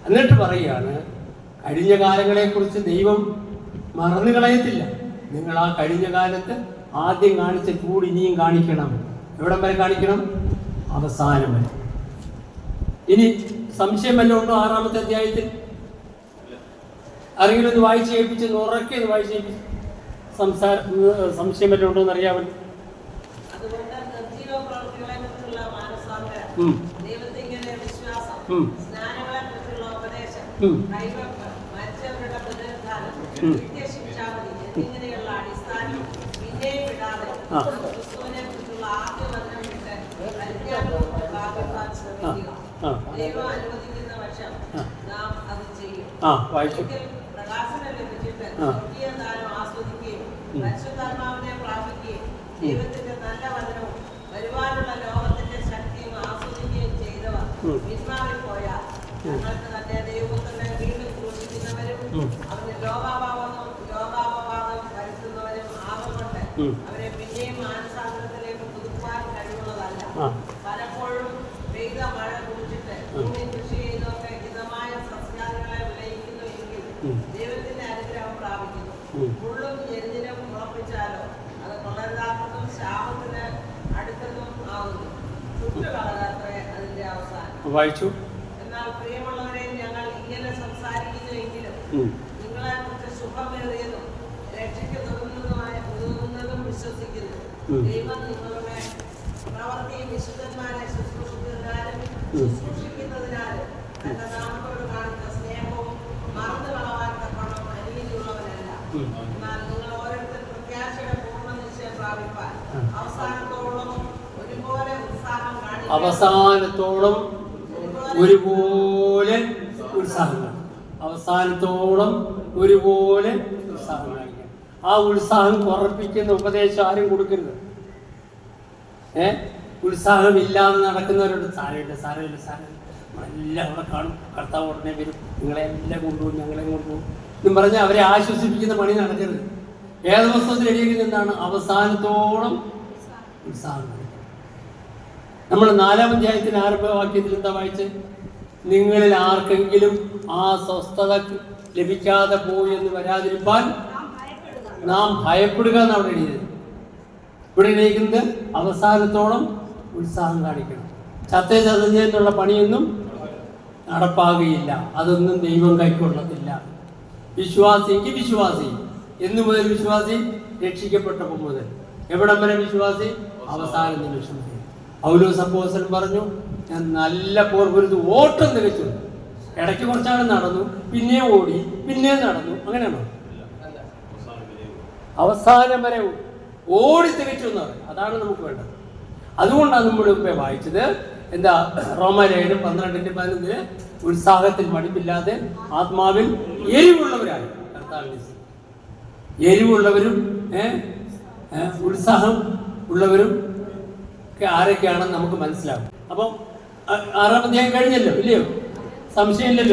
എന്നിട്ട് പറയുകയാണ്, കഴിഞ്ഞ കാലങ്ങളെക്കുറിച്ച് ദൈവം മറന്നു കളയത്തില്ല. നിങ്ങൾ ആ കഴിഞ്ഞ കാലത്ത് ആദ്യം കാണിച്ച ചൂട് ഇനിയും കാണിക്കണം. എവിടം വരെ കാണിക്കണം? അവസാനം വരെ. ഇനി സംശയം വല്ലതും ഉണ്ടോ 6-ാമത്തെ അധ്യായത്തിൽ? ആരെങ്കിലും ഒന്ന് വായിച്ച് കേൾപ്പിച്ച്, ഉറക്കെ ഒന്ന് വായിച്ച് കേൾപ്പിച്ച്. സംശയം വല്ലതും ഉണ്ടോ എന്ന് അറിയാമല്ലോ. വായിച്ചു. ദൈവത്തിന്റെ നല്ല വചനവും വരുവാനുള്ള ലോകത്തിന്റെ ശക്തിയും ആസ്വദിക്കുകയും ചെയ്തവർ പിന്മാറിപ്പോയാൽ ഞങ്ങൾക്ക് തന്നെ ദൈവത്തിന്റെ വീണ്ടും ക്രൂശിക്കുന്നവരും അവന് ലോകാപവാദം വരുത്തുന്നവരും ആകുകൊണ്ട് അവരെ പിന്നെയും മാനസാന്തരത്തിലേക്ക് പുതുക്കുവാൻ കഴിവുള്ളതല്ല. പലപ്പോഴും പെയ്ത മഴ കുടിച്ചിട്ട് ഭൂമി കൃഷി ചെയ്തൊക്കെ ഹിതമായ സസ്യാദികളെ വിളയിക്കുന്നു എങ്കിൽ ദൈവത്തിന്റെ അനുഗ്രഹം പ്രാപിക്കുന്നു. മുള്ളും ഞെരിഞ്ഞിലും മുളപ്പിച്ചാലോ അത് കൊള്ളരുതാത്തതും ശാപത്തിന് അടുത്തതും ആകുന്നു. ചുട്ടുകളകാത്രേ അതിന്റെ അവസാനം. വായിച്ചു. എന്നാൽ പ്രിയമുള്ളവരെ, ഞങ്ങൾ ഇങ്ങനെ സംസാരിക്കുന്നുവെങ്കിലും നിങ്ങളെ കുറിച്ച് ശുഭമേറിയതും രക്ഷയ്ക്ക് ഉതകുന്നതും വിശ്വസിക്കുന്നു. ദൈവം നിങ്ങളുടെ പ്രവൃത്തിയും വിശുദ്ധന്മാരെ ശുശ്രൂഷിക്കുന്നതിനാലും തന്റെ നാമത്തോട് കാണിച്ച സ്നേഹവും മറന്നു കളവാൻ തക്കണം അനീതിയുള്ളവരല്ല. എന്നാൽ നിങ്ങൾ ഓരോരുത്തർ പ്രത്യാശയുടെ പൂർണ്ണ നിശ്ചയം പ്രാപിപ്പാൻ അവസാനത്തോളം ഒരുപോലെ ഉത്സാഹം കാണിക്കണം. അവസാനത്തോളം ഒരുപോലെ ഉത്സാഹം കാണിക്കണം. ആ ഉത്സാഹം കുറപ്പിക്കുന്ന ഉപദേശം ആരും കൊടുക്കരുത്. ഉത്സാഹമില്ലാതെ നടക്കുന്നവരോട് സാരമില്ല എല്ലാം അവിടെ കാണും, കർത്താവ് ഉടനെ വരും, നിങ്ങളെല്ലാം കൊണ്ടുപോകും, ഞങ്ങളെ കൊണ്ടുപോകും എന്നും പറഞ്ഞ് അവരെ ആശ്വസിപ്പിക്കുന്ന പണി നടക്കരുത്. വേദപുസ്തകത്തിൽ എഴുതിയിരിക്കുന്നത് എന്താണ്? അവസാനത്തോളം ഉത്സാഹം കാണിക്കണം. നമ്മൾ 4-ാം അധ്യായത്തിന് ആരംഭവാക്യത്തിൽ എന്താ വായിച്ച്? നിങ്ങളിൽ ആർക്കെങ്കിലും ആ സ്വസ്ഥത ലഭിക്കാതെ പോയി എന്ന് വരാതിരിക്കാൻ നാം ഭയപ്പെടുക എന്നാണ് എഴുതിയത്. ഇവിടെ എഴുതിയിരിക്കുന്നത് അവസാനത്തോളം ഉത്സാഹം കാണിക്കണം. ചതഞ്ഞെന്നുള്ള പണിയൊന്നും നടപ്പാകുകയില്ല. അതൊന്നും ദൈവം കൈക്കൊള്ളത്തില്ല. വിശ്വാസിക്ക് വിശ്വാസി എന്നു മുതൽ വിശ്വാസി രക്ഷിക്കപ്പെട്ടപ്പോൾ മുതൽ എവിടം വരെ വിശ്വാസി? അവസാന നിമിഷം. പൗലോസ് അപ്പോസ്തലൻ പറഞ്ഞു, ഞാൻ നല്ല പോർപൊരുത് ഓട്ടം തികച്ചു. ഇടയ്ക്ക് കുറച്ചാൾ നടന്നു, പിന്നെയും ഓടി, പിന്നെയും നടന്നു. അങ്ങനെയാണോ? അവസാനം വരെ ഓടി തികച്ചു എന്ന് പറയും. അതാണ് നമുക്ക് വേണ്ടത്. അതുകൊണ്ടാണ് നമ്മൾ മുമ്പേ വായിച്ചത് എന്താ? റോമാലേഖനം 12:11 ഉത്സാഹത്തിൽ മടിപ്പില്ലാതെ ആത്മാവിൽ എരിവുള്ളവരായി കർത്താവിനെ. എരിവുള്ളവരും ഉത്സാഹം ഉള്ളവരും ആരൊക്കെയാണെന്ന് നമുക്ക് മനസ്സിലാവും. അപ്പം 6-ാം അധ്യായം കഴിഞ്ഞല്ലോ, ഇല്ലയോ? സംശയമില്ലല്ലോ.